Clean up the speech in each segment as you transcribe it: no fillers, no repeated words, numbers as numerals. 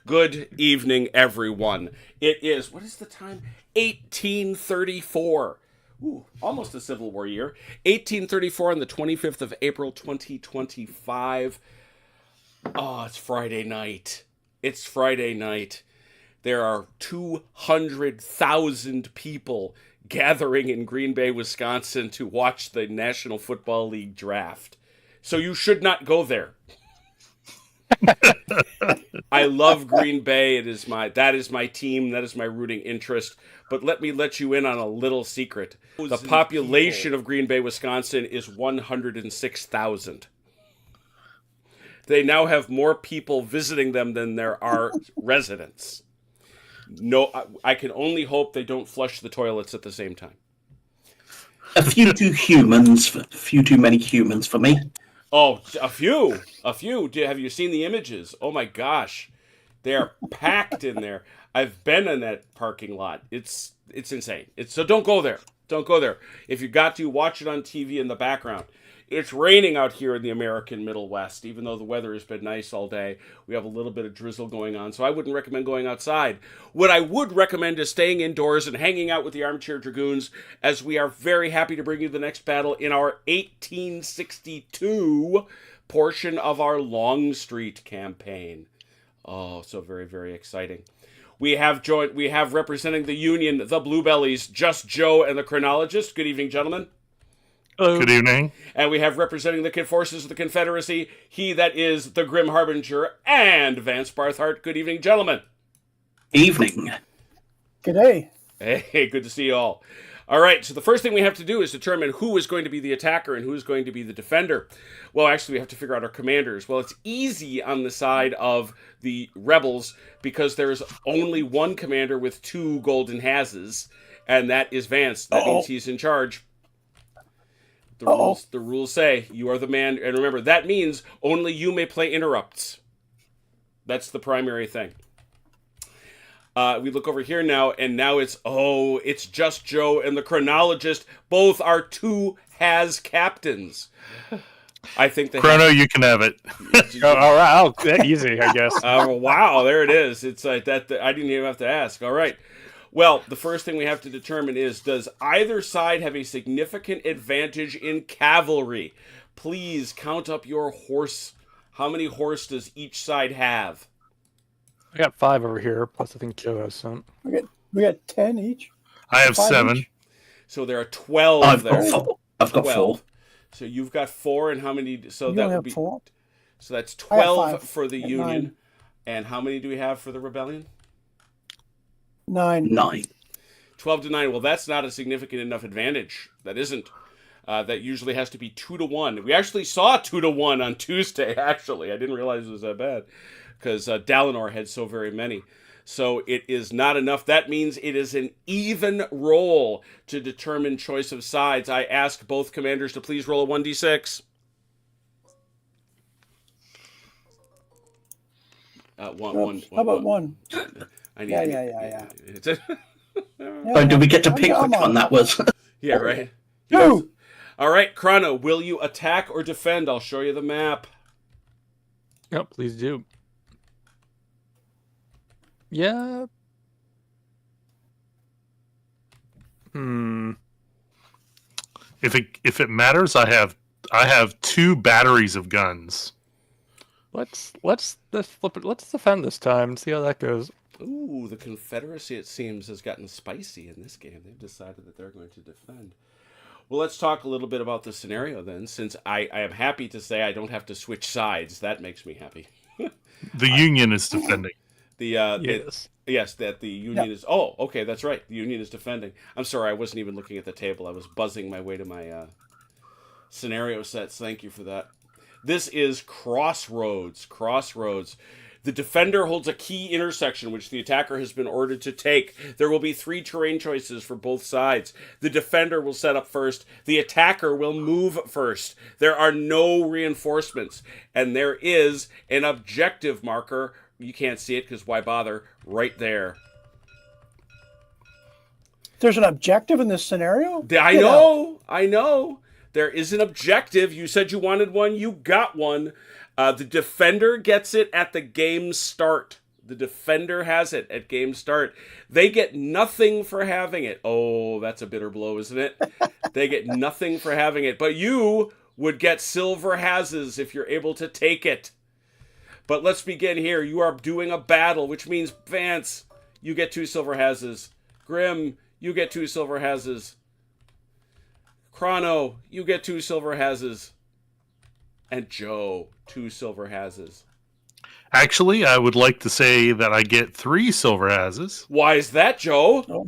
Good evening, everyone. It is, what is the time? 1834. Ooh, almost a Civil War year. 1834 on the 25th of April, 2025. Oh, it's Friday night. It's Friday night. There are 200,000 people gathering in Green Bay, Wisconsin to watch the National Football League draft. So you should not go there. I love Green Bay. That is my team. That is my rooting interest. But let me let you in on a little secret. The population of Green Bay, Wisconsin is 106,000. They now have more people visiting them than there are residents. No, I can only hope they don't flush the toilets at the same time. A few too many humans for me. Oh, a few. Have you seen the images? Oh my gosh, they are packed in there. I've been in that parking lot. It's insane. So don't go there. Don't go there. If you got to, watch it on TV in the background. It's raining out here in the American Middle West, even though the weather has been nice all day. We have a little bit of drizzle going on, so I wouldn't recommend going outside. What I would recommend is staying indoors and hanging out with the Armchair Dragoons, as we are very happy to bring you the next battle in our 1862 portion of our Longstreet campaign. Oh, so very, very exciting. We have representing the Union, the Bluebellies, Just Joe and the Chronologist. Good evening, gentlemen. Hello. Good evening. And we have representing the forces of the Confederacy, he that is the Grim Harbinger, and Vance Barthart. Good evening, gentlemen. Evening. Good day. Hey, good to see you all. All right, so the first thing we have to do is determine who is going to be the attacker and who is going to be the defender. Well, actually, we have to figure out our commanders. Well, it's easy on the side of the rebels because there's only one commander with 2 golden hazes, and that is Vance. That means he's in charge. The rules say you are the man, and remember, that means only you may play interrupts. That's the primary thing. We look over here now, and now it's Just Joe and the Chronologist. Both are 2 has captains. I think they Chrono, you can have it. All right, easy, I guess. Wow, there it is. It's like that. I didn't even have to ask. All right. Well, the first thing we have to determine is, does either side have a significant advantage in cavalry? Please count up your horse. How many horse does each side have? I got 5 over here, plus I think Joe has some. We got 10 each. I have 7. Each. So there are 12 there. I've got 4. So you've got 4, and how many? So You that only would have be 4? So that's I have 12 5. for the I have Union. 9. And how many do we have for the Rebellion? 9. 12 to 9. Well, that's not a significant enough advantage. That isn't. That usually has to be 2 to 1. We actually saw 2 to 1 on Tuesday, actually. I didn't realize it was that bad because Dalinor had so very many. So it is not enough. That means it is an even roll to determine choice of sides. I ask both commanders to please roll a 1d6. One. How about 1? I need Yeah. Do we get to pick which one that was? Yeah, right. 2. All right, Chrono, will you attack or defend? I'll show you the map. Yep, please do. Yeah. If it matters, I have 2 batteries of guns. Let's flip it. Let's defend this time and see how that goes. Ooh, the Confederacy, it seems, has gotten spicy in this game. They've decided that they're going to defend. Well, let's talk a little bit about the scenario then, since I am happy to say I don't have to switch sides. That makes me happy. The Union is defending. Yes. That the Union is... Oh, okay, that's right. The Union is defending. I'm sorry, I wasn't even looking at the table. I was buzzing my way to my scenario sets. Thank you for that. This is Crossroads. The defender holds a key intersection which the attacker has been ordered to take. There will be 3 terrain choices for both sides. The defender will set up first. The attacker will move first. There are no reinforcements. And there is an objective marker. You can't see it because why bother? Right there. There's an objective in this scenario? I know. There is an objective. You said you wanted one. You got one. The defender gets it at the game start. The defender has it at game start. They get nothing for having it. Oh, that's a bitter blow, isn't it? They get nothing for having it. But you would get silver hazes if you're able to take it. But let's begin here. You are doing a battle, which means Vance, you get 2 silver hazes. Grim, you get 2 silver hazes. Chrono, you get 2 silver hazes. And Joe, 2 silver hazes. Actually, I would like to say that I get 3 silver hazes Why is that, Joe? Oh.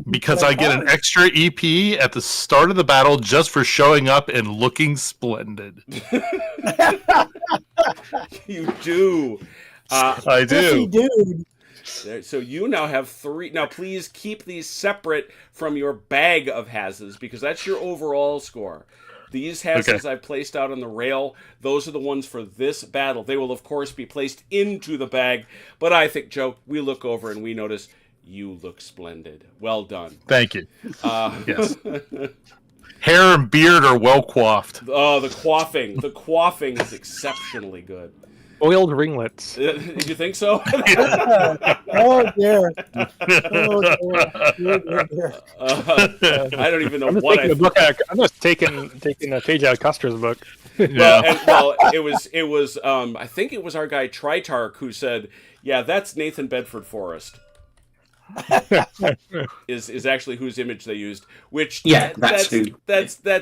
because I get an extra EP at the start of the battle just for showing up and looking splendid. You do. I Pussy do. dude. So you now have 3. Now, please keep these separate from your bag of hazes because that's your overall score. These hazes I've placed out on the rail, those are the ones for this battle. They will, of course, be placed into the bag. But I think, Joe, we look over and we notice you look splendid. Well done. Thank you. Yes. Hair and beard are well coiffed. Oh, the coiffing. The coiffing is exceptionally good. Oiled ringlets. Did you think so? Oh dear. Oh dear. I don't even know I'm just what taking a book out. I'm just taking a page out of Custer's book. Well, it was. I think it was our guy Tritarch who said, "Yeah, that's Nathan Bedford Forrest." is actually whose image they used. Which that's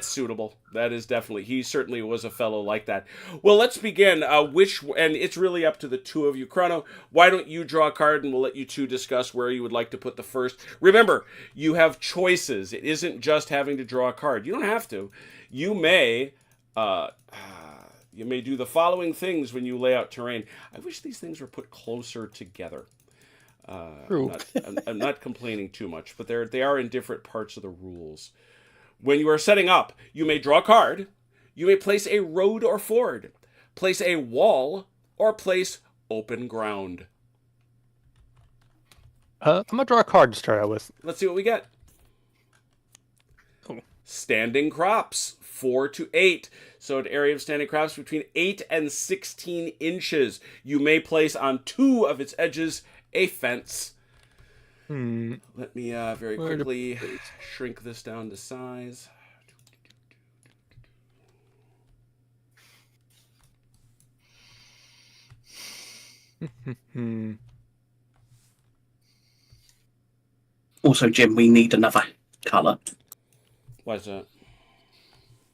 suitable. That is definitely. He certainly was a fellow like that. Well, let's begin. And it's really up to the two of you. Chrono, why don't you draw a card and we'll let you two discuss where you would like to put the first. Remember, you have choices. It isn't just having to draw a card. You don't have to. You may. You may do the following things when you lay out terrain. I wish these things were put closer together. I'm not complaining too much, but they are in different parts of the rules. When you are setting up, you may draw a card, you may place a road or ford, place a wall, or place open ground. I'm gonna draw a card to start out with. Let's see what we get. Standing crops, 4 to 8. So an area of standing crops between 8 and 16 inches. You may place on 2 of its edges a fence. Let me very quickly shrink this down to size. Also, Jim, we need another colour. Why is that?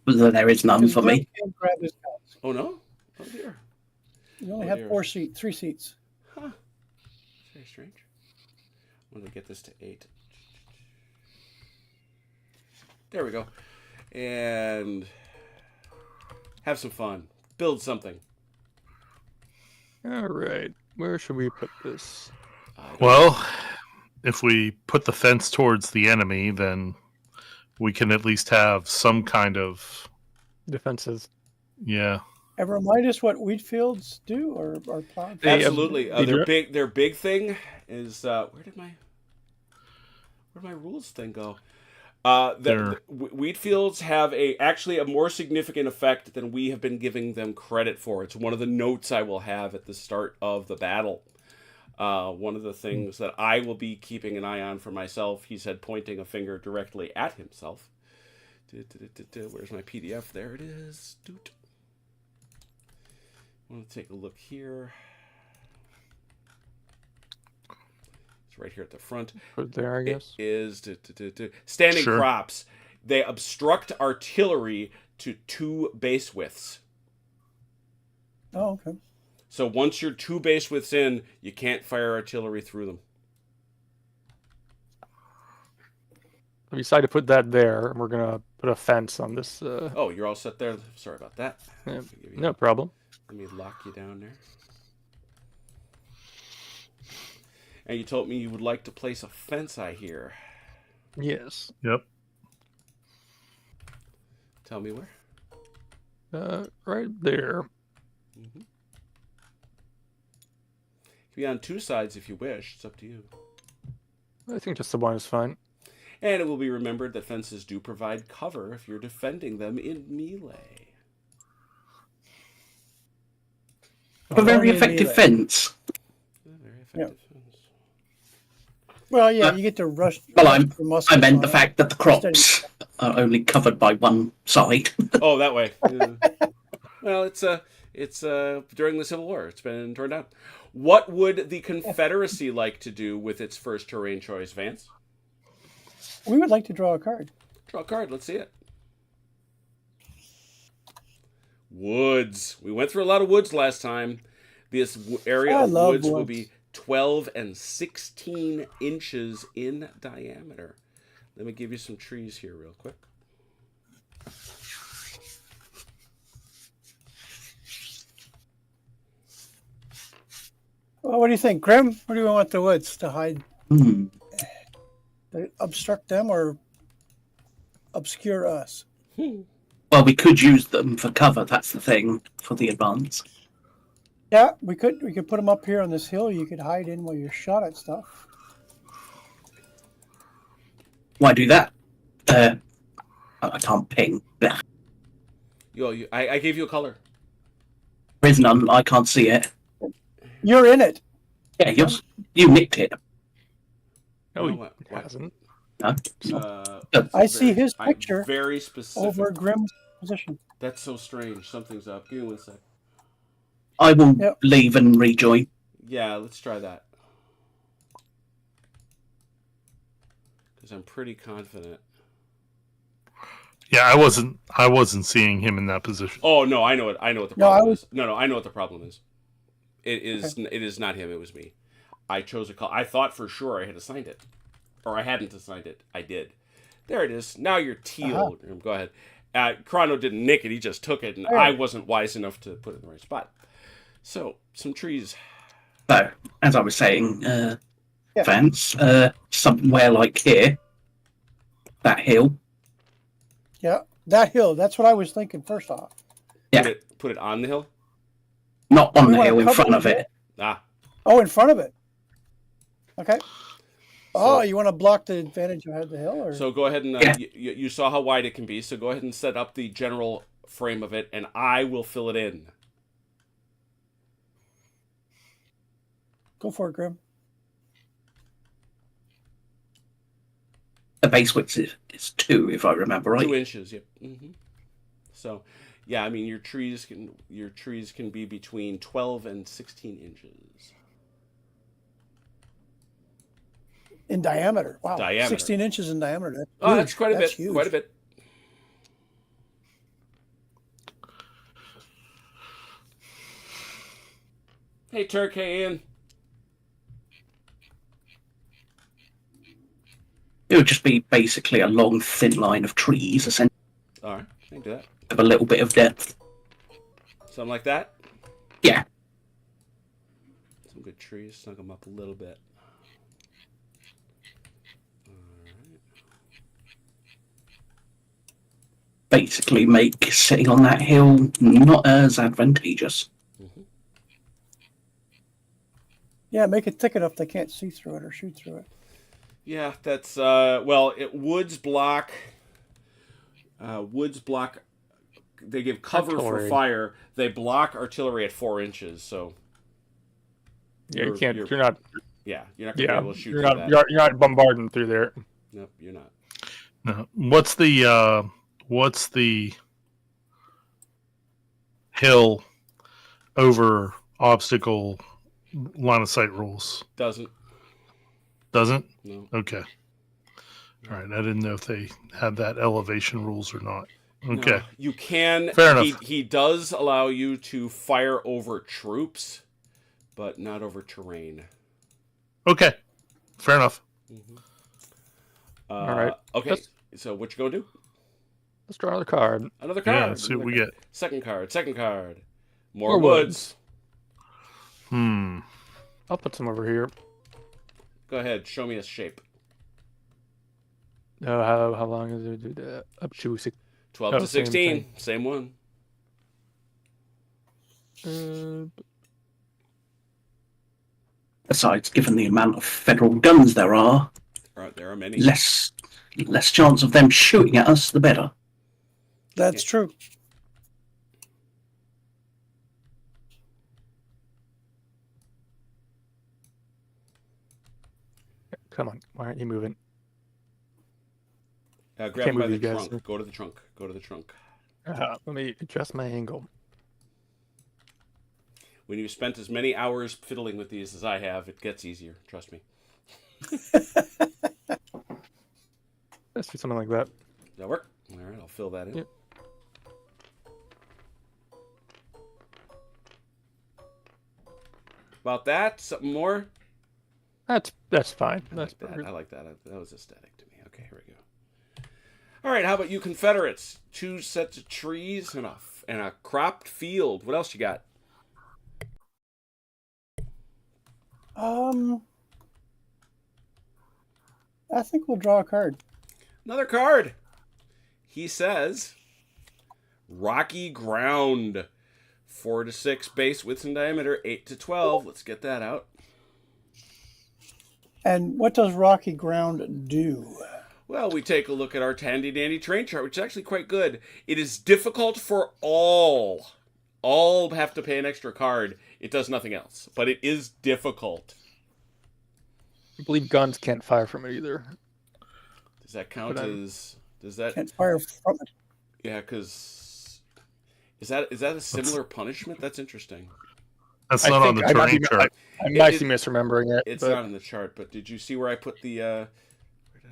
There is none for me. Can't grab his house. Oh no? Oh dear. You only Oh, have dear. 3 seats. Huh. Very strange. I'm going to get this to 8. There we go. And have some fun. Build something. All right, where should we put this? Well, if we put the fence towards the enemy, then we can at least have some kind of Defenses. yeah. And remind us what wheat fields do or plowed. Absolutely. they Their big thing is where'd my rules thing go? Wheat fields have actually a more significant effect than we have been giving them credit for. It's one of the notes I will have at the start of the battle. One of the things that I will be keeping an eye on for myself, he said, pointing a finger directly at himself. Where's my PDF? There it is. I want to take a look here. It's right here at the front. Put there, I guess. It is standing Sure. crops. They obstruct artillery to 2 base widths. Oh, okay. So once you're 2 base widths in, you can't fire artillery through them. We decided to put that there, and we're gonna put a fence on this. Oh, you're all set there. Sorry about that. Yeah, no problem. Let me lock you down there. And you told me you would like to place a fence, I hear. Yes. Yep. Tell me where. Right there. Mm-hmm. It can be on 2 sides if you wish. It's up to you. I think just the one is fine. And it will be remembered that fences do provide cover if you're defending them in melee. A very effective fence. Very effective fence. Well, yeah, you get to rush. Well, rush the muskets I meant on the it. fact that the crops are only covered by one side. Oh, that way. Yeah. Well, it's during the Civil War. It's been torn down. What would the Confederacy like to do with its first terrain choice, Vance? We would like to draw a card. Draw a card. Let's see it. Woods. We went through a lot of woods last time. This area I of love woods will woods. be 12 and 16 inches in diameter. Let me give you some trees here real quick. Well, what do you think, Grim? What do you want the woods to hide? Hmm. To obstruct them or obscure us? Well, we could use them for cover. That's the thing for the advance. Yeah, we could put them up here on this hill. You could hide in while you're shot at stuff. Why do that? I can't ping. There I gave you a color. is none. I can't see it. You're in it. Yeah, you nicked it. No, No, he what? hasn't. No. I see his picture Very specific. over Grim's position. That's so strange. Something's up. Give me 1 sec. I will Yep. leave and rejoin. Yeah, let's try that. Because I'm pretty confident. Yeah, I wasn't seeing him in that position. Oh no, I know it. I know what the No, I problem was- is. No, I know what the problem is. It is. It is not him. It was me. I chose a call. I thought for sure I had assigned it, or I hadn't assigned it. I did. There it is. Now you're teal. Go ahead. Chrono didn't nick it. He just took it, and I wasn't wise enough to put it in the right spot. So some trees. So, as I was saying, fence, somewhere like here, that hill. Yeah, that hill. That's what I was thinking first off. Yeah. Put it on the hill. Not on We the wanna hill, in cover front the of hill? it. Ah, Oh, in front of it. Okay. Oh, So- you want to block the advantage you had the hill, or so go ahead and Yeah. you saw how wide it can be. So go ahead and set up the general frame of it, and I will fill it in. go for it, Grim. The base width is 2, if I remember right. 2 inches. Yep. So, yeah, I mean your trees can be between 12 and 16 inches. In diameter. Wow. Diameter. 16 inches in diameter. That's Oh, huge. that's quite a That's bit. huge. Quite a bit. Hey, Turk. Hey, Ian. It would just be basically a long, thin line of trees, essentially, All right, I can do that. with a little bit of depth. Something like that. Yeah. Some good trees. Snug them up a little bit. Basically make sitting on that hill not as advantageous. Yeah, make it thick enough they can't see through it or shoot through it. Yeah, that's well. Woods block. Woods block. They give cover for Artillery. fire. They block artillery at 4 inches. So Yeah, you You're- can't. you're- You're not. yeah, you're not gonna Yeah, be able to shoot you're through not. that. You're not bombarding through there. Nope, you're not. No. What's the hill over obstacle line of sight rules? Doesn't. Doesn't? No. Okay. All right. I didn't know if they had that elevation rules or not. Okay. No, you can. Fair enough. He does allow you to fire over troops, but not over terrain. Okay. Fair enough. All right. Okay. Let's- So what you gonna do? Let's draw another card. Another Yeah. card. Let's see what another we card. get. Second card. Second card. More More woods. Hmm. I'll put some over here. Go ahead. Show me a shape. How long is it? Do that? Up to 6. 12 Oh, to same 16. thing. Same one. Besides, given the amount of federal guns there are, All right, there are many. less chance of them shooting at us, the better. That's true. Come on, why aren't you moving? Grab Can't him by move the you guys. trunk. Go to the trunk. Go to the trunk. Let me adjust my angle. When you've spent as many hours fiddling with these as I have, it gets easier. Trust me. Let's do something like that. Does that work? All right, I'll fill that in. Yep. About that? Something more? That's fine. I That's like that. perfect. I like that. That was aesthetic to me. Okay, here we go. All right, how about you Confederates? 2 sets of trees and a cropped field. What else you got? I think we'll draw a card. Another card. He says, rocky ground. 4 to 6 base width and diameter. 8 to 12. Let's get that out. And what does rocky ground do? Well, we take a look at our handy-dandy terrain chart, which is actually quite good. It is difficult for all. All have to pay an extra card. It does nothing else, but it is difficult. I believe guns can't fire from it either. Does that count as... Does that... Can't fire from it. Yeah, because... Is that a similar punishment? That's interesting. That's I not on the think I might terrain be- chart. I might It- be misremembering it. It's but not in the chart, but did you see where I put the... Where did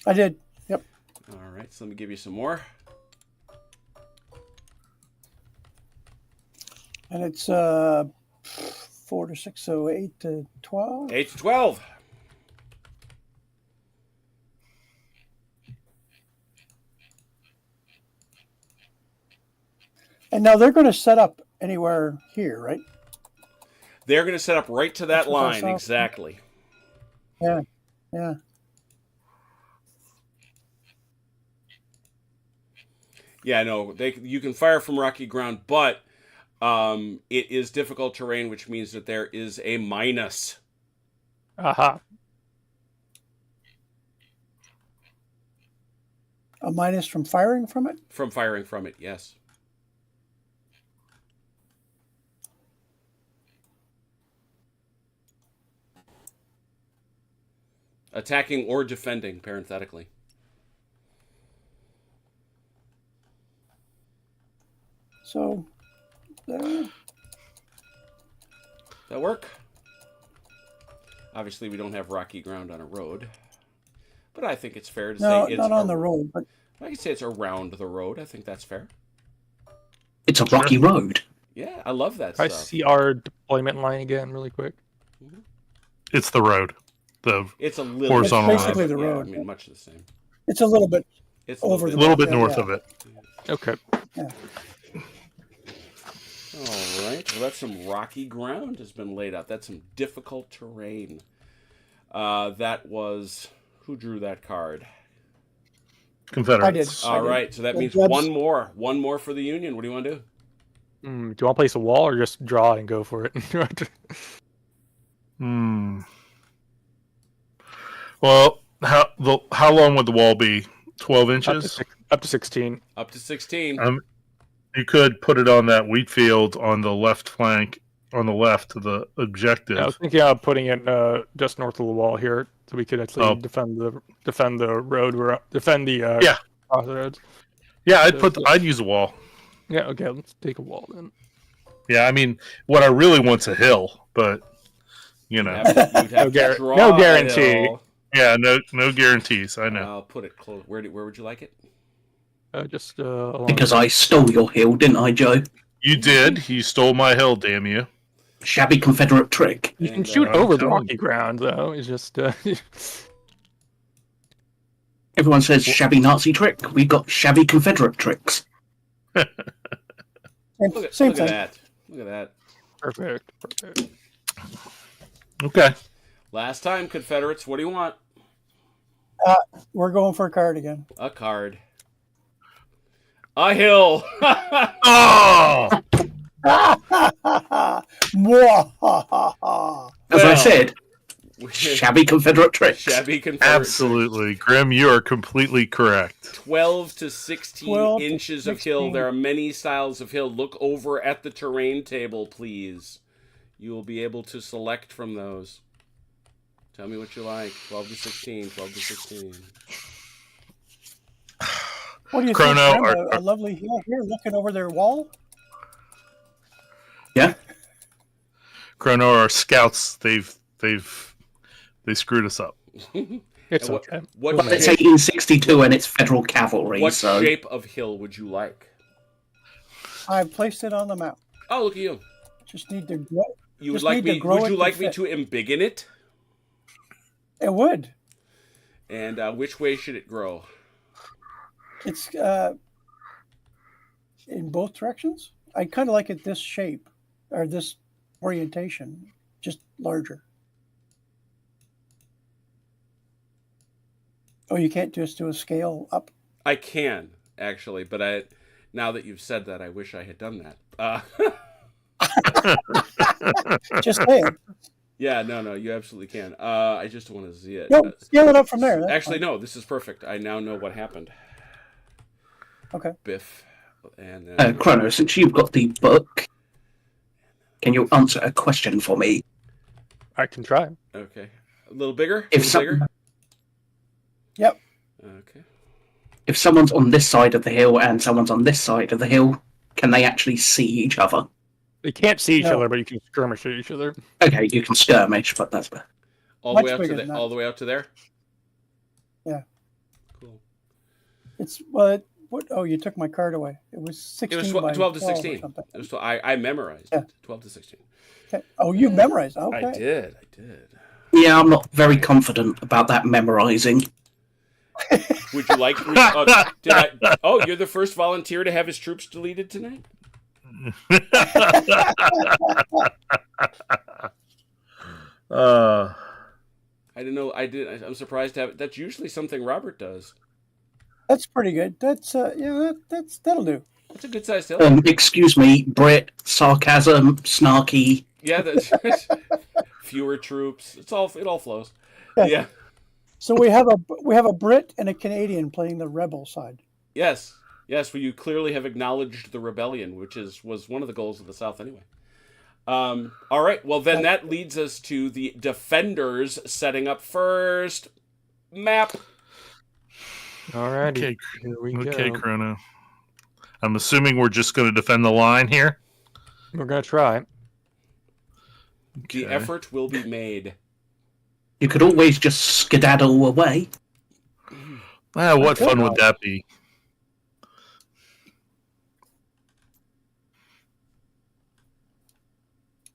I did. Yep. I... All right, so let me give you some more. And it's 4 to 6, so 8 to 12. 8 to 12. And now they're going to set up anywhere here, right? They're going to set up right to that That's what I line, saw. exactly. Yeah. Yeah, no, you can fire from rocky ground, but it is difficult terrain, which means that there is a minus. aha. A minus from firing from it? From firing from it, yes. Attacking or defending, parenthetically. So, Does that work? Obviously, we don't have rocky ground on a road. But I think it's fair to no, say it's... not on the road, but I can say it's around the road. I think that's fair. It's a rocky road. Yeah, I love that I stuff. see our deployment line again really quick. It's the road. The It's a little... Horizontal It's basically but the yeah, road. I mean, much the same. it's a little bit It's over a the little bit yeah, north yeah. of it. Okay. All right. Well, that's some rocky ground has been laid out. That's some difficult terrain. That was... Who drew that card? Confederates. I All did. right. So that Well, means Jeb's- one more. One more for the Union. What do you want to do? Do you want to place a wall or just draw it and go for it? Well, how long would the wall be? 12 inches? Up to 16. Up to 16. You could put it on that wheat field on the left flank, on the left of the objective. I was thinking of putting it just north of the wall here, so we could actually Oh. defend the road. Defend the Yeah. crossroads. Yeah, I'd use a wall. Yeah. Okay. Let's take a wall then. Yeah, I mean, what I really want's a hill, but you know, You'd have No to draw no a guarantee. hill. yeah, no guarantees. I know. I'll put it close. Where would you like it? Just along Because I stole your hill, didn't I, Joe? You did. You stole my hill, damn you. Shabby Confederate trick. You can And, shoot I'm over the telling rocky ground, though. It's just Everyone says shabby Nazi trick. We got shabby Confederate tricks. Same, Look at, same look at thing. that. Look at that. perfect. Okay. Last time, Confederates, what do you want? We're going for a card again. A card. A hill. Oh, Mwahaha. As I Well. said, shabby Confederate tricks. Shabby Confederate. absolutely, Grim. You are completely correct. 12 to 16 12 to inches of hill. 16. There are many styles of hill. Look over at the terrain table, please. You will be able to select from those. Tell me what you like. 12 to 16. 12 to 16. What do you Chrono, think, Grim? A lovely hill here looking over their wall? Yeah. Chrono, our scouts, they screwed us up. It's And okay. what But it's shape, 1862 and it's federal cavalry, what so shape of hill would you like? I've placed it on the map. Oh, look at you. Just need to grow. You would Just like need to me? grow Would it you to like me fit. to embiggen it? It would. And which way should it grow? It's in both directions. I kind of like it this shape or this orientation, just larger. Oh, you can't just do a scale up. I can actually, but now that you've said that, I wish I had done that. Just say it. Yeah, no, you absolutely can. I just want to see it. No, scale it up from there. That's Actually, fine. no, this is perfect. I now know what happened. Okay. Biff, and then Chrono, since you've got the book, can you answer a question for me? I can try. okay, a little bigger. If a little some- bigger. Yep. Okay. If someone's on this side of the hill and someone's on this side of the hill, can they actually see each other? You can't see each No. other, but you can skirmish at each other. Okay, you can skirmish, but that's All the Much way out to bigger than that. all the way out to there. Yeah. Cool. It's well. Oh, you took my card away. It was 16 It was by 12 to 12 or 16. something. It was, I memorized Yeah. it. 12 to 16. Okay. Oh, you memorized. Okay. I did. yeah. I'm not very confident about that memorizing. Would you like? Oh, you're the first volunteer to have his troops deleted tonight. Uh, I didn't know. I'm surprised to have. That's usually something Robert does. That's pretty good. That's that'll do. That's a good sized hill. Excuse me, Brit, sarcasm, snarky. Yeah, that's fewer troops. It all flows. Yeah. So we have a Brit and a Canadian playing the rebel side. Yes. Well, you clearly have acknowledged the rebellion, which was one of the goals of the South anyway. All right. Well, then that leads us to the defenders setting up first. Map. Alrighty. okay, Here we okay, go. Chrono. I'm assuming we're just going to defend the line here. We're gonna try. The Okay. effort will be made. You could always just skedaddle away. What fun would that be?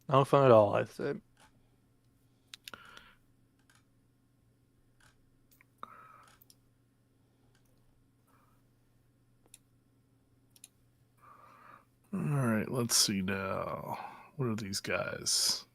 No fun at all, I said. All right, let's see now. What are these guys?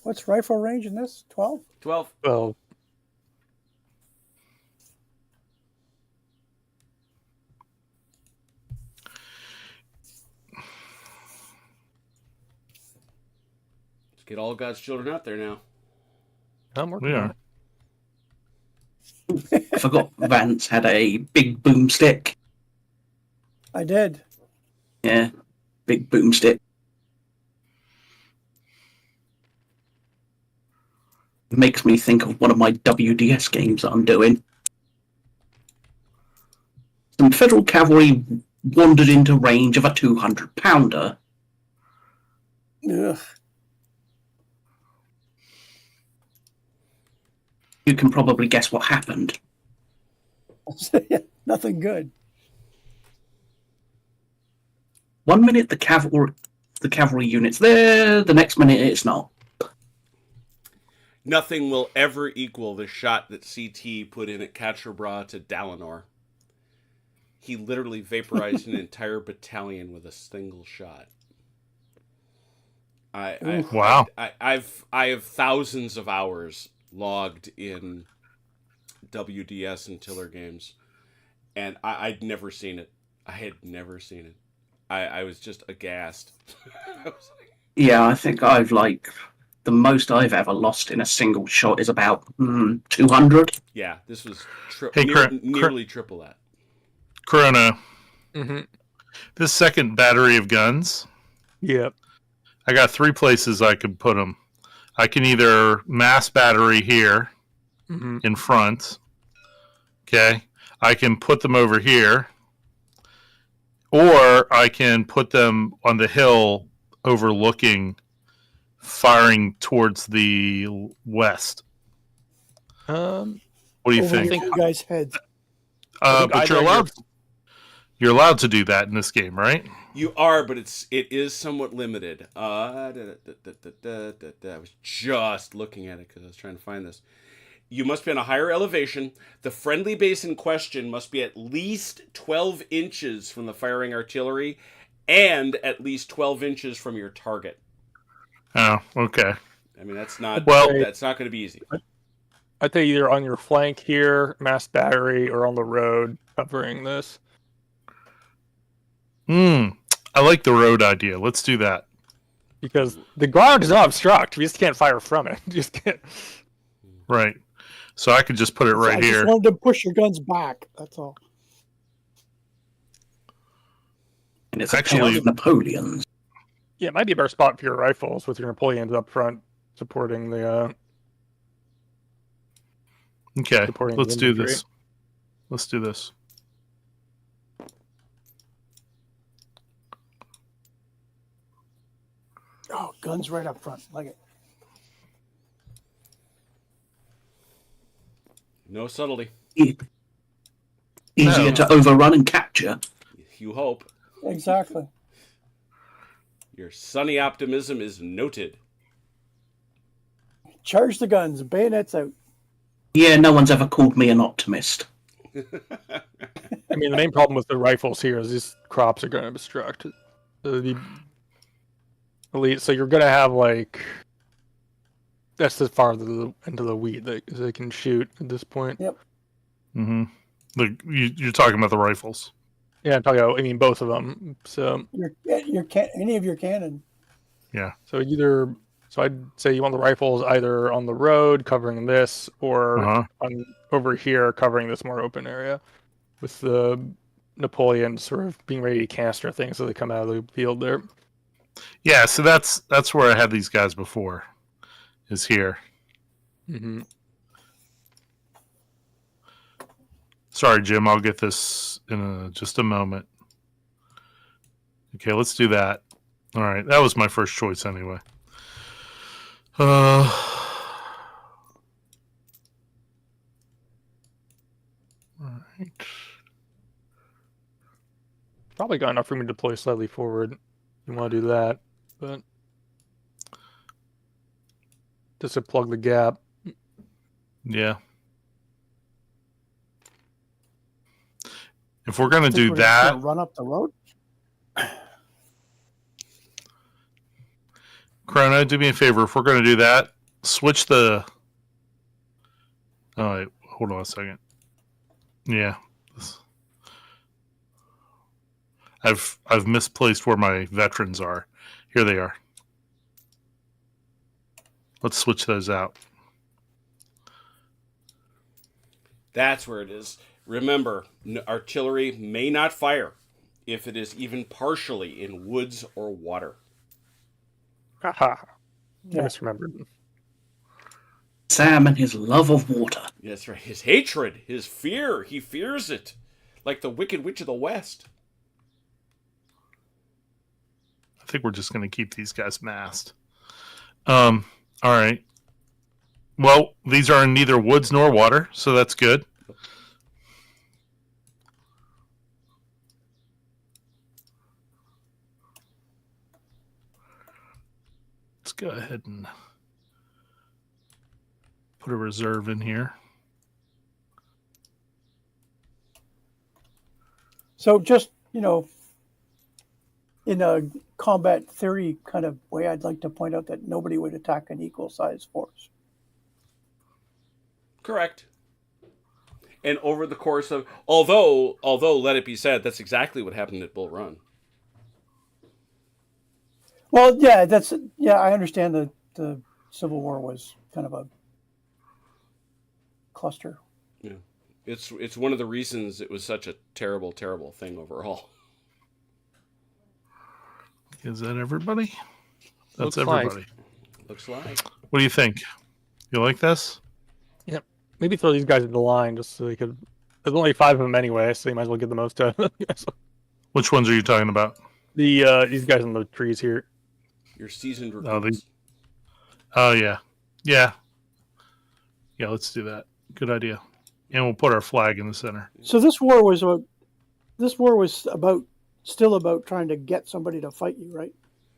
What's rifle range in this? 12? 12. Well, Let's get all God's children out there now. I'm working We on are. it. I forgot Vance had a big boomstick. I did. Yeah, big boomstick. Makes me think of one of my WDS games that I'm doing. Some federal cavalry wandered into range of a 200-pounder. Ugh. You can probably guess what happened. Nothing good. 1 minute the cavalry unit's there, the next minute it's not. Nothing will ever equal the shot that CT put in at Quatre Bras to Dalinor. He literally vaporized an entire battalion with a single shot. Wow. I have thousands of hours logged in WDS and Tiller games, and I'd never seen it. I had never seen it. I was just aghast. I was like, Yeah, I think I've the most I've ever lost in a single shot is about 200. yeah, this was Hey, nearly triple that. Corona, Mm-hmm. this second battery of guns, Yep. I got 3 places I could put them. I can either mass battery here Mm-hmm. in front. Okay. I can put them over here. Or I can put them on the hill overlooking, firing towards the west. What do you Over think? you guys' heads. But you're allowed to do that in this game, right? You are, but it is somewhat limited. I was just looking at it because I was trying to find this. You must be on a higher elevation. The friendly base in question must be at least 12 inches from the firing artillery and at least 12 inches from your target. Oh, okay. I mean, that's not Well- that's not going to be easy. I'd say either on your flank here, mass battery, or on the road covering this. I like the road idea. Let's do that. Because the ground does not obstruct. We just can't fire from it. You just can't. Right. So I could just put it right I here. just wanted to push your guns back. That's all. And it's Actually- actually Napoleon's. Yeah, it might be a better spot for your rifles with your Napoleons up front supporting the Okay. supporting Let's the do infantry. this. Let's do this. Oh, guns right up front. Like it. No subtlety. Easier No. to overrun and capture. You hope. Exactly. Your sunny optimism is noted. Charge the guns. Bayonets out. Yeah, no one's ever called me an optimist. I mean, the main problem with the rifles here is these crops are going to obstruct the elite. So you're going to have that's as far into the wheat that they can shoot at this point. Mm-hmm. You're talking about the rifles. Yeah, I'm talking about. I mean, both of them. So Any of your cannon. So I'd say you want the rifles either on the road covering this, or over here covering this more open area, with the Napoleon sort of being ready to caster things as they come out of the field there. Yeah, so that's where I had these guys before. Is here. Mm-hmm. Sorry, Jim. I'll get this in just a moment. Okay, let's do that. All right, that was my first choice anyway. All right. Probably got enough room to deploy slightly forward. You want to do that, but just to plug the gap. Yeah. If we're gonna Think do we're just gonna that, run up the road. Chrono, do me a favor. If we're gonna do that, switch the. Oh, wait, hold on a second. Yeah. I've misplaced where my veterans are. Here they are. Let's switch those out. That's where it is. Remember, artillery may not fire if it is even partially in woods or water. Haha. I Yeah. misremembered. Sam and his love of water. That's right. His hatred, his fear, he fears it. Like the Wicked Witch of the West. I think we're just going to keep these guys masked. All right. Well, these are in neither woods nor water, so that's good. Let's go ahead and put a reserve in here. So just, in a combat theory kind of way, I'd like to point out that nobody would attack an equal size force. Correct. And over the course of, although let it be said, that's exactly what happened at Bull Run. Well, yeah, I understand that the Civil War was kind of a cluster. Yeah, it's one of the reasons it was such a terrible, terrible thing overall. Is that everybody? That's Looks like. everybody. Looks like. What do you think? You like this? Yep. Maybe throw these guys in the line just so they could. There's only 5 of them anyway, so you might as well get the most out of them. Which ones are you talking about? These guys in the trees here. Your seasoned Oh, recruits. Oh yeah. Yeah, let's do that. Good idea. And we'll put our flag in the center. So this war was still about trying to get somebody to fight you, right?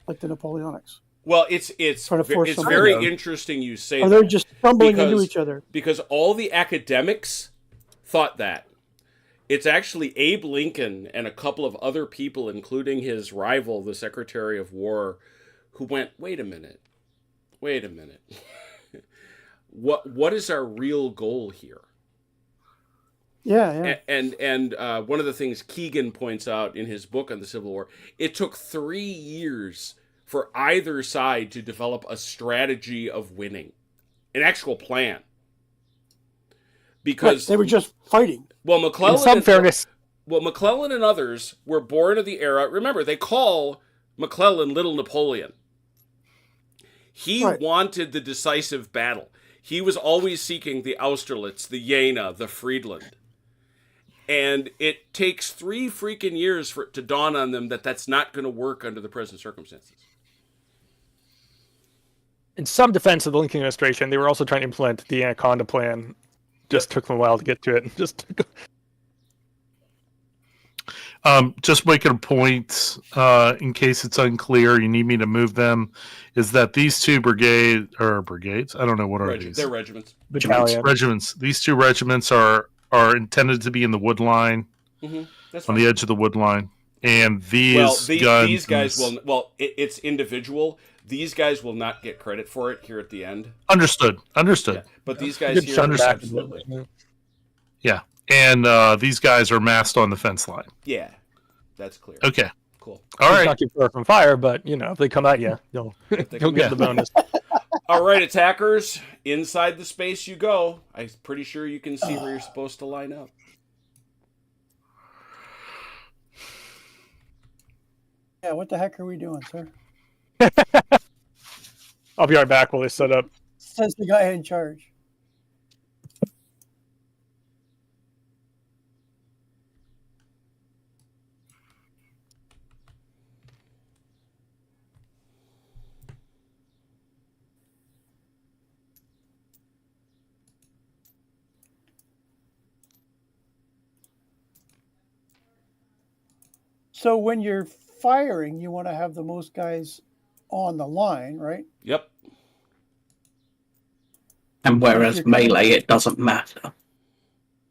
Like the Napoleonics. Well, it's Trying to force it's somebody very down. interesting you say Or that. they're just stumbling into Because- each other. Because all the academics thought that. It's actually Abe Lincoln and a couple of other people, including his rival, the Secretary of War, who went, wait a minute. What is our real goal here? Yeah. And one of the things Keegan points out in his book on the Civil War, it took 3 years for either side to develop a strategy of winning, an actual plan. Because Right, they were just fighting. well, In some fairness, McClellan and others were born of the era. Remember, they call McClellan Little Napoleon. He Right. wanted the decisive battle. He was always seeking the Austerlitz, the Jena, the Friedland. And it takes 3 freaking years for it to dawn on them that that's not going to work under the present circumstances. in some defense of the Lincoln administration, they were also trying to implement the Anaconda Plan. Just took them a while to get to it. Just making a point, in case it's unclear, you need me to move them, is that these two brigades, I don't know what are these? They're regiments. Battalion. Regiments. These 2 regiments are intended to be in the wood line, That's on fine. the edge of the wood line. And These guns, guys will. Well, it's individual. These guys will not get credit for it here at the end. Understood. Yeah, but these guys Good here, shot back. absolutely. Yeah. And these guys are massed on the fence line. Yeah, that's clear. Okay. Cool. All right. Not keep her from fire, but if they come at you, you'll come- get Yeah. the bonus. All right, attackers, inside the space you go. I'm pretty sure you can see where you're supposed to line up. Yeah, what the heck are we doing, sir? I'll be right back while they set up. Says the guy in charge. So when you're firing, you want to have the most guys on the line, right? Yep. And whereas melee, it doesn't matter.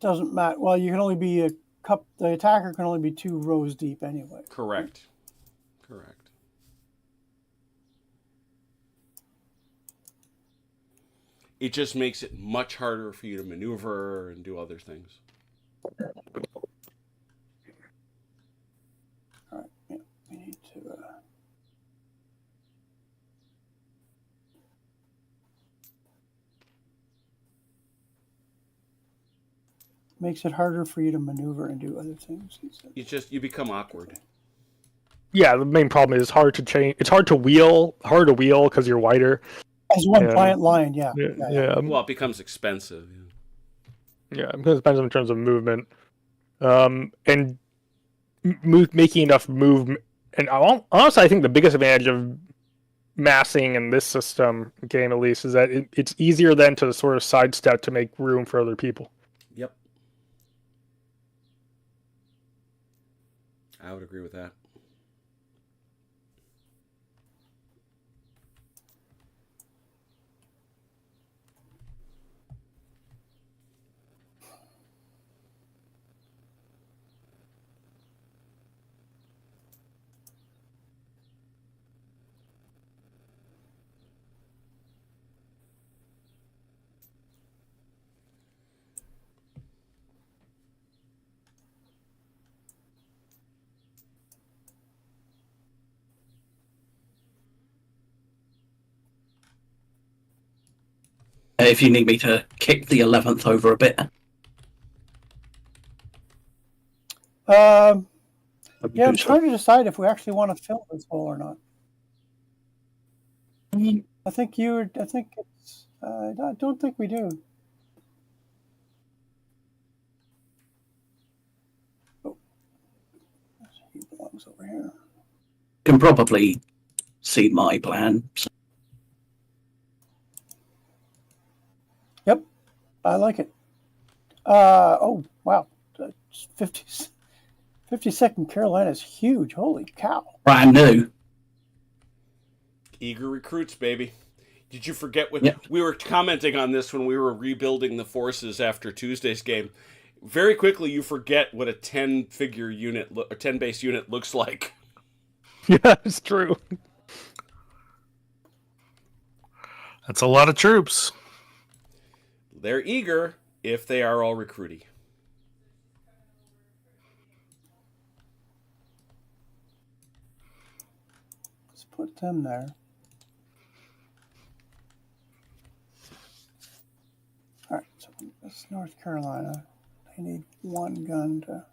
Doesn't matter. Well, you can only be the attacker can only be 2 rows deep anyway. Correct. It just makes it much harder for you to maneuver and do other things. All right. Yeah, we need to. Makes it harder for you to maneuver and do other things. He said. You become awkward. Yeah, the main problem is it's hard to change. It's hard to wheel because you're wider. As one Yeah. giant line, yeah. Well, it becomes expensive. Yeah, because it depends in terms of movement, and making enough movement. And honestly, I think the biggest advantage of massing in this game at least, is that it's easier then to sort of sidestep to make room for other people. Yep. I would agree with that. if you need me to kick the 11th over a bit. Yeah, I'm trying to decide if we actually want to fill this hole or not. I think it's. I don't think we do. Oh, he belongs over here. Can probably see my plan. So. Yep, I like it. Oh wow, 52nd Carolina is huge. Holy cow! Brand new. Eager recruits, baby. Did you forget when Yep. we were commenting on this when we were rebuilding the forces after Tuesday's game? Very quickly, you forget what a 10-figure unit, a 10-base unit looks like. Yeah, it's true. That's a lot of troops. They're eager if they are all recruity. Let's put them there. All right, so that's North Carolina. They need one gun to.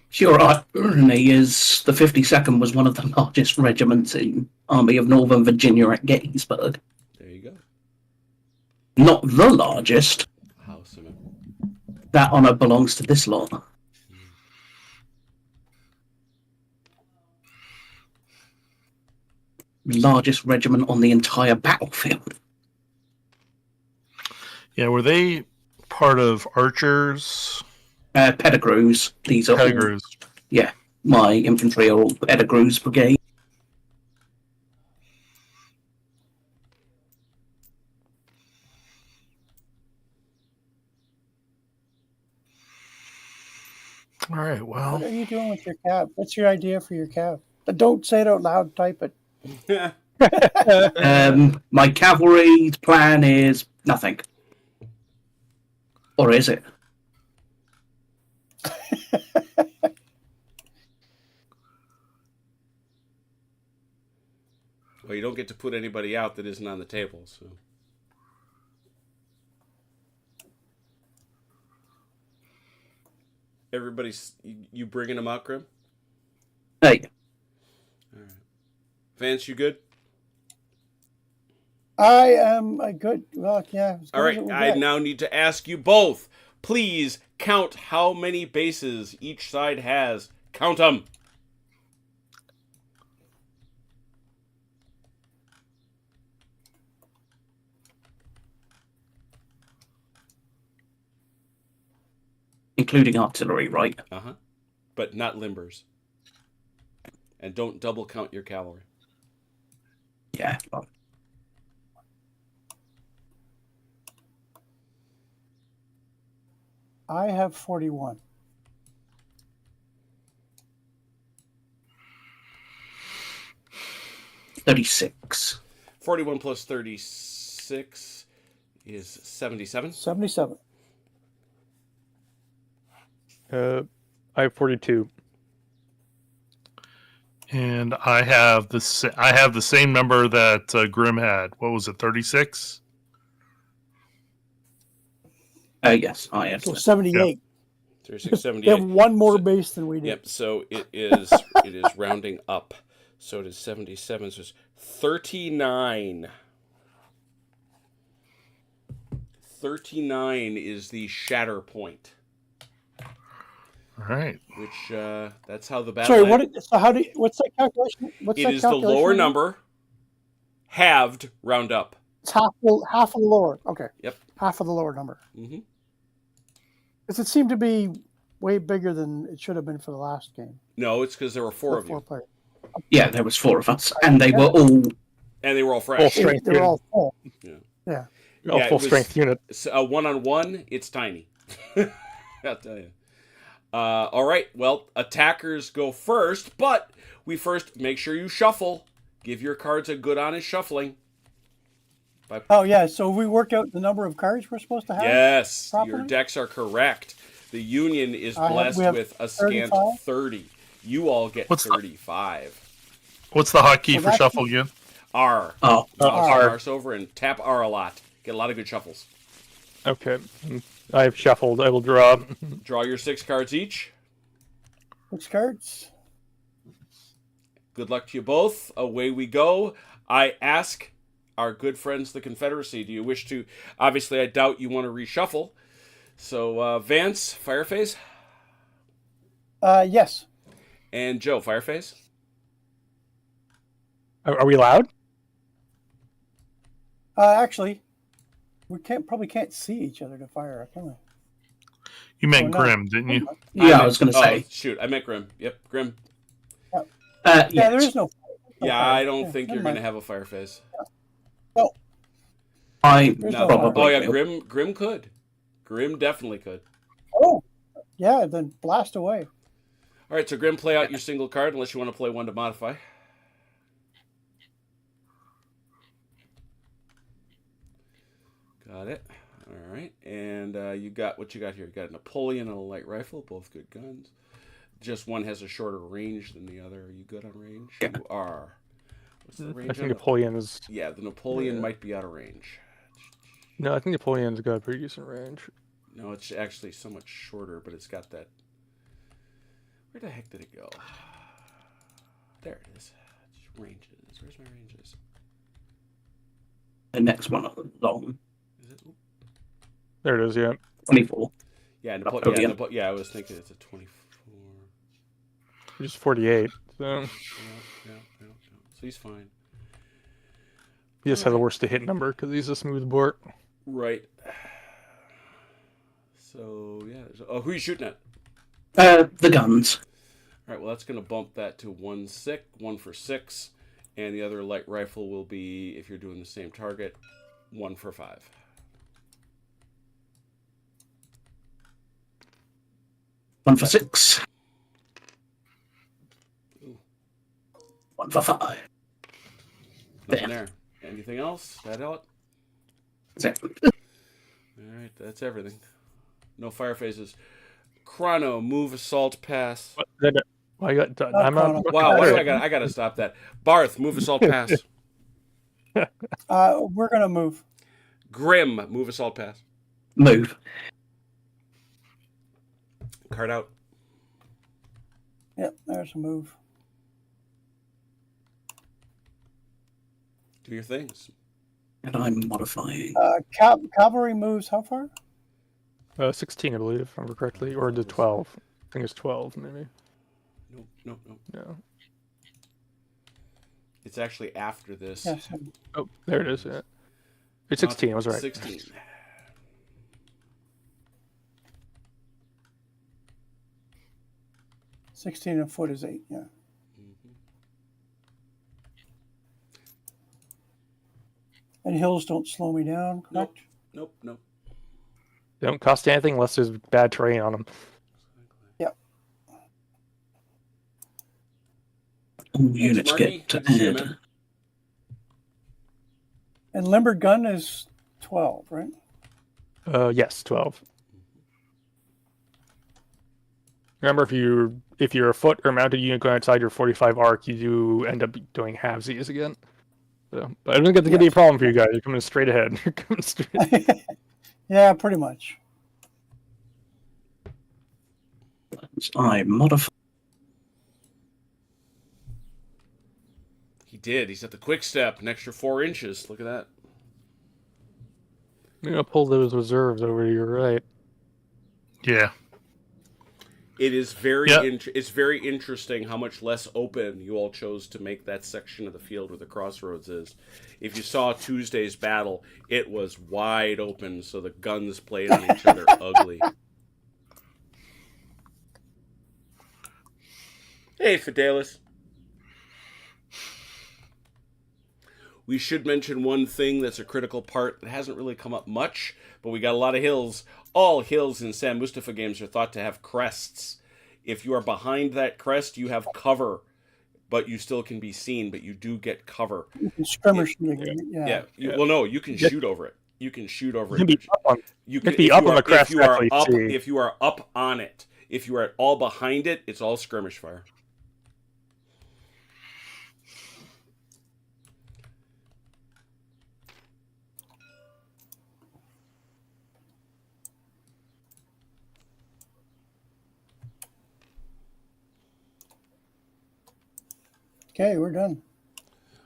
Sure, irony is the 52nd was one of the largest regiments in Army of Northern Virginia at Gettysburg. There you go. Not the largest. House of it. That honor belongs to this lot. Largest regiment on the entire battlefield. Yeah, were they part of Archers? Pettigrews. These are all, Pettigrews. yeah. My infantry are all Pettigrews brigade. All right, What well, are you doing with your cab? What's your idea for your cab? Don't say it out loud. Type it. My cavalry plan is nothing. Or is it? Well, you don't get to put anybody out that isn't on the table, so. Everybody's... You bringing them out, Grim? Hey, All right. Vance, you good? I am good. Well, yeah. as good All as right, it will I get. now need to ask you both. Please count how many bases each side has. Count them. including artillery, right? Uh-huh. But not limbers. And don't double count your cavalry. Yeah. I have 41. $36. 41 plus 36 is 77. 77. I have 42. and I have the same number that Grim had. What was it? 36. Yes, I have. So 78. 36, They have 78. one more So- base than we do. Yep, so it is rounding up. So it is 77, so it's 39. 39 is the shatter point, All right. which that's how the battle Sorry, ends. what's that calculation? What's It that is the calculation lower again? number halved round up. It's half of the lower. Okay. Yep. Half of the lower number. Mm-hmm. Because it seemed to be way bigger than it should have been for the last game. No, it's because there were four of you, players. Yeah, there was 4 of us, and they were all. and they were all Full fresh. strength They were unit. all full. Yeah. Yeah. All Yeah, it full was- strength unit. A one-on-one, it's tiny. I'll tell you. All right, well, attackers go first, but we first make sure you shuffle. Give your cards a good honest shuffling. Oh, yeah. So we worked out the number of cards we're supposed to have? Yes, your properly? decks are correct. The Union is we blessed have with a scant 35? 30. You all get What's the- 35. What's the hotkey So for that's- shuffle again? R. Oh, R. Mouse over and tap R a lot. Get a lot of good shuffles. Okay. I've shuffled. I will draw. Draw your 6 cards each. 6 cards. Good luck to you both. Away we go. I ask our good friends, the Confederacy, do you wish to... Obviously, I doubt you want to reshuffle. So, Vance, Fireface. Yes. And Joe, Fireface. Are we allowed? Actually, we probably can't see each other to fire, can we? You meant Oh, no. Grim, didn't you? yeah, I was going to say. Shoot, I meant Grim. Yep, Grim. Yeah, Yes. there is no. Yeah, I don't think you're never going to mind. have a Fireface. I There's No. no probably Oh, yeah, will. Grim could. Grim definitely could. Oh, yeah, then blast away. All right, so Grim, play out your single card unless you want to play one to modify. Got it. All right, and you got what you got here. You got a Napoleon and a light rifle, both good guns. Just one has a shorter range than the other. Are you good on range? Yeah. You are. What's the I range? think on Napoleon is. Yeah, the Napoleon Yeah. might be out of range. No, I think Napoleon's got a pretty decent range. No, it's actually so much shorter, but it's got that. Where the heck did it go? There it is. Ranges. Where's my ranges? The next one along. Is it? Oop. There it is. Yeah. 24. Yeah, Napoleon. yeah, I was thinking it's a 24. Just 48. So Yeah. So he's fine. he just has a worse to hit number because he's a smooth bore. Right. So, yeah. Who are you shooting at? The guns. All right, well, that's going to bump that to 1 for 6. And the other light rifle will be, if you're doing the same target, 1 for 5. One for 6. Ooh. 1 for 5. Nothing there. Anything else? That out? That's it. All right, that's everything. No fire phases. Chrono, move, assault, pass. Well, I got done. Not I'm not. Chrono. Wow, why do I got to stop that. Barth, move, assault, pass. We're gonna move. Grim, move, assault, pass. Move. Card out. Yep, there's a move. Do your things. And I'm modifying. Cavalry moves how far? 16, I believe, if I remember correctly, or the 12. I think it's 12, maybe. Nope. No. It's actually after this. Yes. Oh, there it is. Yeah. It's 16. I was right. 16. 16 a foot is 8. Yeah. And hills don't slow me down, correct? Nope. They don't cost anything unless there's bad terrain on them. All units Marky, get to good to see you, add. man. And limbered gun is 12, right? Yes, 12. Remember, if you're a foot or mounted unit going outside your 45 arc, you do end up doing halvesies again. So, but I don't think it's gonna be a problem for you guys. You're coming straight ahead. You're coming straight. Yeah, pretty much. I modify. He did. He's at the quick step, an extra 4 inches. Look at that. You're gonna pull those reserves over to your right. Yeah. It is very Yep. it's very interesting how much less open you all chose to make that section of the field where the crossroads is. If you saw Tuesday's battle, it was wide open, so the guns played on each other ugly. Hey, Fidelis. We should mention one thing that's a critical part that hasn't really come up much, but we got a lot of hills. All hills in San Mustafa games are thought to have crests. If you are behind that crest, you have cover, but you still can be seen, but you do get cover. You can skirmish. Yeah. Well, no, you can shoot over it. You can shoot over You can it. be up on, You can be up on the crest. if you are actually up, see. if you are up on it. If you are at all behind it, it's all skirmish fire. Okay, we're done.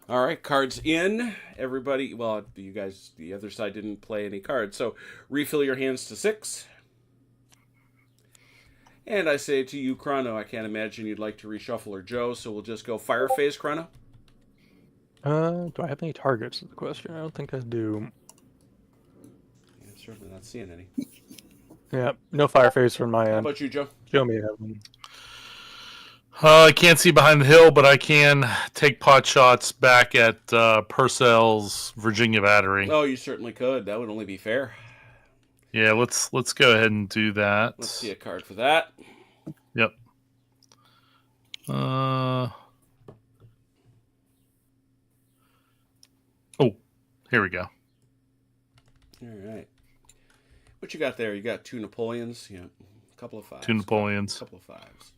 All right, cards in. Everybody, well, you guys, the other side didn't play any cards, so refill your hands to 6. And I say to you, Chrono, I can't imagine you'd like to reshuffle, or Joe, so we'll just go fire phase, Chrono. Do I have any targets? Is the question. I don't think I do. Yeah, certainly not seeing any. Yeah, no fire phase from my How end. about you, Joe? Show me have one. I can't see behind the hill, but I can take pot shots back at Purcell's Virginia Battery. Oh, you certainly could. That would only be fair. Yeah, let's go ahead and do that. Let's see a card for that. Yep. Oh, here we go. All right. What you got there? You got 2 Napoleons. Yeah, a couple of 5s. 2 Napoleons. A couple of 5s.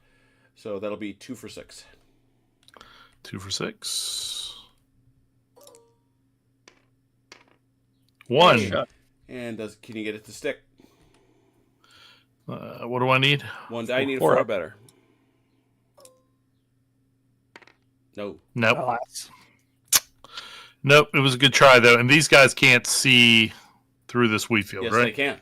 So that'll be 2 for 6. 2 for 6. 1. Shot. And can you get it to stick? What do I need? 1 die. I need a 4 4 or up. better. No. Nope. Alas. Nope. It was a good try though, and these guys can't see through this wheat field, Yes, right? they can.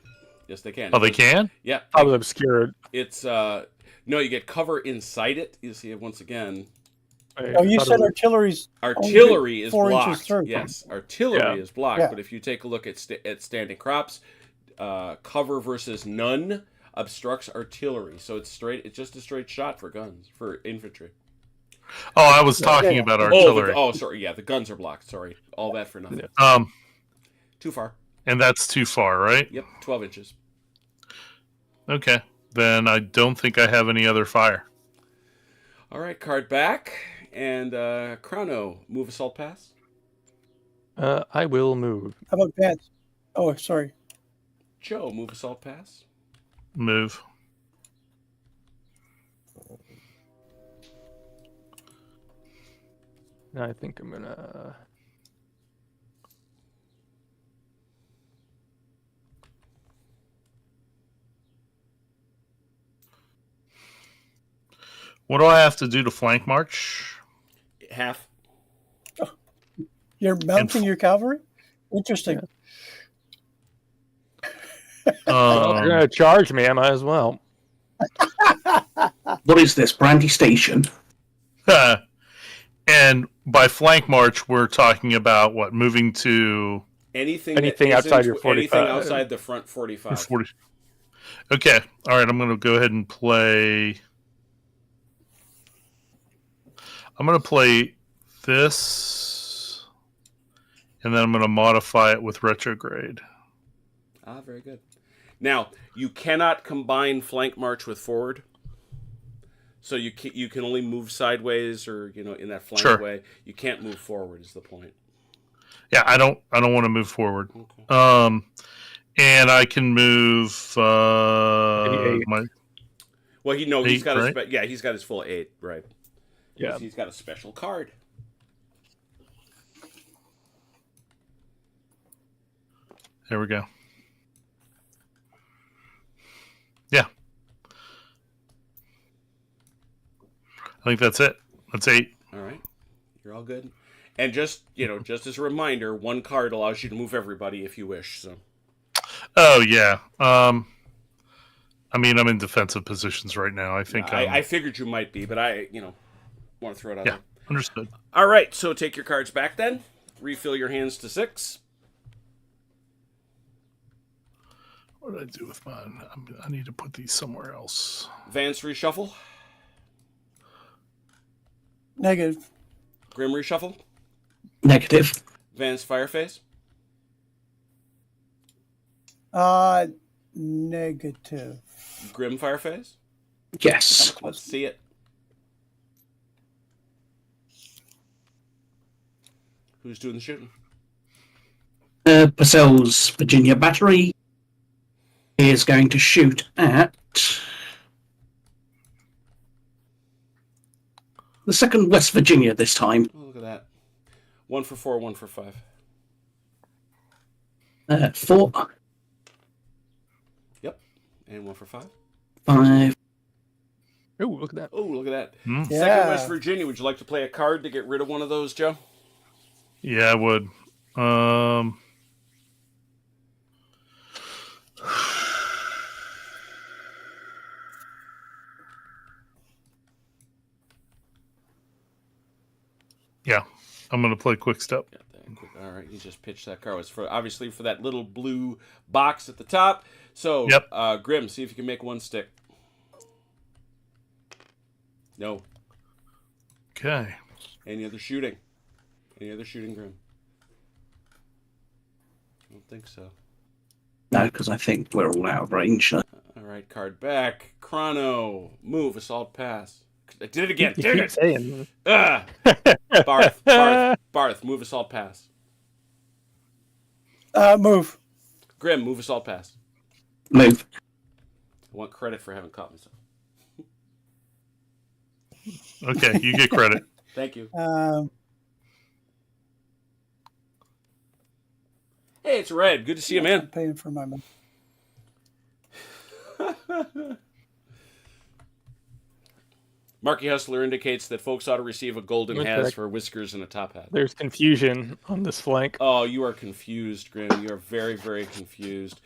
Yes, they can. Oh, they can? Yeah. Probably obscured. It's no, you get cover inside it. You see it once again. Oh, you said artillery's Artillery is 4 inches blocked. through. Yes, artillery Yeah. is blocked. Yeah. But if you take a look at standing crops, cover versus none obstructs artillery. So it's straight. It's just a straight shot for guns for infantry. Oh, I was talking Yeah. about artillery. Oh, sorry. Yeah, the guns are blocked. Sorry, all that for nothing. Too far. And that's too far, right? Yep, 12 inches. Okay. Then I don't think I have any other fire. All right, card back. And Chrono, move assault pass. I will move. How about Vance? Oh, sorry. Joe, move assault pass. Move. I think I'm gonna. What do I have to do to flank march? Half. You're mounting your cavalry? Interesting. Well, if you're gonna charge me, I might as well. What is this, Brandy Station? And by flank march, we're talking about what? Moving to Anything Anything that outside isn't- your 45. Anything outside the front 45. 40. Okay. All right. I'm going to go ahead and play. I'm going to play this, and then I'm going to modify it with retrograde. Ah, very good. Now, you cannot combine flank march with forward. So you can only move sideways or, in that flank Sure. way. You can't move forward is the point. Yeah, I don't want to move forward. Okay. And I can move Maybe 8. my Well, he's 8, got right? he's got his full 8, right? Yeah. He's got a special card. There we go. Yeah. I think that's it. That's 8. All right. You're all good. And just as a reminder, 1 card allows you to move everybody if you wish. So. Oh yeah. I mean, I'm in defensive positions right now. I think. I figured you might be, but I want to throw it out Yeah, there. understood. All right, so take your cards back then. Refill your hands to 6. What did I do with mine? I need to put these somewhere else. Vance reshuffle. Negative. Grim reshuffle. Negative. Vance fireface. Negative. Grim fireface. Yes. Let's see it. Who's doing the shooting? Purcell's Virginia battery is going to shoot at the 2nd West Virginia this time. Oh, look at that. 1 for 4, 1 for 5. 4, Yep. And 1 for 5. 5. Oh, look at that. Oh, look at that. Hmm. Yeah. 2nd West Virginia. Would you like to play a card to get rid of one of those, Joe? Yeah, I would. Yeah, I'm going to play Quick Step. Got that quick. All right, you just pitched that card. It's for obviously for that little blue box at the top. So, Yep. Grim, see if you can make one stick. No. Okay. Any other shooting? Any other shooting, Grim? I don't think so. No, because I think we're all out of range. So. All right, card back. Chrono. Move. Assault pass. I did it again. You Dang keep it. saying. Barth. Move. Assault pass. Move. Grim. Move. Assault pass. Move. I want credit for having caught myself. Okay, you get credit. Thank you. Hey, it's Red. Good to see you, I'm man. paying for my money. Marky Hustler indicates that folks ought to receive a golden You're has correct. for whiskers and a top hat. There's confusion on this flank. Oh, you are confused, Grim. You are very, very confused.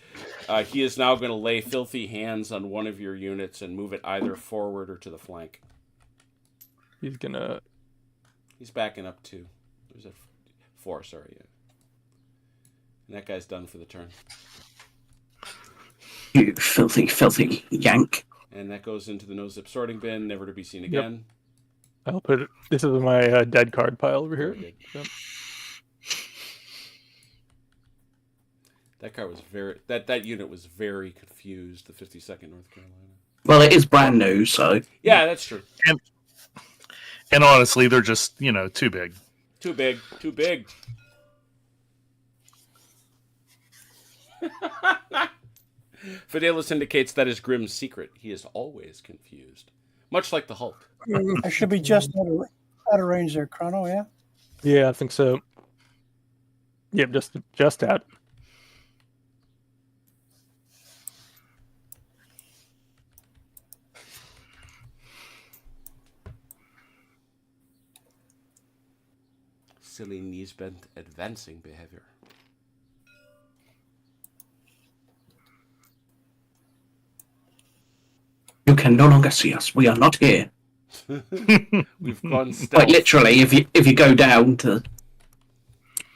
He is now going to lay filthy hands on one of your units and move it either forward or to the flank. He's gonna. He's backing up 2. There's a 4, sorry. Yeah. And that guy's done for the turn. You filthy, filthy yank. And that goes into the no-zip sorting bin, never to be seen again. I'll put it. This is my dead card pile over here. Very good. Yep. That car was very... That unit was very confused, the 52nd North Carolina. Well, it is brand new, so Yeah, that's true. And honestly, they're just, too big. Too big. Too big. Fidelis indicates that is Grimm's secret. He is always confused. Much like the Hulk. I should be just out of range there, Chrono, yeah? Yeah, I think so. Yep, just out. Silly knees-bent advancing behavior. you can no longer see us. We are not here. We've gone stealth. Quite literally, if you go down to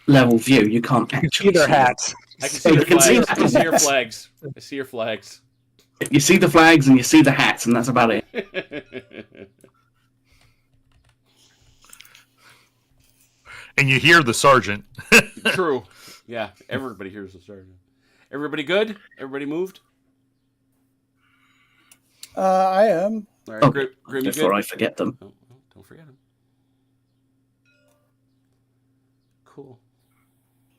level view, you can't actually See their see hats. I can see your You can see flags. I that. see your flags. I see your flags. them. You see the flags and you see the hats, and that's about it. And you hear the sergeant. True. Yeah, everybody hears the sergeant. Everybody good? Everybody moved? I am. All right, Oh, Grim, you before good? I forget them. Oh, don't forget him. Cool.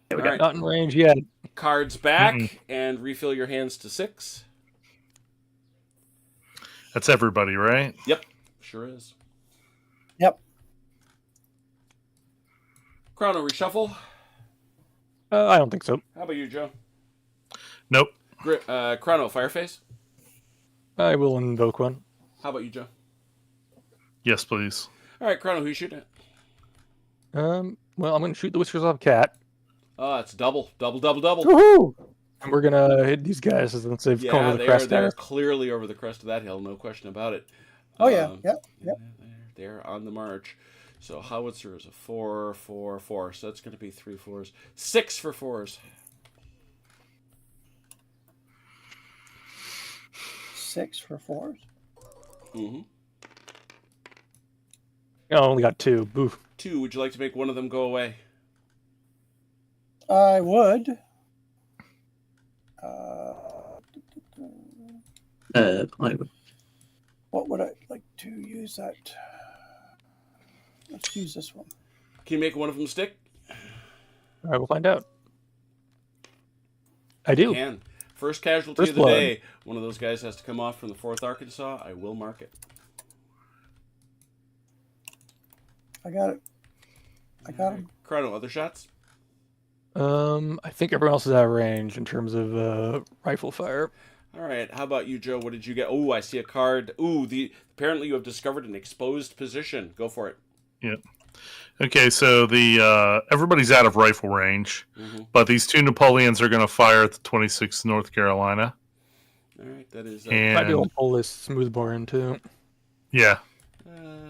There we All go. right. Not in range yet. Cards back and refill your hands to 6. That's everybody, right? Yep, sure is. Yep. Chrono, reshuffle. I don't think so. How about you, Joe? Nope. Chrono, Fireface. I will invoke one. How about you, Joe? Yes, please. All right, Chrono, who you shooting at? Well, I'm going to shoot the whiskers off cat. Oh, it's double. Double. Woohoo! And we're going to hit these guys since they've come Yeah, over the crest they're there. clearly over the crest of that hill, no question about it. Oh, yeah. Yep. They're on the march. So howitzer is a 4, 4, 4. So that's going to be 3 4s. 6 for 4s. 6 for 4s. Mm-hmm. I only got 2. Boof. 2. Would you like to make one of them go away? I would. I would. What would I like to use that? Let's use this one. Can you make one of them stick? I will find out. I do. Can. First casualty First of the blood. day. One of those guys has to come off from the 4th Arkansas. I will mark it. I got it. I got him. Chrono, other shots? I think everyone else is out of range in terms of rifle fire. All right. How about you, Joe? What did you get? Oh, I see a card. Ooh, apparently you have discovered an exposed position. Go for it. Yep. Okay, so the everybody's out of rifle range, but these 2 Napoleons are going to fire at the 26th North Carolina. All right, that is. And Might be able to pull this smoothbore in too. yeah.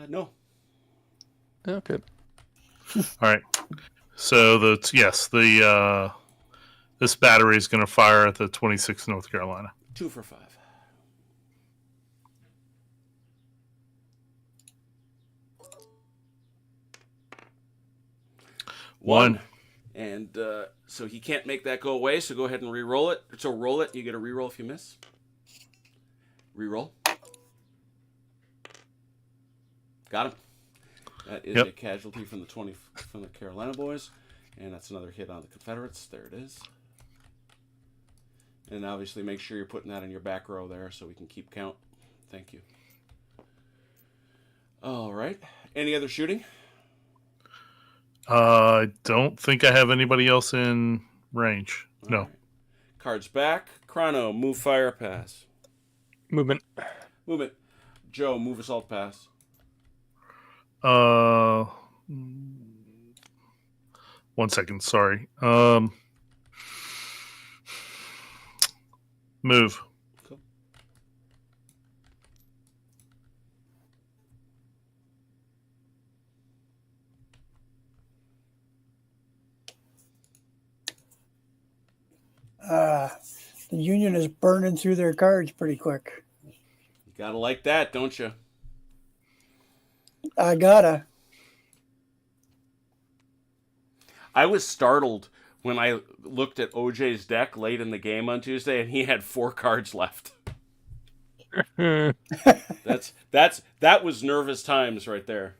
No. Okay. All right. So this battery is going to fire at the 26th North Carolina. 2 for 5. One. And so he can't make that go away, so go ahead and re-roll it. So roll it. You get a re-roll if you miss. Re-roll. Got him. That is a casualty from the Carolina boys. And that's another hit on the Confederates. There it is. And obviously make sure you're putting that in your back row there so we can keep count. Thank you. All right. Any other shooting? I don't think I have anybody else in range. All No. right. Cards back. Chrono, move, fire, pass. Movement. Movement. Joe, move, assault, pass. One second. Sorry. Move. Cool. The Union is burning through their cards pretty quick. You gotta like that, don't you? I gotta. I was startled when I looked at OJ's deck late in the game on Tuesday, and he had 4 cards left. That was nervous times right there.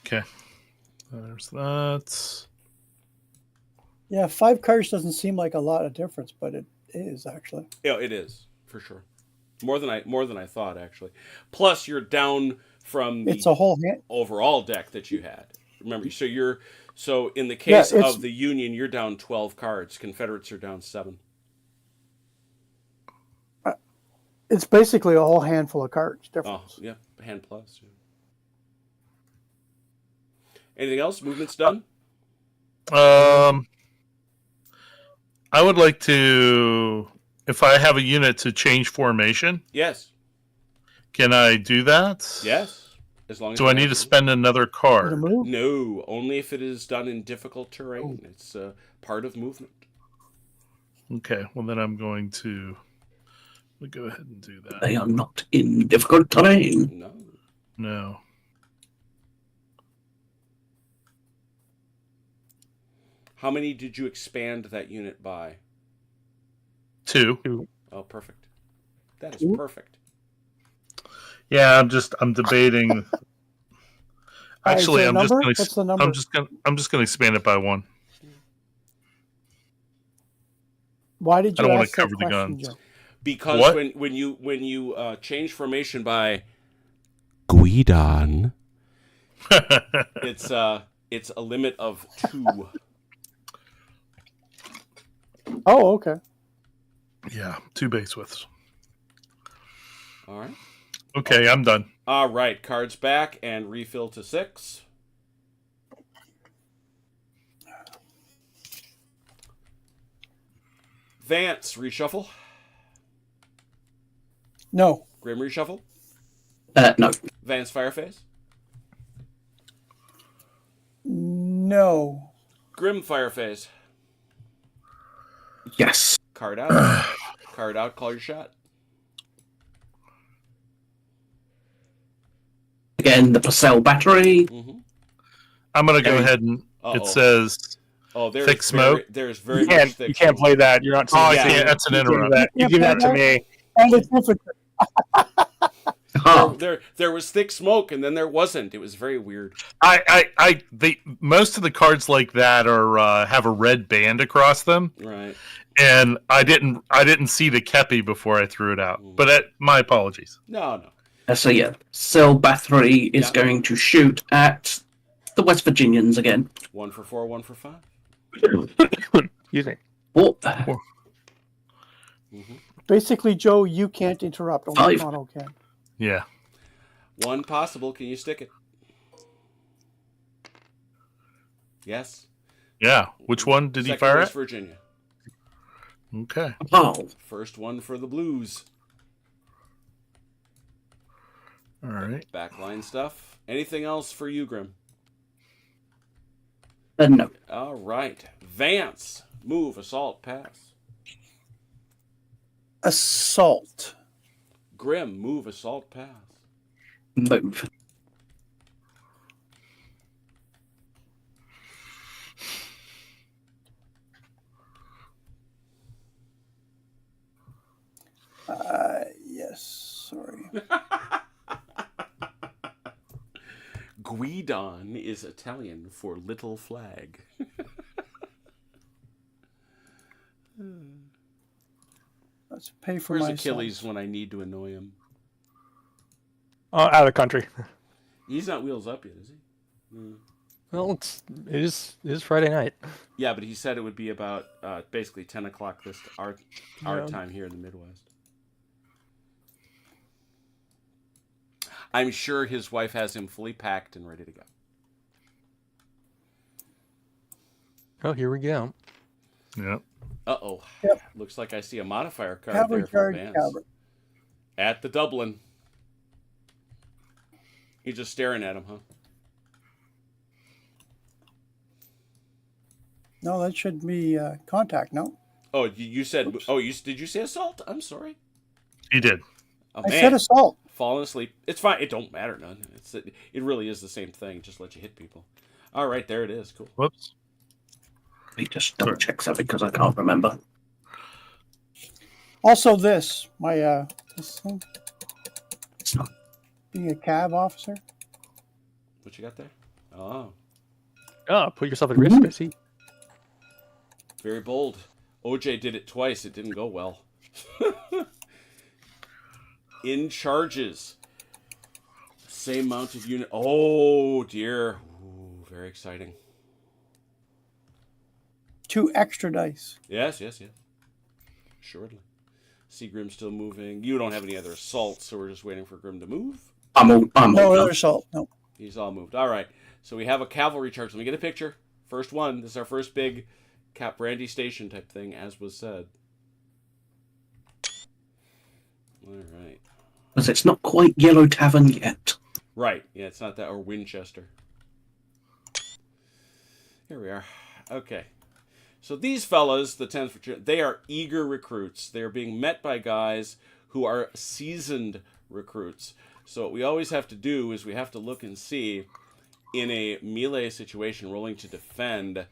Okay. There's that. Yeah, 5 cards doesn't seem like a lot of difference, but it is actually. Yeah, it is for sure. More than I thought, actually. Plus, you're down from It's a whole hand. overall deck that you had. Remember, so in the case Yeah, of the Union, you're down 12 cards. Confederates are down 7. It's basically a whole handful of cards Oh, difference. yeah, hand plus. Yeah. Anything else? Movement's done. I would like to, if I have a unit to change formation, Yes. can I do that? Yes. As long as Do you I need have to spend another With a card? move? No, only if it is done in difficult terrain. It's part of movement. Okay, well then I'm going to go ahead and do that. They are not in difficult terrain. No. No. How many did you expand that unit by? 2. Oh, perfect. That is perfect. Yeah, I'm debating. Actually, there a I'm just number? going What's the number? I'm just going to expand it by 1. Why did I you don't wanna ask that cover the question, guns. Joe? Because What? when you change formation by Guidon, it's a limit of 2. Oh, okay. Yeah, 2 base widths. All right. Okay, I'm done. All right. Cards back and refill to 6. Vance, reshuffle. No. Grim, reshuffle. No. Vance, Fireface. No. Grim, Fireface. Yes. Card out. Card out, call your shot. Again, the Purcell battery. Mm-hmm. I'm going to go Okay. ahead and Uh-oh. it says Oh, there's Thick smoke? There's very You much thick can't smoke. play that. You're not. Oh, I Yeah. can't. That's an You give interrupt. that, you give that to me. And it's infantry. Oh. There was thick smoke, and then there wasn't. It was very weird. Most of the cards like that are have a red band across them, Right. and I didn't see the kepi before I threw it out. But my apologies. No. So yeah, Sil Bathory is going to shoot at the West Virginians again. 1 for 4, 1 for 5. Excuse me. Oh, Basically, Joe, you can't interrupt. Only 5. Mono can. Yeah. 1 possible. Can you stick it? Yes. Yeah. Which one did he Second fire West at? Virginia. Okay. Oh, First one for the Blues. All right. Backline stuff. Anything else for you, Grim? no. All right. Vance. Move, assault, pass. Assault. Grim. Move, assault, pass. Move. Yes. Sorry. Guidon is Italian for little flag. Let's pay for Where's my Achilles sons. when I need to annoy him? Out of the country. He's not wheels up yet, is he? Mm. Well, it is Friday night. Yeah, but he said it would be about basically 10 o'clock this our Yeah. time here in the Midwest. I'm sure his wife has him fully packed and ready to go. Oh, here we go. Yeah. Uh-oh. Yep. Looks like I see a modifier card Cavalry there for charge, Vance. cavalry. At the Dublin. He's just staring at him, huh? No, that should be contact. No, Oh, you said... Oops. Oh, did you say assault? I'm sorry. He did. Oh, I man. said assault. Falling asleep. It's fine. It don't matter none. It really is the same thing. Just let you hit people. All right, there it is. Cool. Whoops. Let me just double check something because I can't remember. Also, this my this thing, It's not. being a cav officer. What you got there? Oh, Put yourself at risk, I see. very bold. OJ did it twice. It didn't go well. In charges. Same mounted unit. Oh, dear. Ooh, very exciting. 2 extra dice. Yes. Assuredly. See Grim still moving. You don't have any other assaults, so we're just waiting for Grim to move. I'm all No done. other assault. No. He's all moved. All right. So we have a cavalry charge. Let me get a picture. First one. This is our first big Cap Brandy Station type thing, as was said. All right. Because it's not quite Yellow Tavern yet. Right. Yeah, it's not that. Or Winchester. Here we are. Okay. So these fellas, the 10th Virginia, they are eager recruits. They are being met by guys who are seasoned recruits. So what we always have to do is we have to look and see, in a melee situation, rolling to defend,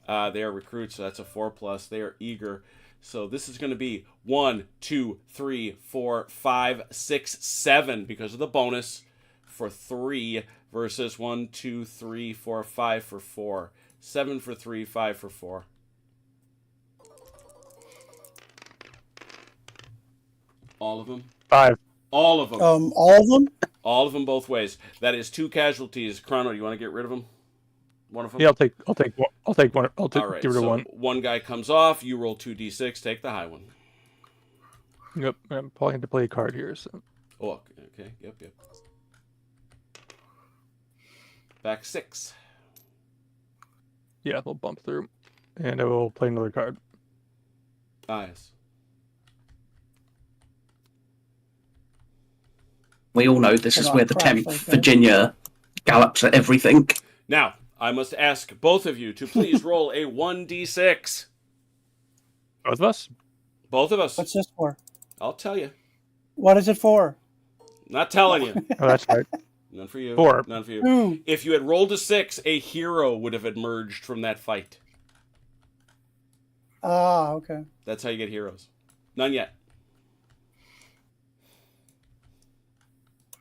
they are recruits, so that's a 4+. They are eager. So this is going to be 1, 2, 3, 4, 5, 6, 7 because of the bonus for 3 versus 1, 2, 3, 4, 5 for 4. 7 for 3, 5 for 4. All of them? 5. All of them. All of them. All of them both ways. That is 2 casualties. Chrono, do you want to get rid of them? One of them? Yeah, I'll take one. I'll take one. I'll take All right, get rid of so one. one guy comes off. You roll 2d6. Take the high one. Yep. I'm probably going to play a card here. So Oh, okay. Yep. Back 6. yeah, they'll bump through, and I will play another card. Eyes. We all know this is Cannot where the crash 10th like that. Virginia gallops at everything. Now, I must ask both of you to please roll a 1d6. Both of us. Both of us. What's this for? I'll tell you. What is it for? Not telling you. Oh, that's right. None for you. 4. None for you. 2. If you had rolled a 6, a hero would have emerged from that fight. Ah, okay. That's how you get heroes. None yet.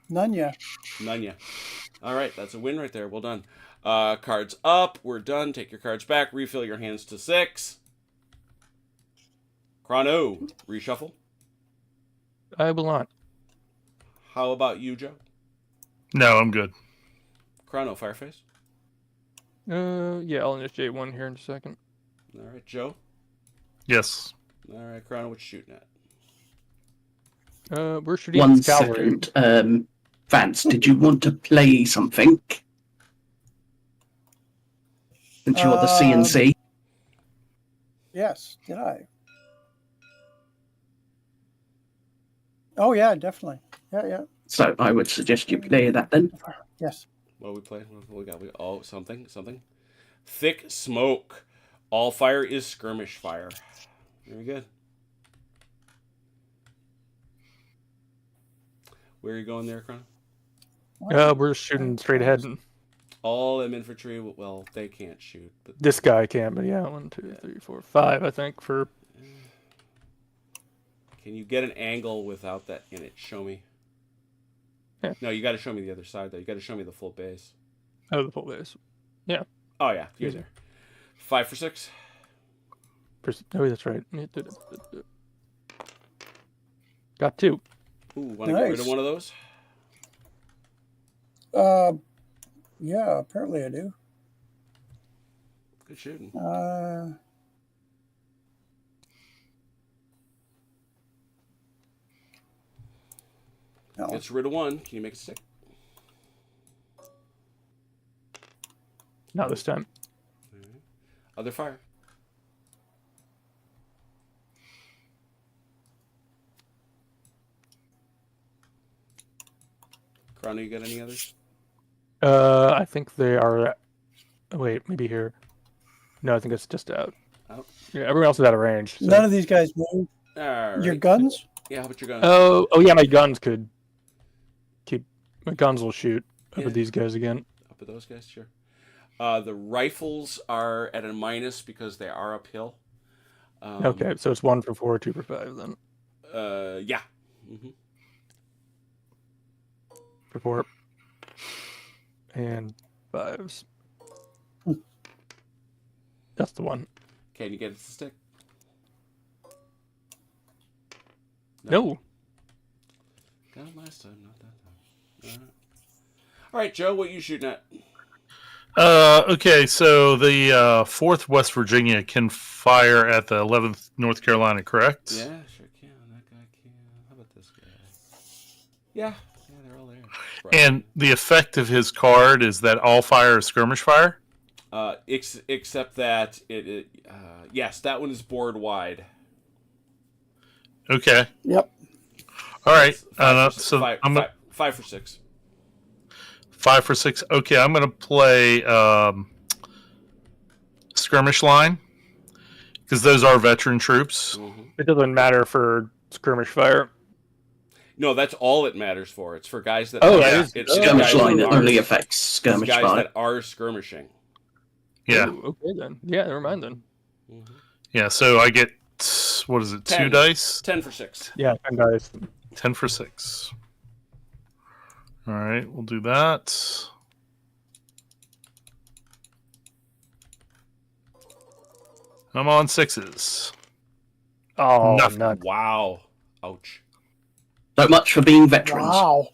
None yet. None yet. All right, that's a win right there. Well done. Cards up. We're done. Take your cards back. Refill your hands to 6. Chrono, reshuffle. I will not. How about you, Joe? No, I'm good. Chrono, Fireface. Yeah, I'll initiate one here in a second. All right, Joe. Yes. All right, Chrono, what you shooting at? We're shooting One cavalry. second. Vance, did you want to play something? Since you're the CNC. Yes, did I? Oh yeah, definitely. Yeah. So I would suggest you play that then. Yes. What do we play? What we got? Oh, something. Thick smoke. All fire is skirmish fire. Very good. Where are you going there, Chrono? We're shooting straight ahead. All them infantry, well, they can't shoot. But This guy can, but yeah, 1, 2, 3, 4, 5, I think, for... Can you get an angle without that in it? Show me. Yeah. No, you got to show me the other side, though. You got to show me the full base. Oh, the full base. Yeah. Oh, yeah. You're there. 5 for 6. Oh, that's right. Got 2. Ooh, want to get rid of one of those? Yeah, apparently I do. Good shooting. No. Gets rid of one. Can you make it stick? Not this time. Other fire. Chrono, you got any others? I think they are... Wait, maybe here. No, I think it's just out. Out. Yeah, everyone else is out of range. So. None of these guys move. All right. Your guns? Yeah, how about your guns? Oh, yeah, my guns could keep... My guns will shoot up Yeah. at these guys again. Up at those guys, sure. The rifles are at a minus because they are uphill. Okay, so it's 1 for 4, 2 for 5 then. Yeah. Mm-hmm. For 4. And 5s. That's the one. Can you get it to stick? No. Got it last time, not that time. All right, Joe, what you shooting at? Okay, so the 4th West Virginia can fire at the 11th North Carolina, correct? Yeah, sure can. That guy can. How about this guy? Yeah, they're all there. Right. And the effect of his card is that all fire is skirmish fire? Except that yes, that one is board wide. Okay. Yep. All right. Five, 5 for 6. 5 for 6. Okay, I'm going to play skirmish line because those are veteran troops. Mm-hmm. It doesn't matter for skirmish fire. No, that's all it matters for. It's for guys that. Oh, yeah, that is- Skirmish line that only affects skirmish guys fire. that are skirmishing. Yeah. Oh, okay then. Yeah, never mind then. Mm-hmm. Yeah, so I get, what is it, 2 10. dice? 10 for 6. Yeah, 10 dice. 10 for 6. All right, we'll do that. I'm on 6s. Oh, Nothing. nuts. Wow. Ouch. So much for being veterans. Wow.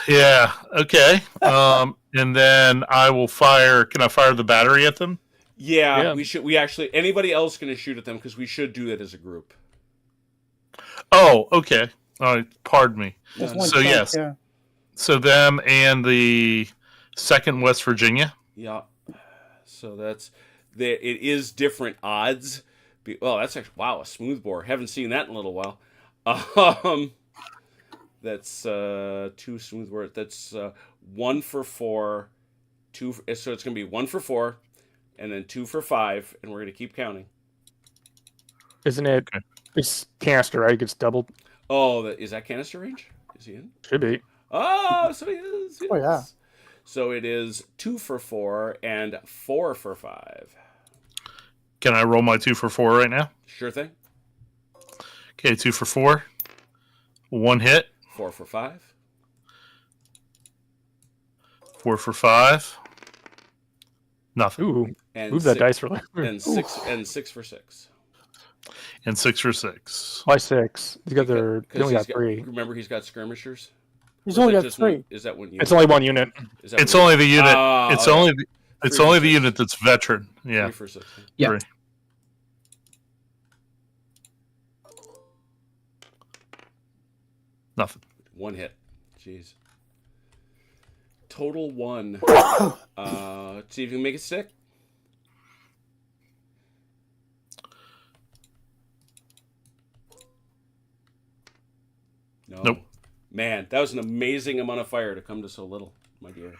Yeah, okay. And then I will fire. Can I fire the battery at them? Yeah, Yeah. we should. We actually. Anybody else going to shoot at them because we should do it as a group. Oh, okay. All right, pardon me. Just No, one So, chunk, yes. Yeah. So them and the 2nd West Virginia. Yeah. So that's there. It is different odds. Well, that's actually a smoothbore. Haven't seen that in a little while. That's 2 smoothbore. That's 1 for 4, 2. So it's gonna be 1 for 4, and then 2 for 5, and we're gonna keep counting. Isn't it? Okay. It's canister, right? It gets doubled. Oh, is that canister range? Is he in? Should be. Oh, so he is. Oh, yeah. So it is 2 for 4 and 4 for 5. Can I roll my 2 for 4 right now? Sure thing. Okay, 2 for 4. 1 hit. 4 for 5. 4 for 5. Nothing. Ooh, And move that six, dice really. and six for 6. And 6 for 6. Why 6? They only got Because 3. remember, he's got skirmishers. He's Or is only that got just 3. One, is that one unit? It's only 1 unit. Is that It's one only the unit. Ah, It's Three only for the 6. unit that's veteran. 3 Yeah. for 6. Yeah. 3. Nothing. 1 hit. Jeez. Total 1. See if you can make it stick. No. Nope. Man, that was an amazing amount of fire to come to so little, my dear.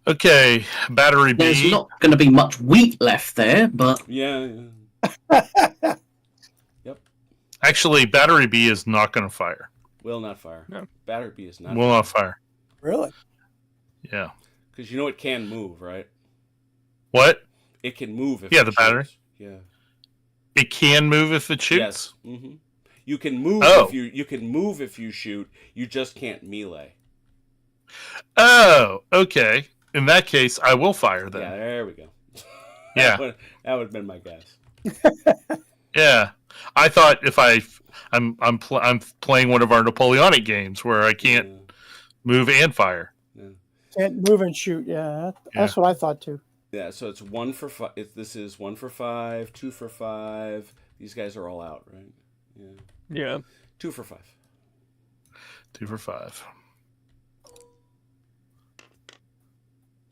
Okay, battery There's B. not going to be much wheat left there, but Yeah. Actually, battery B is not going to fire. Will not fire. No. Battery B is not. Will not fire. Really? Yeah. Because you know it can move, right? What? It can move if Yeah, it the battery. shoots. Yeah. It can move if it shoots. Yes. Mm-hmm. You can move Oh. you can move if you shoot. You just can't melee. Oh, okay. In that case, I will fire then. Yeah, there we go. Yeah. that would have been my guess. Yeah. I thought if I'm playing one of our Napoleonic games where I can't move and fire. Yeah. Can't move and shoot. Yeah, that's what I thought too. Yeah, so it's 1 for 5. This is 1 for 5, 2 for 5. These guys are all out, right? Yeah. Yeah. 2 for 5. 2 for 5.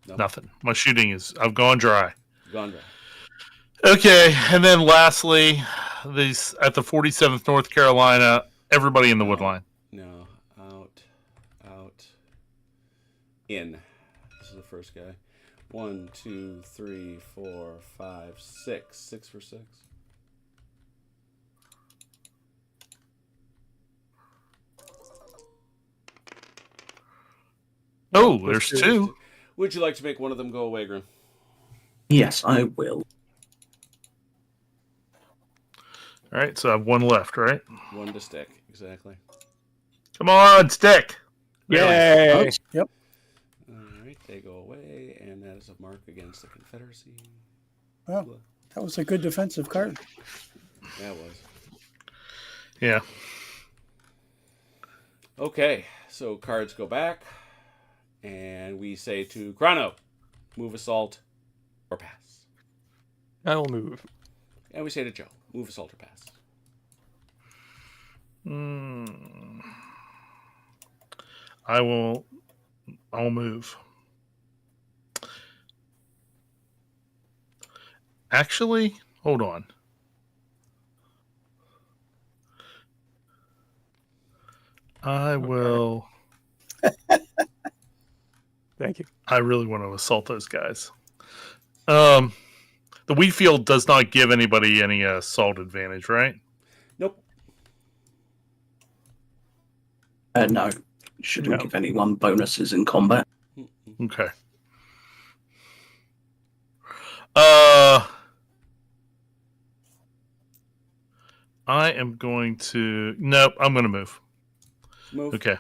No. Nothing. My shooting is. I've gone dry. Gone dry. Okay, and then lastly, these at the 47th North Carolina. Everybody in the wood line. No. Out. In. This is the first guy. 1, 2, 3, 4, 5, 6. 6 for 6. Oh, there's 2. Would you like to make one of them go away, Grim? yes, I will. All right, so I have 1 left, right? 1 to stick, exactly. Come on, stick. Yay! Yep. All right, they go away, and that is a mark against the Confederacy. Well, that was a good defensive card. That was. Yeah. Okay, so cards go back, and we say to Chrono, move assault or pass. I will move. And we say to Joe, move assault or pass. I'll move. Actually, hold on. I will. Thank you. I really want to assault those guys. The wheat field does not give anybody any assault advantage, right? Nope. No, shouldn't No. give anyone bonuses in combat. Okay. I am going to. Nope, I'm going to move. Move. Okay.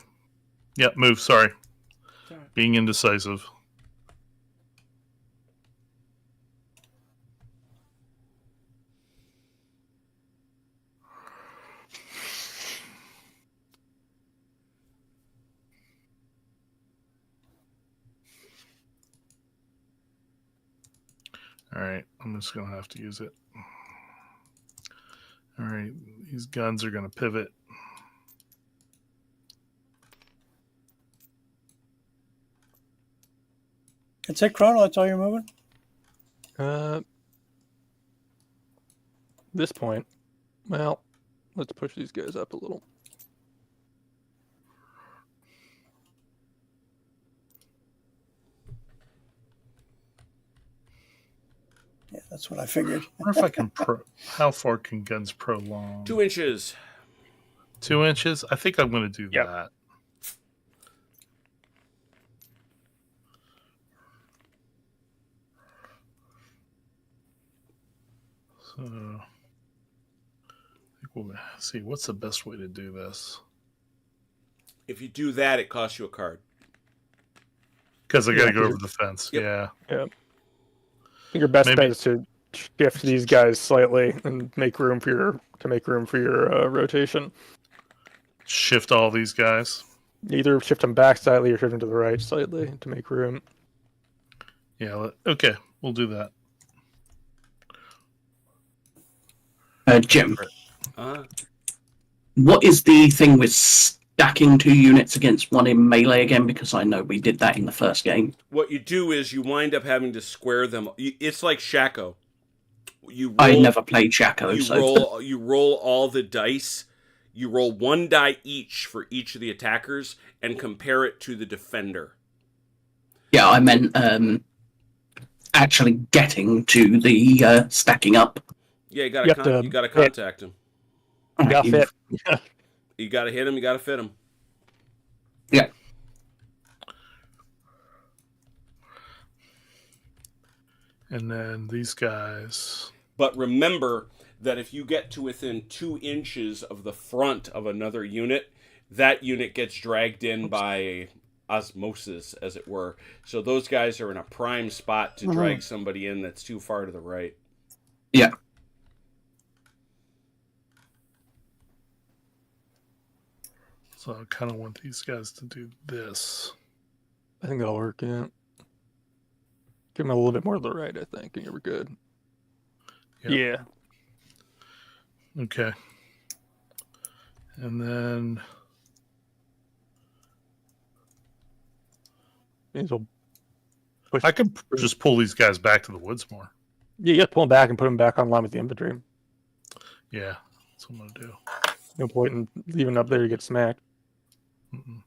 Yep, move. Sorry. It's all right. Being indecisive. All right, I'm just going to have to use it. All right, these guns are going to pivot. That's it, Chrono. That's all you're moving? This point, well, let's push these guys up a little. Yeah, that's what I figured. I wonder if I can how far can guns prolong? 2 inches. 2 inches? I think I'm going to do Yep. that. So, I think we'll see what's the best way to do this. If you do that, it costs you a card. Because I got to Yeah, go over the fence. Yep. Yeah. I think your best Maybe- bet is to shift these guys slightly and make room for your rotation. Shift all these guys. Either shift them back slightly or shift them to the right slightly to make room. Yeah. Okay. We'll do that. Jim, Uh, what is the thing with stacking 2 units against one in melee again? Because I know we did that in the first game. what you do is you wind up having to square them. It's like Shaco. You roll, I never played Shaco, you so roll all the dice. You roll 1 die each for each of the attackers and compare it to the defender. yeah, I meant actually getting to the stacking up. Yeah, you You have to gotta hit. contact him. Got fit. You gotta hit him. You gotta fit him. Yeah. And then these guys. But remember that if you get to within 2 inches of the front of another unit, that unit gets dragged in by osmosis, as it were. So those guys are in a prime spot to drag somebody in that's too far to the right. Yeah. So I kind of want these guys to do this. I think that'll work. Yeah. Give him a little bit more to the right, I think, and you were good. Yep. Yeah. Okay. And then Means we'll push. I could just pull these guys back to the woods more. Yeah, you got to pull him back and put him back on line with the infantry. Yeah, that's what I'm going to do. No point in leaving up there, you get smacked. Mm-mm.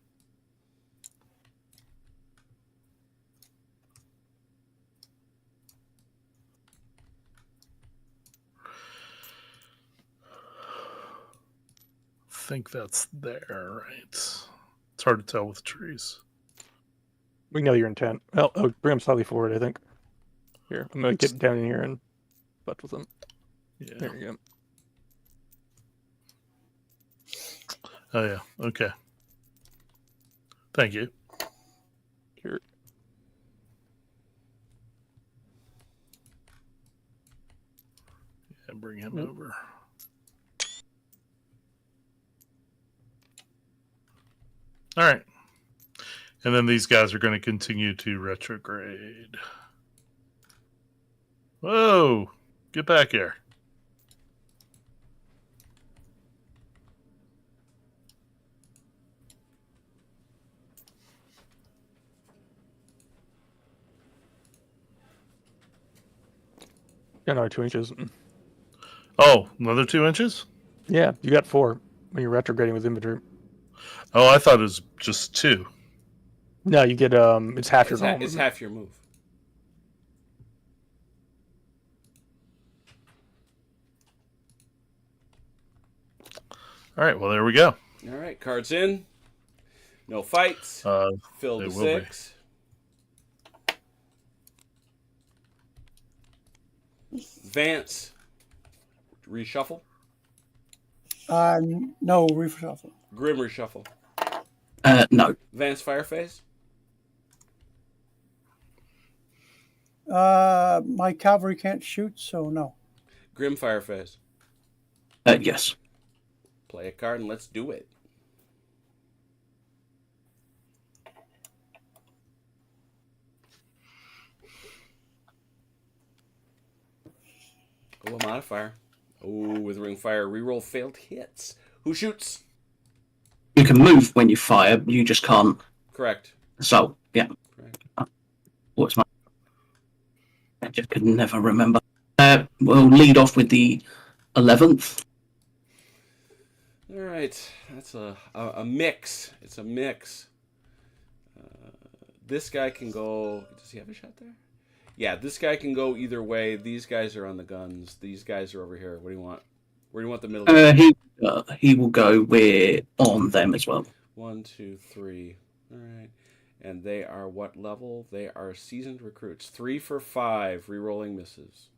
I think that's there, right? It's hard to tell with trees. We know your intent. Well, bring him slightly forward, I think. Here, I'm going to get down in here and butt with him. Yeah. There you go. Oh, yeah. Okay. Thank you. Here. Yeah, bring him over. All right. And then these guys are going to continue to retrograde. Whoa! Get back here. Another 2 inches. Oh, another 2 inches? Yeah, you got 4 when you're retrograding with infantry. Oh, I thought it was just 2. No, you get it's half your roll. It's half your move. All right, well, there we go. All right, cards in. No fights. Fill they to will be. 6. Vance. Reshuffle. No, reshuffle. Grim reshuffle. No. Vance Fireface. My cavalry can't shoot, so no. Grim Fireface. Yes. Play a card and let's do it. Oh, a modifier. Oh, with ring fire, reroll failed hits. Who shoots? You can move when you fire, you just can't. Correct. So, yeah. Correct. What's my. I just could never remember. We'll lead off with the 11th. All right, that's a mix. It's a mix. This guy can go. Does he have a shot there? Yeah, this guy can go either way. These guys are on the guns. These guys are over here. What do you want? Where do you want the middle? He will go. We're on them as well. 1, 2, 3. All right, and they are what level? They are seasoned recruits. 3 for 5. Rerolling misses.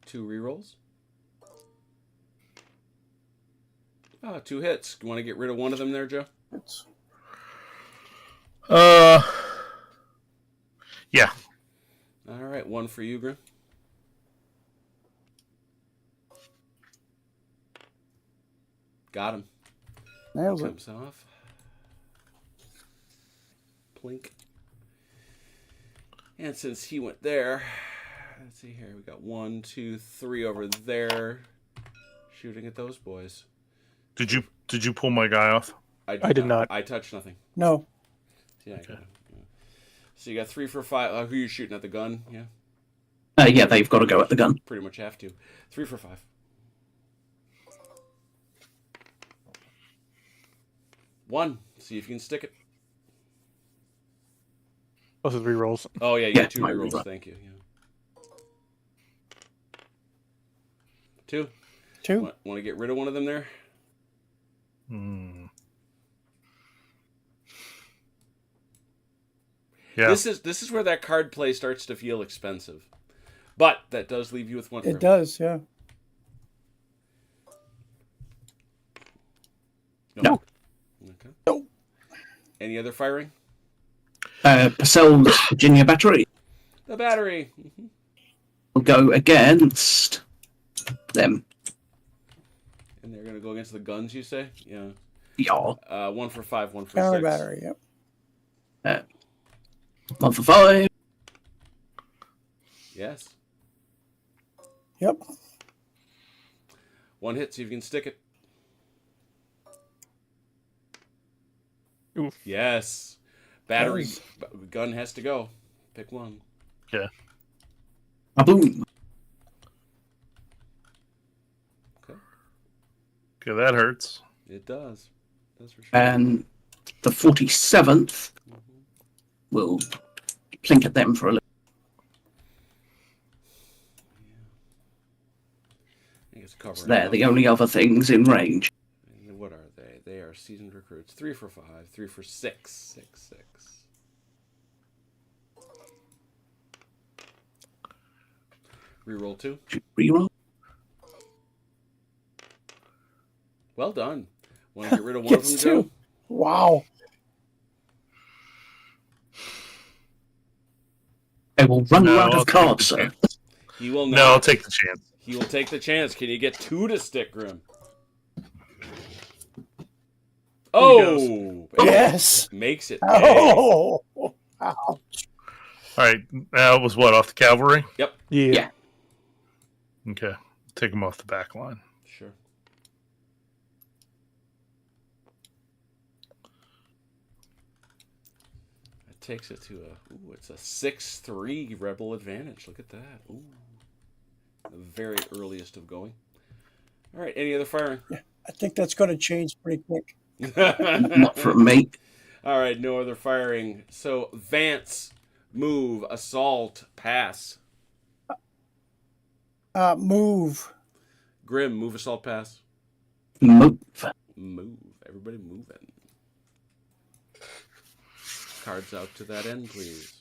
Two rerolls. Oh, 2 hits. You want to get rid of one of them there, Joe? It's Yeah. All right, 1 for you, Grim. Got him. nails it. Comes off. Plink. And since he went there, let's see here. We got 1, 2, 3 over there, shooting at those boys. Did you pull my guy off? I did not. I touched nothing. No. Yeah. Okay. So you got 3 for 5. Who are you shooting at? The gun? Yeah. Yeah, they've got to go at the gun. Pretty much have to. 3 for 5. 1. See if you can stick it. Those are 3 rolls. Oh yeah, you Yeah, got 2 my rerolls. roll. Thank you. Yeah. 2. 2. Want to get rid of one of them there? Yeah. This is where that card play starts to feel expensive, but that does leave you with 1. It does, yeah. No. Okay. No. Any other firing? Purcell's Virginia battery The battery. will go against them. And they're gonna go against the guns. You say? Yeah. Yeah. 1 for 5. 1 for Counter 6. battery, yep. 1 for 5. Yes. Yep. 1 hit. See if you can stick it. Oof. Yes. Battery. Nice. Gun has to go. Pick one. Yeah. Boom. Okay. Okay, that hurts. It does. That's for sure. And the 47th will plink at them for a little. I think it's covering. They're up. the only other things in range. And what are they? They are seasoned recruits. 3 for 5. 3 for 6. 6, 6. Reroll 2. Reroll. Well done. Want to get rid of one of them, Gets Joe? 2. Wow. They will run No, out I'll of cards, take the sir. chance. He will No, not. I'll take the chance. He will take the chance. Can you get 2 to stick, Grim? Oh! Yes. Makes it. Oh. Wow. All right, that was what, off the cavalry? Yeah. Yeah. Okay, take him off the back line. Sure. That takes it to it's a 6-3 rebel advantage. Look at that. Ooh. The very earliest of going. All right, any other firing? I think that's going to change pretty quick. Not from me. All right, no other firing. So Vance, move, assault, pass. Move. Grim, move, assault, pass. Move. Move. Everybody moving. Cards out to that end, please.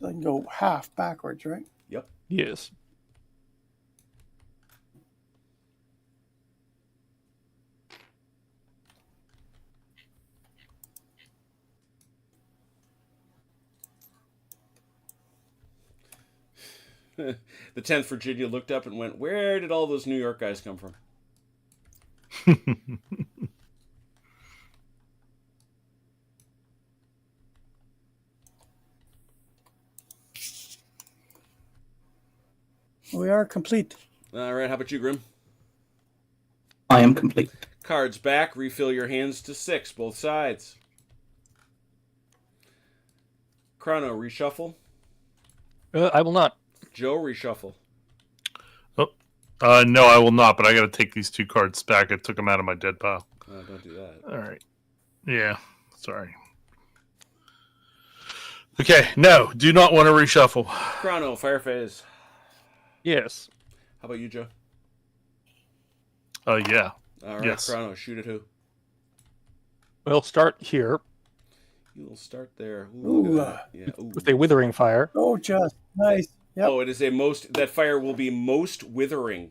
So I can go half backwards, right? Yep. Yes. The 10th Virginia looked up and went, "Where did all those New York guys come from?" We are complete. All right, how about you, Grim? I am complete. Cards back. Refill your hands to 6, both sides. Chrono, reshuffle. I will not. Joe, reshuffle. No, I will not. But I got to take these 2 cards back. I took them out of my dead pile. Don't do that. All right. Yeah. Sorry. Okay. No, do not want to reshuffle. Chrono, fire phase. Yes. How about you, Joe? Yeah. All right, Yes. Chrono, shoot at who? We'll start here You will start there. Ooh, Look at that. Yeah. Ooh. with a withering fire. Oh, just nice. Yep. Oh, it is a most. That fire will be most withering.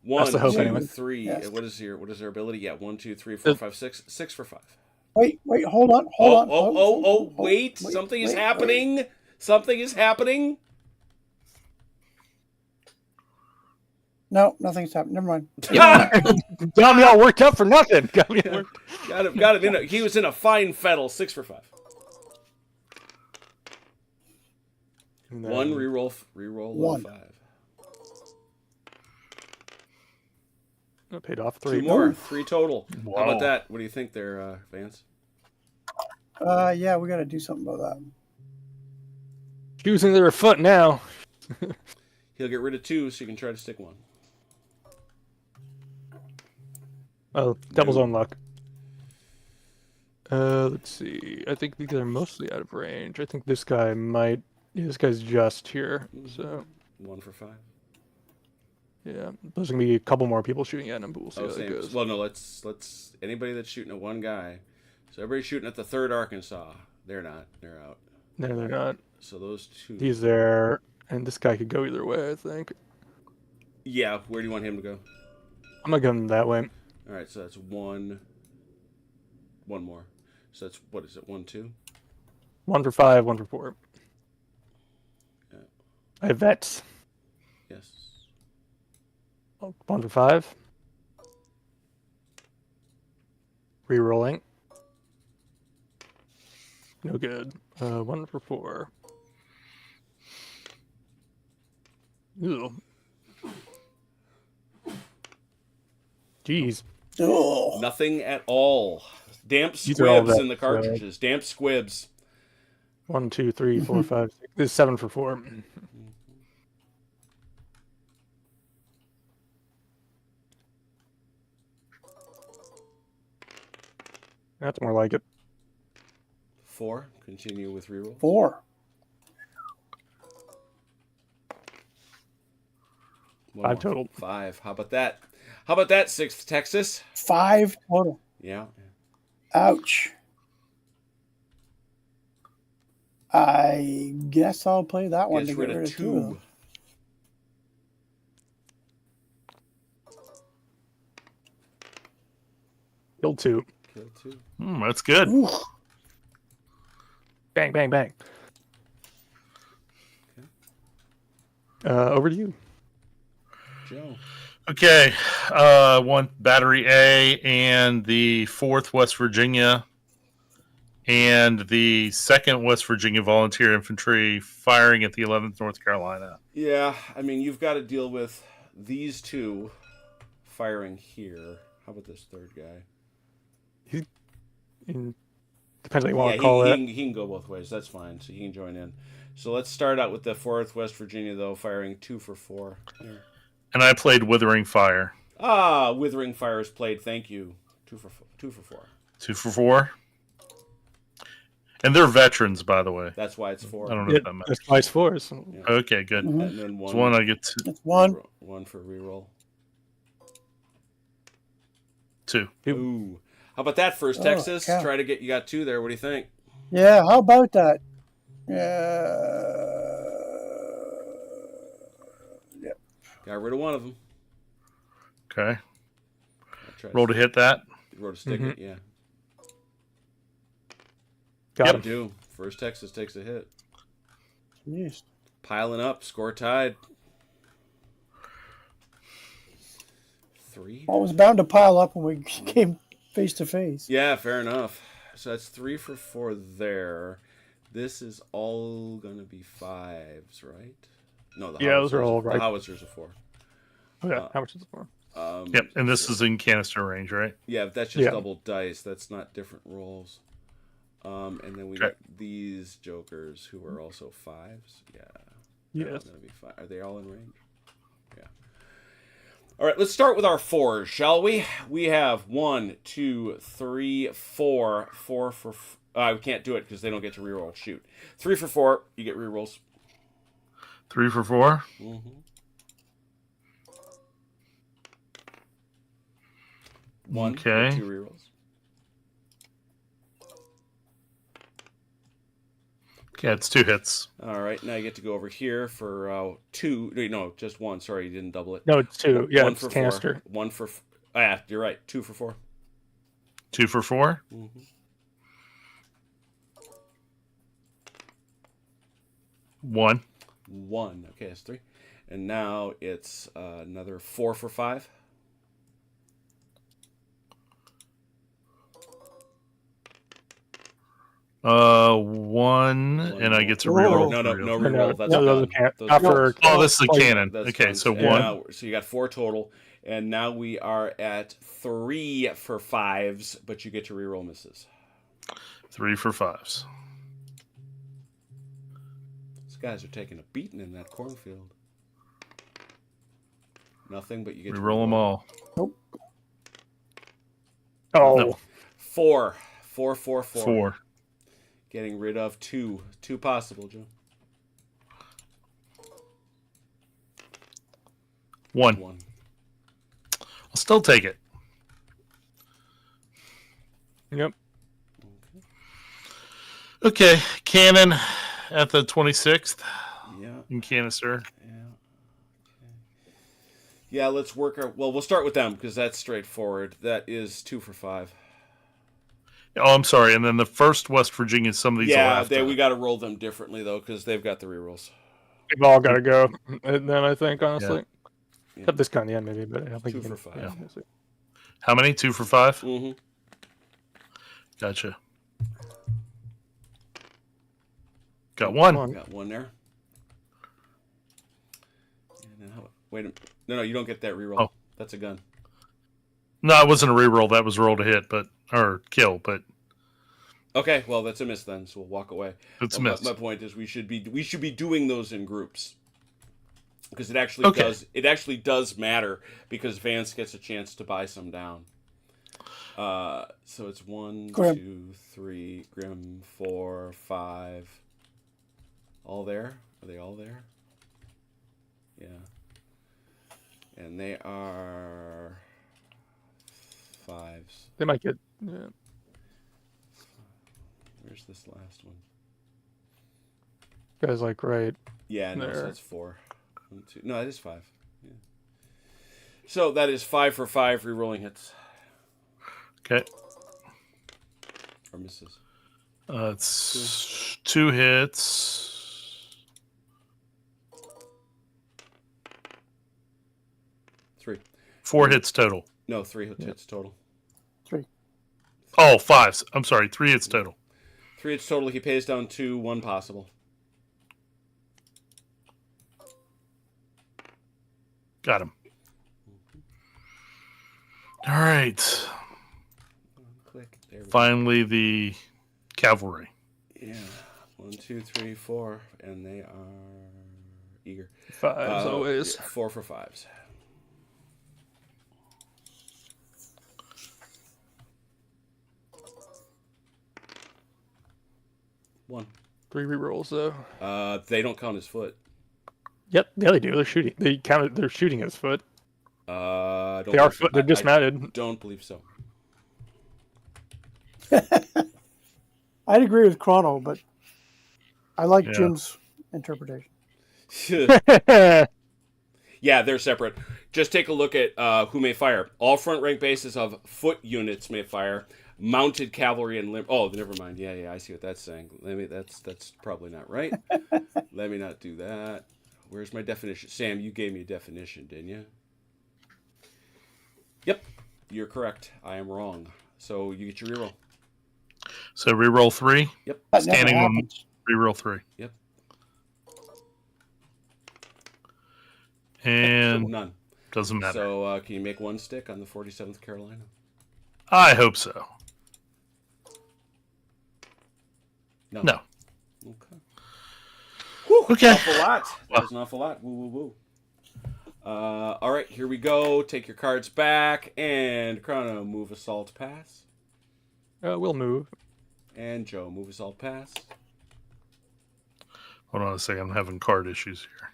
1, That's the hope 2, anyway. 3. Yes. What is their ability? Yeah, 1, 2, 3, 4, 5, 6. 6 for 5. Wait, hold on. Wait! Something is happening. wait. Something is happening. No, nothing's happened. Never mind. Got me all worked up for nothing. Got me all worked. Got him. He was in a fine fettle. 6 for 5. And then 1 reroll. One. 5. I paid off 2 3 more. 3 total. Wow. How about that? What do you think there, Vance? Yeah, we got to do something about that. Choosing their foot now. He'll get rid of 2, so you can try to stick 1. Oh, devil's own luck. Let's see. I think these are mostly out of range. I think this guy might. Yeah, this guy's just here. So 1 for 5. yeah, there's gonna be a couple more people shooting at him, but we'll see how Same. it goes. Well, no. Let's anybody that's shooting at one guy. So everybody's shooting at the 3rd Arkansas. They're not. They're out. No, they're not. So those 2. He's there, and this guy could go either way. I think. Yeah. Where do you want him to go? I'm gonna go him that way. All right. So that's 1. 1 more. So that's what is it? 1, 2. 1 for 5, 1 for 4. Yeah. I have vets. Yes. 1 for 5. Rerolling. No good. 1 for 4. Ew. Jeez. Oh, Nothing at all. Damp These are all squibs that, in the cartridges. Damp squibs. 1, 2, 3, 4, 5, 6. This is 7 for 4. That's more like it. 4. Continue with reroll. 4. 1 5 more. total. 5. How about that? How about that, 6th Texas? 5 total. Yeah. Ouch. I guess I'll play that one Gets to get rid of 2 of 2. them. Killed 2. Kill 2. That's good. Ooh. Bang, bang, bang. Over to you. Joe. Okay. One Battery A and the 4th West Virginia and the 2nd West Virginia Volunteer Infantry firing at the 11th North Carolina. Yeah, I mean, you've got to deal with these 2 firing here. How about this 3rd guy? Depends what you want Yeah, to call it. he can go both ways. That's fine. So he can join in. So let's start out with the 4th West Virginia, though, firing 2 for 4. Here. And I played Withering Fire. Ah, Withering Fire is played. Thank you. 2 for 4. 2 for 4. And they're veterans, by the way. That's why it's 4. I don't know if that matters. That's twice 4s. Yeah. Okay, good. Mhm. And then 1. It's one I get to That's 1. 1 for reroll. 2. Ooh. How about that, 1st Oh, Texas? cow. Try to get, you got 2 there. What do you think? Yeah, how about that? Yeah. Got rid of 1 of them. Okay. Roll to hit that. Roll to stick it, yeah. Got Yep. him. Do. 1st Texas takes a hit. Jeez. Piling up. Score tied. 3. Well, it was bound to pile up when we came face to face. Yeah, fair enough. So that's 3 for 4 there. This is all going to be 5s, right? No, the Yeah, those are all the right. howitzers are 4. Okay, how much is it for? Yep, and this is in canister range, right? Yeah, that's just Yeah. double dice. That's not different rolls. And then we Okay. got these jokers who are also 5s. Yeah. Yes. They're all gonna be 5. Are they all in range? Yeah. All right, let's start with our 4s, shall we? We have 1, 2, 3, 4. 4 for... we can't do it because they don't get to reroll. Shoot. 3 for 4. You get rerolls. 3 for 4. Mm-hmm. 1. Okay. 2 rerolls. Okay, it's 2 hits. All right, now you get to go over here for 2. No, just 1. Sorry, you didn't double it. No, it's 2. Yeah, 1 it's for canister. 4. 1 for... yeah, you're right. 2 for 4. 2 for 4. Mm-hmm. 1. 1. Okay, that's 3. And now it's another 4 for 5. 1, and I get to reroll. No, 3. reroll. That's no, those gun. are can- Those not are for guns. Oh, this is a cannon. That's Okay, guns. so And 1. now- so you got 4 total, and now we are at 3 for 5s, but you get to reroll misses. 3 for 5s. These guys are taking a beating in that cornfield. Nothing, but you get to Reroll them all. Oh, No. 4. 4, 4, 4. 4. Getting rid of 2. 2 possible, Joe. 1. 1. I'll still take it. yep. Okay, cannon at the 26th Yeah. in canister. Yeah. Okay. Yeah, let's work our... Well, we'll start with them, because that's straightforward. That is 2 for 5. Oh, I'm sorry. And then the first West Virginia, some of these will Yeah, have to... we got to roll them differently, though, because they've got the rerolls. We've all got to go. And then I think, honestly. Yeah. Except this guy in the end, maybe, but I don't think 2 you can. for 5. Yeah. How many? 2 for 5? Mm-hmm. Gotcha. Got 1. Got 1 there. And then wait a minute. No, you don't get that reroll. Oh. That's a gun. No, it wasn't a reroll. That was roll to hit, or kill, but Okay, well, that's a miss then, so we'll walk away. it's Well, missed. my point is we should be doing those in groups. Because it actually does matter, because Vance gets a chance to buy some down. So it's 1, Grim. 2, 3, Grim, 4, 5. All there? Are they all there? Yeah. And they are 5s. They might get. Yeah. Where's this last one? Guys, like, right. Yeah, no, so There. that's 4. 1, 2. No, that is 5. Yeah. So that is 5 for 5 re-rolling hits. Okay. Or misses. It's 2 hits. 3. 4 hits total. No, 3 hits total. 3. Oh, 5s. I'm sorry. 3 hits total. 3 hits total. He pays down 2, 1 possible. Got him. All right. Click. There we go. Finally, the cavalry. Yeah. 1, 2, 3, 4. And they are eager. 5s always. 4 for 5s. One. 3 rerolls, though. They don't count as foot. Yep, yeah, they do. They're shooting. They counted. They're shooting his foot. Don't They are believe- foot. They're I dismounted. don't believe so. I'd agree with Chrono, but I like Yeah. Jim's interpretation. Yeah, they're separate. Just take a look at who may fire. All front rank bases of foot units may fire. Mounted cavalry and limb. Oh, never mind. Yeah, I see what that's saying. That's probably not right. Let me not do that. Where's my definition? Sam, you gave me a definition, didn't you? Yep, you're correct. I am wrong. So you get your reroll. So reroll 3. Yep. That never Standing on happens. reroll 3. Yep. And None. doesn't matter. So can you make one stick on the 47th Carolina? I hope so. No. No. Okay. Whew, Okay. Awful lot. That was an awful lot. Woo, woo, woo. All right, here we go. Take your cards back, and Chrono, move assault pass. We'll move. And Joe, move assault pass. Hold on a second. I'm having card issues here.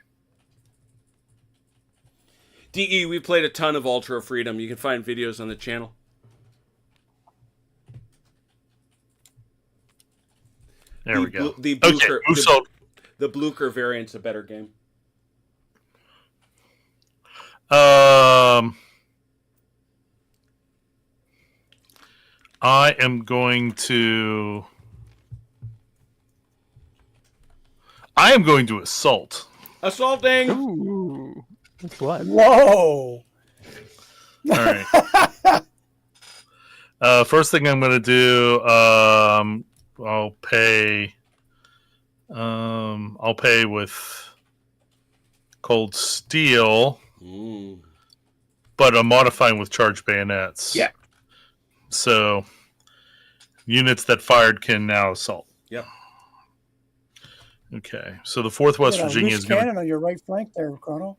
DE, we played a ton of Ultra Freedom. You can find videos on the channel. There we go. The Okay, Blucher, move salt. the Blucher variant's a better game. I am going to assault. Assaulting! Ooh, that's what? Whoa! All right. First thing I'm going to do, I'll pay with cold steel, but I'm modifying with charged bayonets. Yeah. So units that fired can now assault. Yep. Okay. So the 4th West You got a Virginia loose is going cannon on your right flank there, Chrono.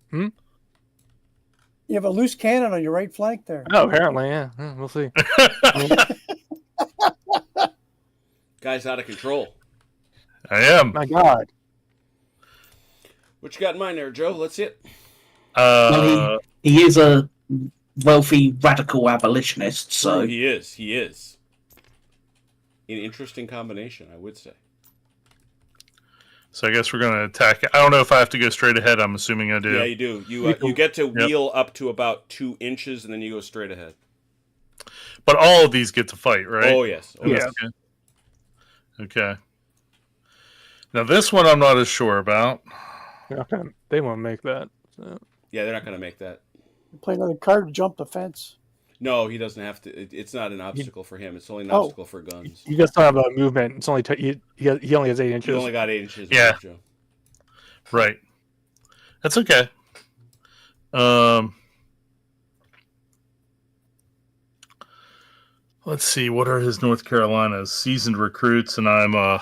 Hmm? You have a loose cannon on your right flank there. Oh, apparently, yeah. We'll see. Guy's out of control. I am. My God. What you got in mind there, Joe? Let's see it. Well, he is a wealthy radical abolitionist, so He is. He is. An interesting combination, I would say. So I guess we're going to attack. I don't know if I have to go straight ahead. I'm assuming I do. Yeah, you do. You get to wheel up to about 2 inches, and then you go straight ahead. But all of these get to fight, right? Oh, yes. Oh, Yeah. yes. Okay. Now this one I'm not as sure about. They won't make that. So. Yeah, they're not going to make that. Play another card to jump the fence. No, he doesn't have to. It's not an obstacle for him. It's only an Oh. obstacle for guns. You just don't have a movement. It's only he only has 8 inches. You only got 8 inches. Yeah. Joe. Right. That's okay. Let's see. What are his North Carolina's seasoned recruits, and I'm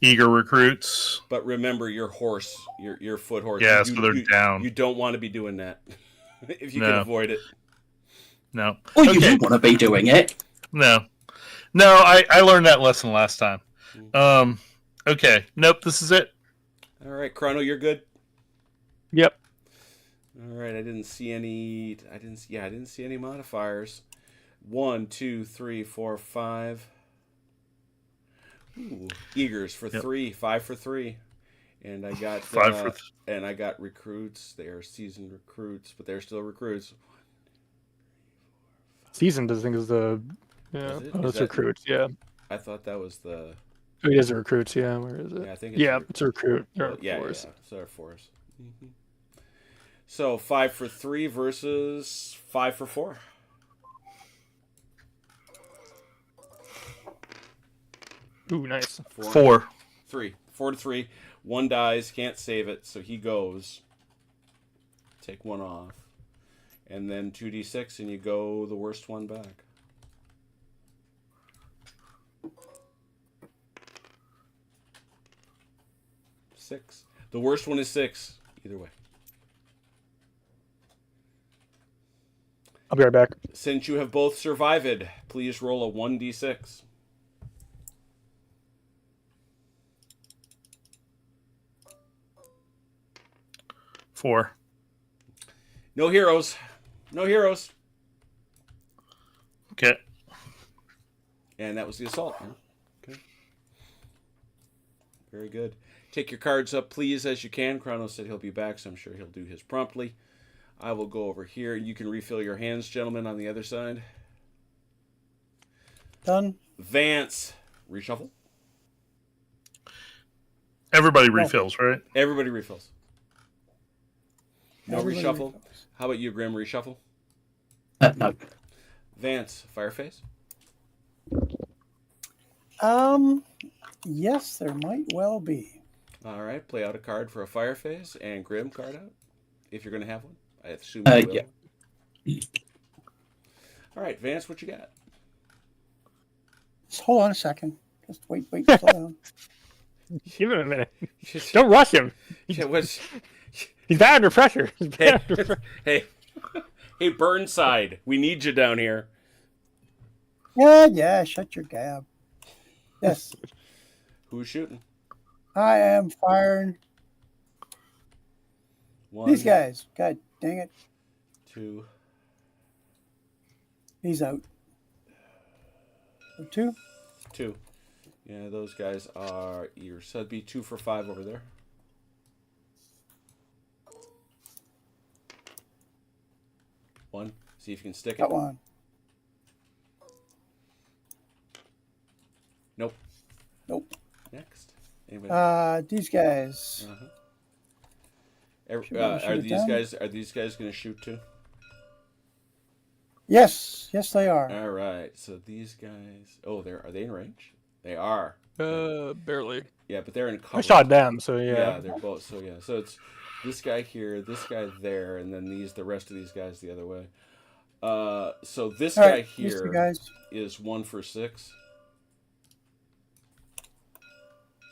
eager recruits. But remember, your horse, your foot horse. Yeah, so they're down. You don't want to be doing that if you No. can avoid it. No. well, you Okay. do want to be doing it. No. I learned that lesson last time. Okay. Nope. This is it. All right, Chrono, you're good. Yep. All right, I didn't see any modifiers. 1, 2, 3, 4, 5. Ooh, eagers for 3, 5 for 3, and I got 5 for and I got recruits. They are seasoned recruits, but they're still recruits. Seasoned, I think, is the Is it? that's Is that- recruits. Yeah. I thought that was the. Oh, it is a recruits. Yeah. Where is it? Yeah, I think. It's a recruit. Yeah, Force. so they're fours. So 5 for 3 versus 5 for 4. Ooh, nice. 4. 3. 4 to 3. One dies, can't save it, so he goes. Take one off. And then 2d6, and you go the worst one back. 6. The worst one is 6. Either way. I'll be right back. Since you have both survived, please roll a 1d6. Four. No heroes. No heroes. Okay. And that was the assault. Huh? Okay. Very good. Take your cards up, please, as you can. Chrono said he'll be back, so I'm sure he'll do his promptly. I will go over here. You can refill your hands, gentlemen, on the other side. Done. Vance. Reshuffle. Everybody refills, right? Everybody refills. No Everybody reshuffle. refills. How about you, Grim? Reshuffle. No. Vance. Fireface. Yes, there might well be. All right, play out a card for a fire phase and Grim card out, if you're going to have one. I assume you will. Yeah. All right, Vance, what you got? Just hold on a second. Just wait, slow down. Give him a minute. Don't rush him. Yeah, what's... He's bad under pressure. He's bad under pressure. Hey, hey, Burnside, we need you down here. Yeah, shut your gab. Yes, Who's shooting? I am firing One, these guys. God dang it. 2, He's out. 2. 2. Yeah, those guys are ears. So that'd be 2 for 5 over there. One. See if you can stick it. Got one. Nope. Nope. Next. Anybody? These guys. Are these guys going to shoot too? Yes, they are. All right. So these guys. Oh, are they in range? They are. Barely. Yeah, but they're in cover. I shot them, so yeah. Yeah, they're both. So yeah, so it's this guy here, this guy there, and then the rest of these guys the other way. So this guy here is 1 for 6.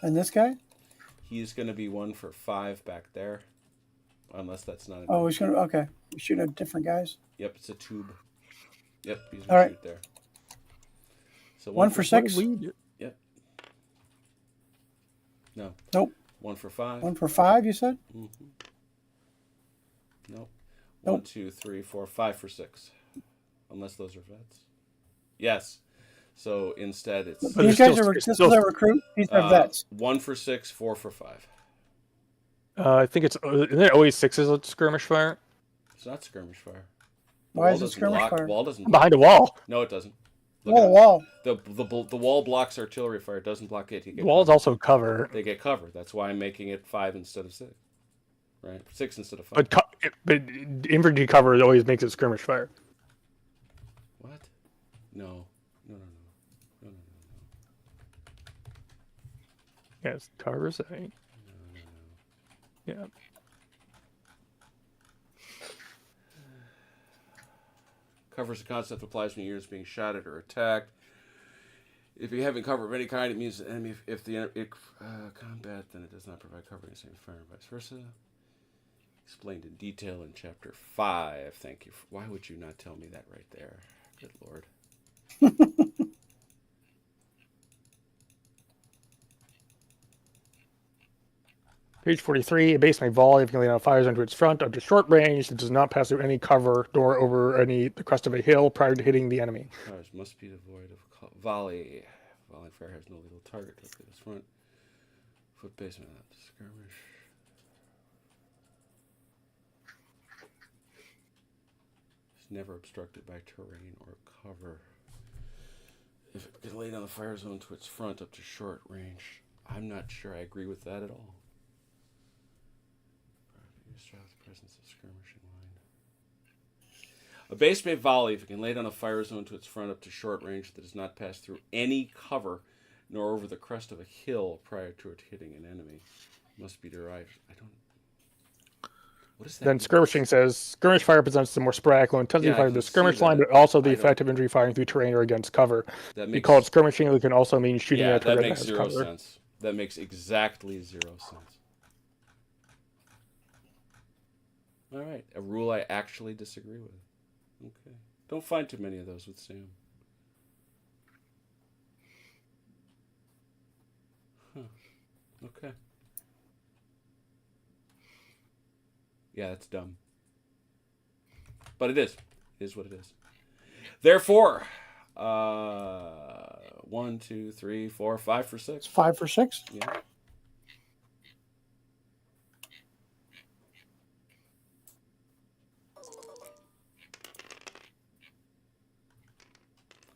And this guy? He's going to be 1 for 5 back there, unless that's not. Oh, he's gonna. Okay, we're shooting at different guys. Yep, it's a tube. Yep, he's All going right. to shoot there. So 1 for 6. Yep. No. Nope. 1 for 5. 1 for 5. You said? Mm-hmm. Nope. Nope. 1, 2, 3, 4, 5 for 6. Unless those are vets. Yes. So instead, it's These guys are. This is a recruit. These are vets. 1 for 6, 4 for 5. I think isn't it always 6s at skirmish fire? It's not skirmish fire. Why is it skirmish fire? Wall doesn't. Behind a wall. No, it doesn't. Wall. The wall blocks artillery fire. It doesn't block it. The walls also cover. They get cover. That's why I'm making it 5 instead of 6. Right, 6 instead of 5. But infantry cover always makes it skirmish fire. What? No. Yes, cover is a. Yeah. Covers the concept applies when units being shot at or attacked. If you're having cover of any kind, it means the enemy. If the combat, then it does not provide cover against enemy fire, and vice versa. Explained in detail in chapter 5. Thank you. Why would you not tell me that right there? Good Lord. Page 43, a base may volley if you can lay down fires into its front up to short range. It does not pass through any cover nor over the crest of a hill prior to hitting the enemy. Fires must be devoid of volley. Volley fire has no legal target. Look at its front. Foot basement skirmish. It's never obstructed by terrain or cover. If it can lay down the fire zone to its front up to short range. I'm not sure I agree with that at all. The presence of skirmishing line. A base may volley if it can lay down a fire zone to its front up to short range that does not pass through any cover nor over the crest of a hill prior to it hitting an enemy. Must be derived. What is that? Then skirmishing says skirmish fire presents the more sporadic low intensity fire of the skirmish line, but also the effective infantry firing through terrain or against cover. You call it skirmishing, it can also mean shooting at a turret that makes zero cover. sense. That makes exactly 0 sense. All right, a rule I actually disagree with. Okay, don't find too many of those with Sam. Huh. Okay. Yeah, that's dumb. But it is. It is what it is. Therefore, 1, 2, 3, 4, 5 for 6. 5 for 6? Yeah.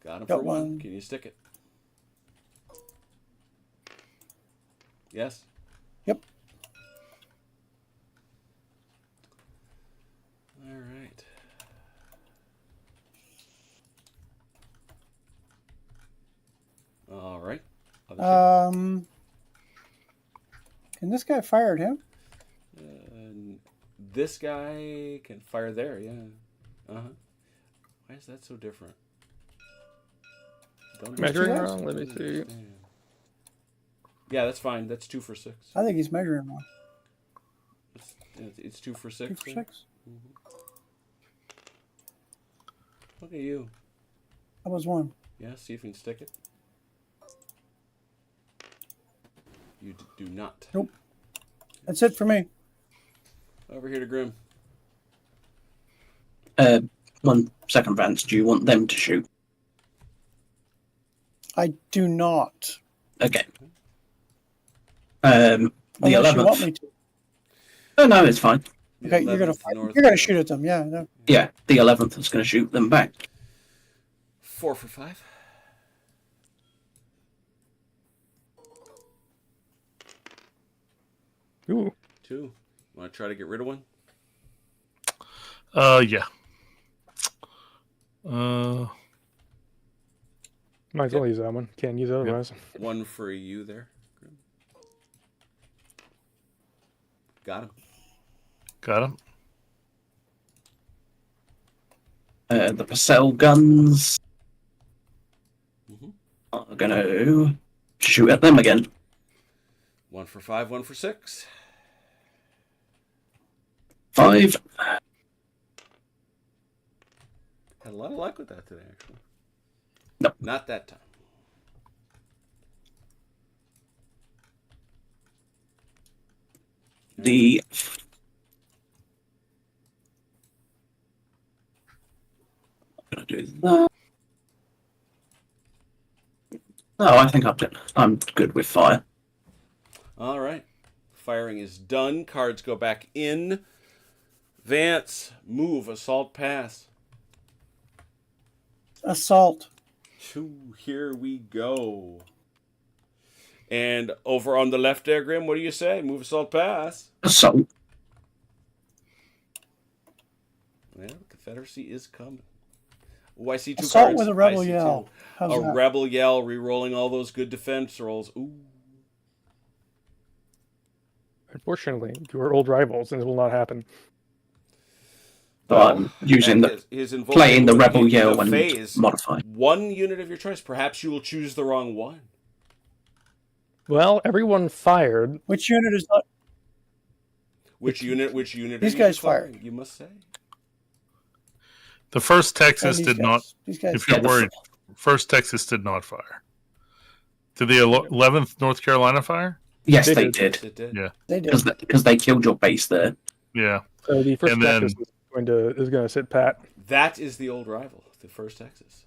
Got him for 1. Can you stick it? Yes? Yep. All right. All right. Can this guy fire at him? This guy can fire there, yeah. Why is that so different? Measuring guys? wrong. Let me see. Yeah, that's fine. That's 2 for 6. I think he's measuring wrong. It's 2 for 6. 2 for 6. Look at you. That was 1. Yeah, see if you can stick it. You do not. Nope. That's it for me. Over here to Grim. 1 second, Vance. Do you want them to shoot? I do not. Okay. The Unless you want 11th. me to. Oh, no, it's fine. The Okay, you're gonna 11th north you're gonna there. shoot at them. Yeah. No. Yeah, the 11th is going to shoot them back. 4 for 5. Ooh. 2. Want to try to get rid of one? Yeah. Might as well use that one. Can't use it otherwise. 1 for you there. Grim. Got him. Got him. The Purcell guns Mhm. are going to shoot at them again. 1 for 5, 1 for 6. 5. Had a lot of luck with that today, actually. Nope. Not that time. The I'm going to do that. No, I think I'm good with fire. All right. Firing is done. Cards go back in. Vance, move, assault, pass. Assault. 2, here we go. And over on the left there, Grim, what do you say? Move, assault, pass. Assault. Well, Confederacy is coming. Oh, I see 2 Assault cards. with a rebel I see yell. 2. How's A that? rebel yell, re-rolling all those good defense rolls. Ooh. Unfortunately, you are old rivals, and it will not happen. So I'm using his invocation playing the would rebel be yell the and phase. modify. 1 unit of your choice. Perhaps you will choose the wrong one. Well, everyone fired. Which unit is not? Which unit? These are you guys firing? fired. You must say. The first Texas these did guys. not. These guys. If you're worried, first Texas did not fire. Did the 11th North Carolina fire? Yes, They they did. Yes, did. it did. Yeah. They did. Because they killed your base there. Yeah. So the first And then- Texas is going to sit pat. That is the old rival, the first Texas.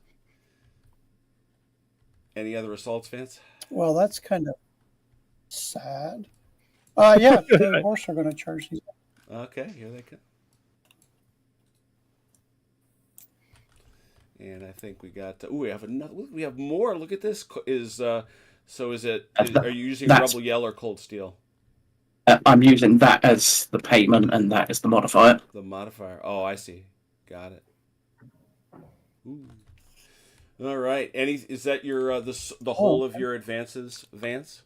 Any other assaults, Vance? Well, that's kind of sad. Yeah, the horse are going to charge these. Okay, here they come. And I think we got. We have another. We have more. Look at this. So is it? Are you using That's- Rebel Yell or Cold Steel? I'm using that as the payment, and that is the modifier. The modifier. Oh, I see. Got it. Ooh. All right. Is that your the whole of your advances, Vance?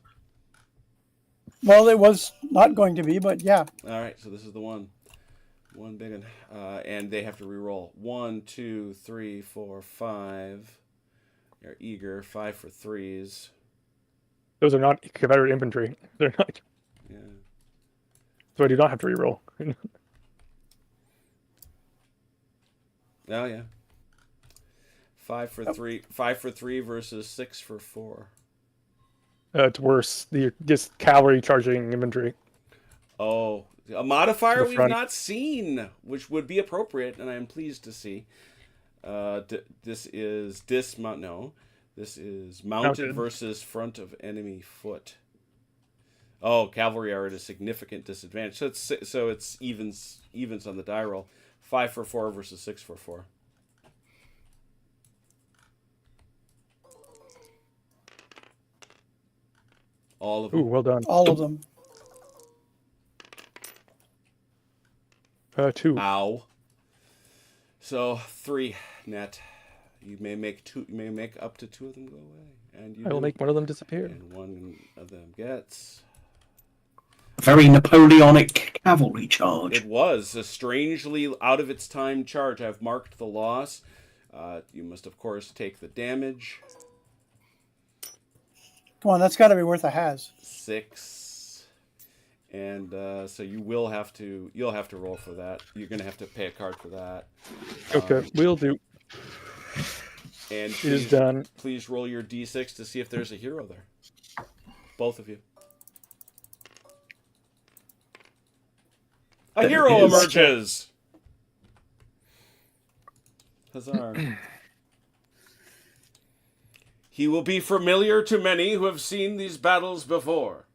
Well, it was not going to be, but yeah. All right. So this is the one big one, and they have to re-roll. 1, 2, 3, 4, 5. You're eager. 5 for 3s. Those are not Confederate infantry. They're not. Yeah. So I do not have to reroll. Oh yeah. 5 for 3. 5 for 3 versus 6 for 4. It's worse. Just cavalry charging infantry. Oh, a modifier The we've front. not seen, which would be appropriate, and I am pleased to see. This is dismount. No, this is mounted versus front of enemy foot. Oh, cavalry are at a significant disadvantage. So it's evens on the die roll. 5 for 4 versus 6 for 4. All of them. Ooh, well done. All of them. 2. Ow. So 3 net. You may make 2. You may make up to 2 of them go away, and you I will do. make one of them disappear. And one of them gets A very Napoleonic cavalry charge. It was a strangely out of its time charge. I've marked the loss. You must, of course, take the damage. Come on, that's got to be worth a has. 6. And so you'll have to roll for that. You're going to have to pay a card for that. Okay, we'll do. And It is done. Please roll your d6 to see if there's a hero there. Both of you. A There hero is. emerges! Huzzah. He will be familiar to many who have seen these battles before.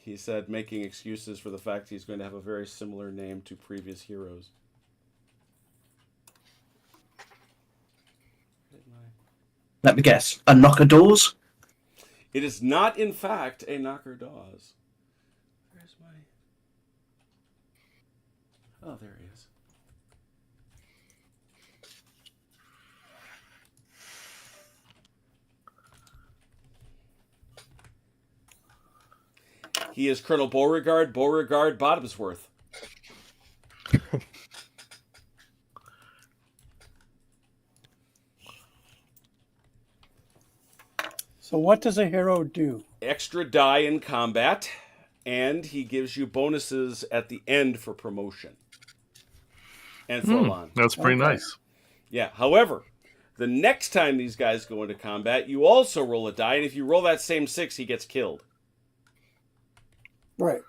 He said, making excuses for the fact he's going to have a very similar name to previous heroes. Let me guess. A knocker doors? It is not, in fact, a knocker dawes. Where's my... Oh, there he is. He is Colonel Beauregard Bottomsworth. So what does a hero do? Extra die in combat, and he gives you bonuses at the end for promotion. And for on. That's pretty Okay. nice. Yeah, however, the next time these guys go into combat, you also roll a die, and if you roll that same 6, he gets killed. Right.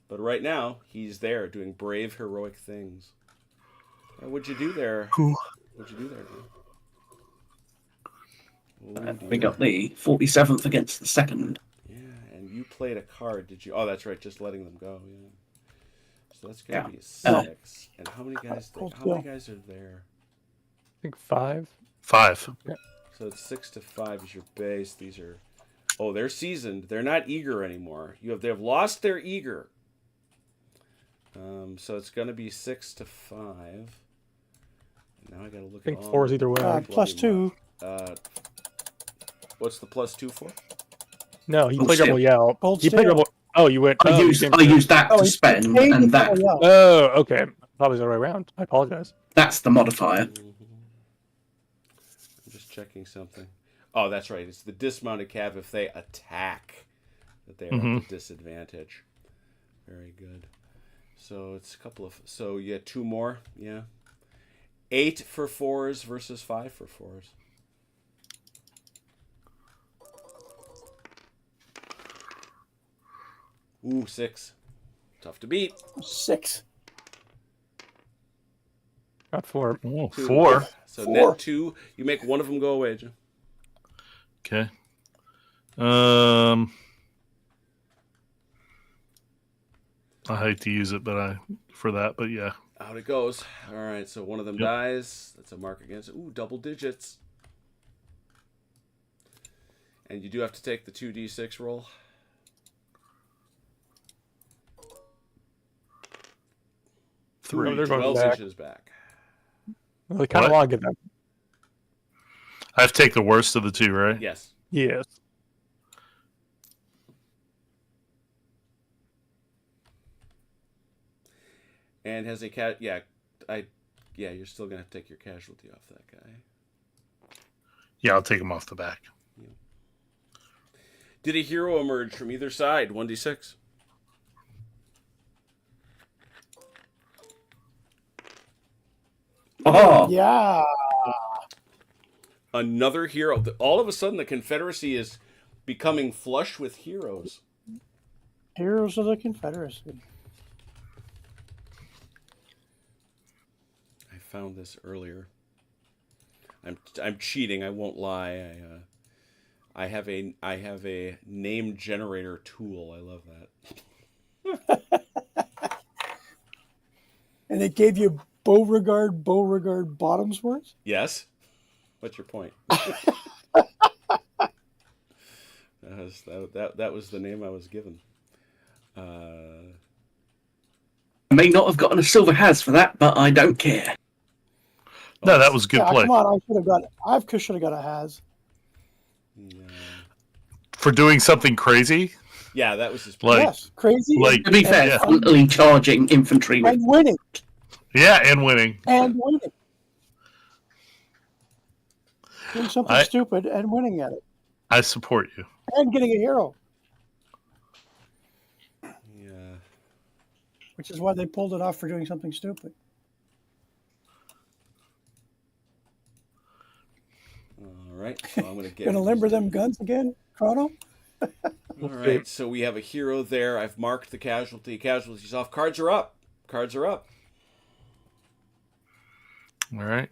But right now, he's there doing brave, heroic things. What'd you do there? Cool. What'd you do there, dude? Oh, We dear. got the 47th against the 2nd. Yeah, and you played a card, did you? Oh, that's right, just letting them go. Yeah. So that's gonna Yeah. be a 6. And how many guys? Hold How many still. guys are there? I think 5. 5. So it's 6 to 5 is your base. These are, oh, they're seasoned. They're not eager anymore. They have lost their eager. So it's gonna be 6 to 5. Now I gotta look I think at all 4 is either way. Plus 2. What's the plus 2 for? No, he Hold played Rebel still. Yell. Hold He played still. Rebel. Oh, you went. I oh, you used came- that to he spend, paid and me that for a yell. Oh, okay. Probably the other way around. I apologize. that's the modifier. I'm just checking something. Oh, that's right. It's the dismounted cav if they attack that they are at a disadvantage. Very good. So it's a couple of. So you had 2 more. Yeah. 8 for 4s versus 5 for 4s. Ooh, 6. Tough to beat. 6. Got 4. Oh, 2. 4. So 4. net 2. You make one of them go away, Jim. Okay. I hate to use it, but yeah. Out it goes. All right, so one of them dies. That's a mark against it. Ooh, double digits. And you do have to take the 2d6 roll. Oh, they're going 12 back. inches back. Well, they kind of What? want to get that. I have to take the worst of the 2, right? Yes. Yes. And has a cat. Yeah, you're still going to have to take your casualty off that guy. Yeah, I'll take them off the back. Did a hero emerge from either side? 1d6. Oh, Yeah. Another hero. All of a sudden, the Confederacy is becoming flush with heroes. Heroes of the Confederacy. I found this earlier. I'm cheating. I won't lie. I have a name generator tool. I love that. And it gave you Beauregard Bottomsworth? Yes. What's your point? That was the name I was given. I may not have gotten a silver has for that, but I don't care. No, that was good Yeah, play. come on, I should have got a has. Yeah. For doing something crazy? Yeah, that was his Like, yes, crazy. like- To be fair, Yeah. frontally charging infantry with And winning. yeah, and winning. And winning. Doing something I- stupid and winning at it. I support you. And getting a hero, Yeah. which is why they pulled it off for doing something stupid. All right. So I'm gonna get. Gonna limber them guns again, Chrono? All right. So we have a hero there. I've marked the casualty. Casualties off. Cards are up. Cards are up. All right.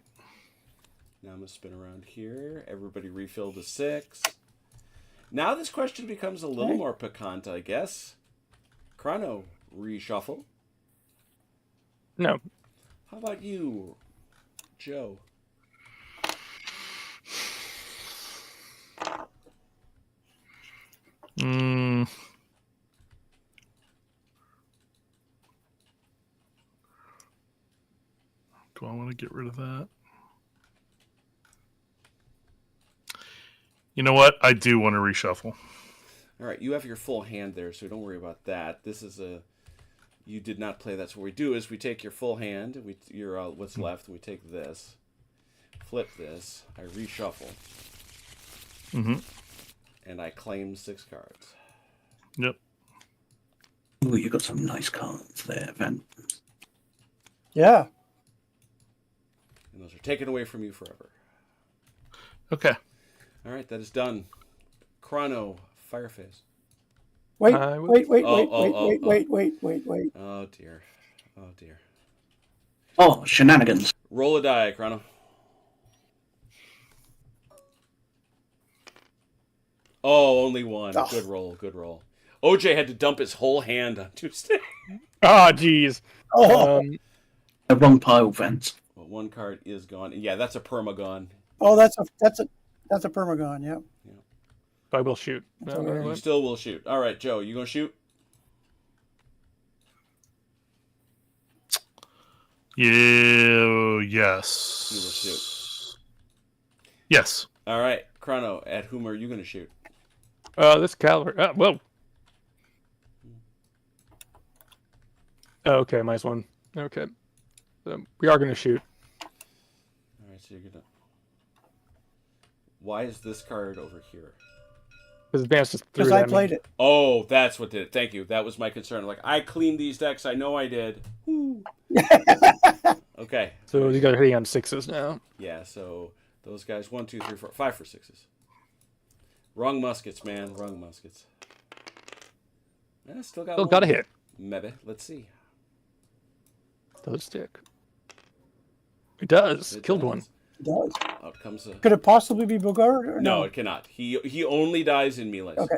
Now I'm gonna spin around here. Everybody refill to 6. Now this question becomes a little Okay. more piquant, I guess. Chrono, reshuffle. No. How about you, Joe? Mm. Do I want to get rid of that? You know what? I do want to reshuffle. All right, you have your full hand there, so don't worry about that. This is a. You did not play. That's what we do. Is we take your full hand, and your what's left, and we take this, flip this. I reshuffle, Mm-hmm. and I claim 6 cards. Yep. Ooh, you got some nice cards there, Van. Yeah. And those are taken away from you forever. Okay. All right, that is done. Chrono, Fireface. Wait, I would- wait, wait, Oh, wait, oh, wait, oh, wait, oh. wait, wait, wait, wait. Oh dear. Oh dear. Oh, shenanigans. Roll a die, Chrono. Oh, only one. Oh. Good roll. Good roll. OJ had to dump his whole hand on Tuesday. Oh, jeez. Oh, The wrong pile, Vance. Well, one card is gone. Yeah, that's a permagon. oh, that's a permagon. Yeah. I will shoot. That's No, all right. no, You no. still will shoot. All right, Joe, you gonna shoot? Yeah. Yes. You will shoot. Yes. All right, Chrono. At whom are you gonna shoot? This cavalry. Whoa. Oh, okay, minus 1. Okay. So we are going to shoot. All right, so you're gonna. Why is this card over here? Because Vance just threw Because it I at me. played it. Oh, that's what did it. Thank you. That was my concern. Like, I cleaned these decks. I know I did. Woo. Okay. So you guys are hitting on 6s now. Yeah, so those guys, 1, 2, 3, 4, 5 for 6s. Wrong muskets, man. Wrong muskets. Still got Still one. got a hit. Maybe. Let's see. Does stick. It does. It Killed does. one. It does. Out comes a. Could it possibly be Bogart? Or No, it cannot. He only dies in melee. Okay.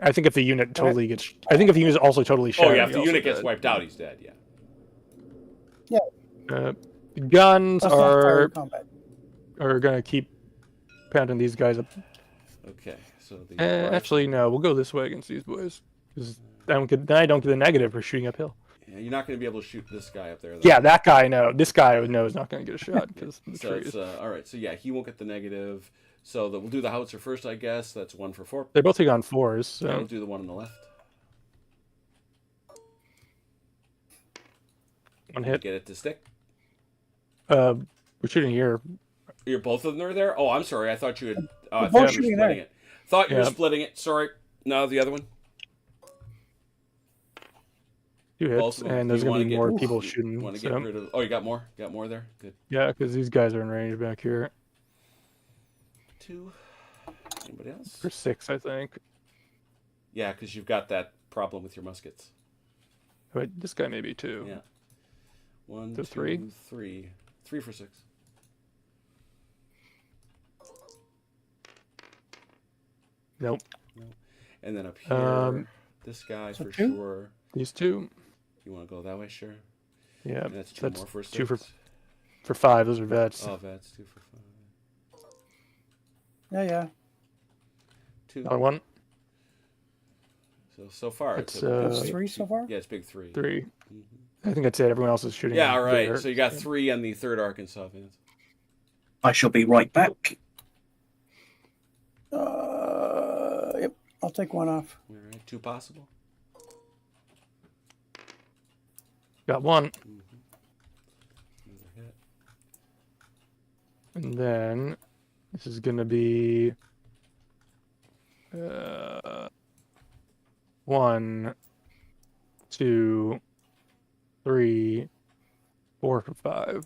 I think if the unit totally gets... I think if the unit is also totally Oh shattered, yeah, if he the also unit gets dead. wiped out, he's dead. Yeah. Guns That's not fire are combat. going to keep pounding these guys up. Okay. So the. Actually, no. We'll go this way against these boys. 'Cause I don't get the negative for shooting uphill. Yeah, you're not going to be able to shoot this guy up there. Though. Yeah, that guy, no. This guy, no, is not going to get a shot because the So trees. it's all right. So yeah, he won't get the negative. So we'll do the howitzer first, I guess. That's 1 for 4. They're both hitting on 4s. So. We'll do the one on the left. One hit. Get it to stick. We're shooting here. You're both of them are there. Oh, I'm sorry. I thought you had. Oh, I both thought you were shooting splitting there. it. Thought you were Yeah. splitting it. Sorry. No, the other one. 2 Both hits, of them. and there's You going to wanna be more get- people you shooting. Want to get So. rid of? Oh, you got more. Got more there. Good. Yeah, because these guys are in range back here. 2. Anybody else? For 6, I think. Yeah, because you've got that problem with your muskets. Wait, this guy may be 2. Yeah. 1, So 2, 3? 3. 3 for 6. Nope. And then up here, this guy So for 2? sure. These 2. You want to go that way? Sure. Yeah, And that's 2 more for 6. 2 for 5. Those are vets. Oh, that's 2 for 5. Yeah. 2. Another one. So far It's, a That's Uh, 3 so far? yeah, it's big 3. 3. Mhm. I think that's it. Everyone else is shooting. Yeah, all right. bigger. So you got 3 on the 3rd Arkansas Vance. I shall be right back. Yep. I'll take one off. All right, 2 possible. Got one. Another hit. And then this is going to be 1, 2, 3, 4 for 5.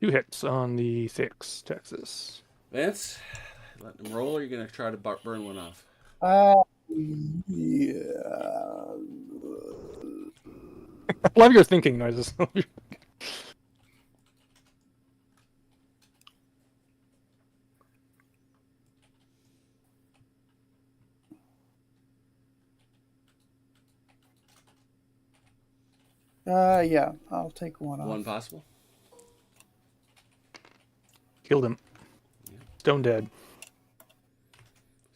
Two hits on the 6, Texas. Vance, letting them roll, or are you going to try to burn one off? Yeah. I love your thinking noises. Yeah, I'll take one off. 1 possible. Killed him. Stone dead.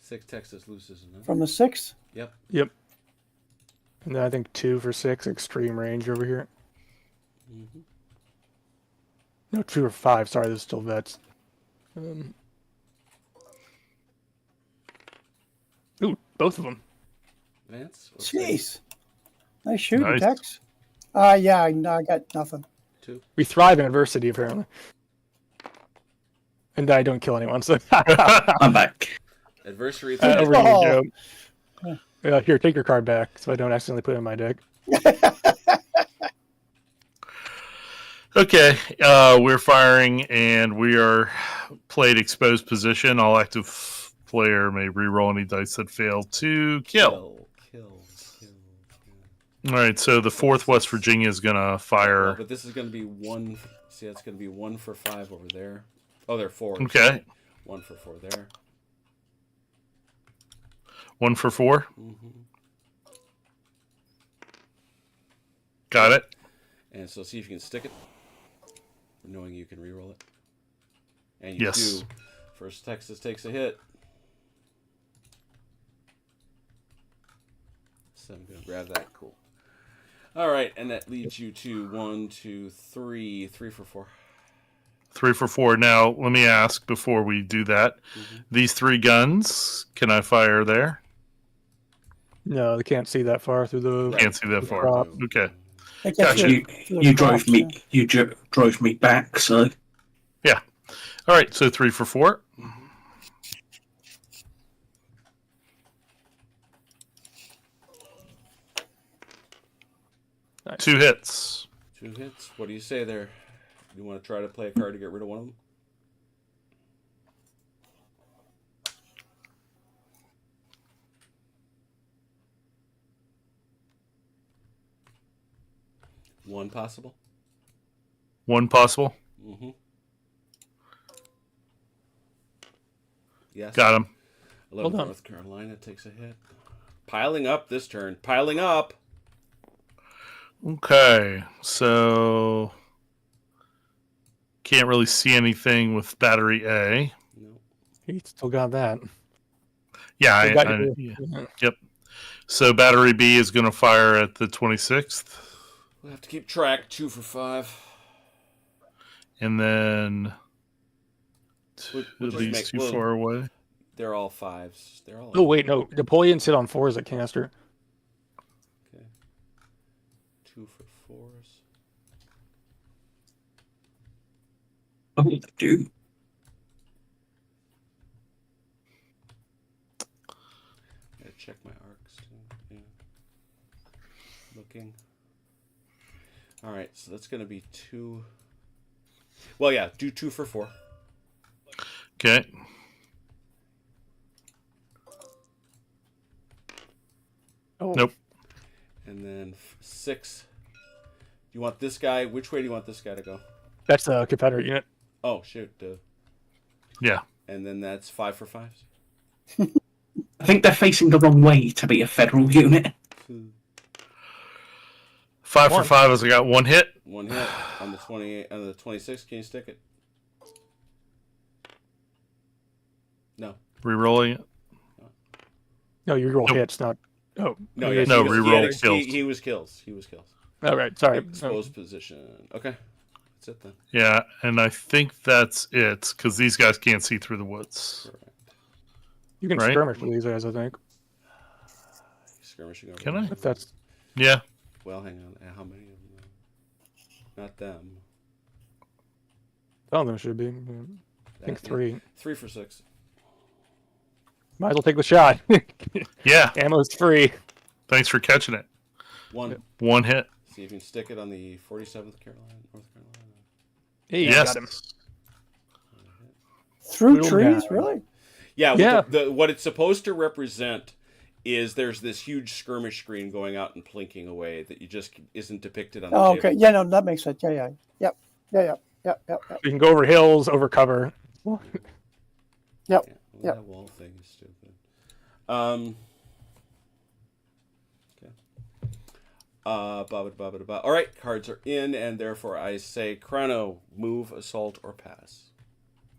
6 Texas loses another. From the 6th? Yep. Yep. And then I think 2 for 6, extreme range over here. Mm-hmm. No, 2 or 5. Sorry, this is still vets. Ooh, both of them. Vance? Jeez. Nice shooting, Nice. Tex. Yeah, I got nothing. 2. We thrive in adversity, apparently. And I don't kill anyone, so. I'm back. Adversary. Over Oh. to you, Joe. Here, take your card back, so I don't accidentally put it in my deck. Okay, we're firing, and we are played exposed position. All active player may reroll any dice that fail to kill. Kill. All right, so the 4th West Virginia is going to fire. Well, but this is going to be 1. See, that's going to be 1 for 5 over there. Oh, they're 4. Okay, 1 for 4 there. 1 for 4. Mm-hmm. Got it. And so see if you can stick it, knowing you can reroll it. And you Yes. do. First Texas takes a hit. So I'm going to grab that. Cool. All right, and that leads you to 1, 2, 3, 3 for 4. 3 for 4. Now, let me ask before we do that. Mm-hmm. These 3 guns, can I fire there? No, they can't see that far through the. Right. Can't see that far. Prop. Okay. I guess Gotcha. You drove me. You drove me back. So All right, so 3 for 4. Nice. 2 hits. 2 hits. What do you say there? You want to try to play a card to get rid of one of them? One possible. 1 possible. Mm-hmm. Yes. Got him. 11 Hold on. North Carolina takes a hit. Piling up this turn. Piling up. Okay, so can't really see anything with battery A. No. He still got that. Yeah, Still got I- you. yeah. So battery B is going to fire at the 26th, We'll have to keep track. 2 for 5. and then We'll at just least make- too we'll- far away. They're all 5s. They're all. Oh, wait, no. Napoleon's hit on 4s at caster. Okay. 2 for 4s. oh, dude. Gotta check my arcs too. Yeah. Looking. All right, so that's gonna be 2. Well, yeah, do 2 for 4. Okay, Oh, Nope. And then 6. You want this guy? Which way do you want this guy to go? that's a Confederate unit. Oh shoot! yeah. And then that's 5 for 5s. I think they're facing the wrong way to be a federal unit. 5 One. for 5 as I got 1 hit. 1 hit on the 28. On the 26. Can you stick it? No. Rerolling it. No, you roll Nope. hits, not. Oh, No. he Yes, is- No, he was, reroll he had- kills. He was kills. He was kills. All right, sorry. Exposed position. Okay. That's it then. Yeah, and I think that's it because these guys can't see through the woods. Correct. You can Right. skirmish with these guys, I think. Skirmishing over. Can I? If that's Yeah. Well, hang on. How many of them? Not them. some of them should be. I think That- 3. 3 for 6. Might as well take the shot. Yeah. Ammo's free. Thanks for catching it. 1. One hit. See if you can stick it on the 47th Carolina, North Carolina. Hey, Yes. got him. Through Little trees, guy. really? Yeah. Yeah. What it's supposed to represent is there's this huge skirmish screen going out and plinking away that you just isn't depicted on the Oh, table. okay. Yeah, no, that makes sense. Yeah. Yep. Yeah. You can go over hills, over cover. Yep. Yeah, well, Yep. that wall thing is stupid. Okay. All right, cards are in, and therefore I say, Chrono, move, assault, or pass.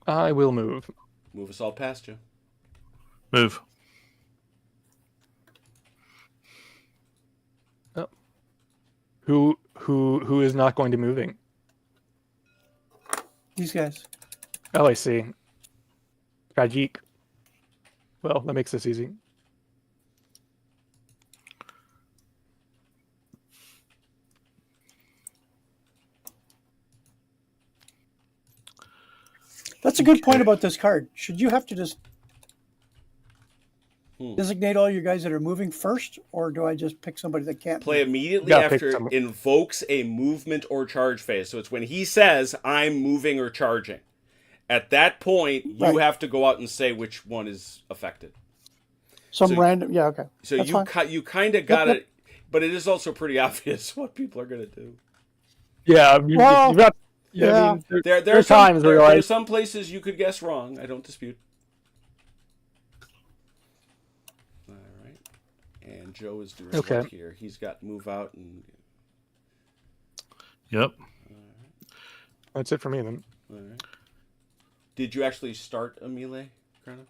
I will move. Move, assault, pass, Joe. Move. Who is not going to moving? These guys. Oh, I see. Kajik. Well, that makes this easy. That's a good point about this card. Should you have to just Hmm. designate all your guys that are moving first, or do I just pick somebody that can't? Play move? immediately Gotta pick after some- invokes a movement or charge phase. So it's when he says, I'm moving or charging. At that point, you Right. have to go out and say which one is affected. Some so- random. Yeah. Okay. So That's fine. you kind of got Yep, it, but it is also pretty obvious what people are going to do. Yeah, Well, you've got. Yeah, yeah. I mean, There there are are times where there you're are like, some places you could guess wrong. I don't dispute. All right, and Joe is doing Okay. work here. He's got move out and. Yep. that's it for me then. All right. Did you actually start a melee, Chrono?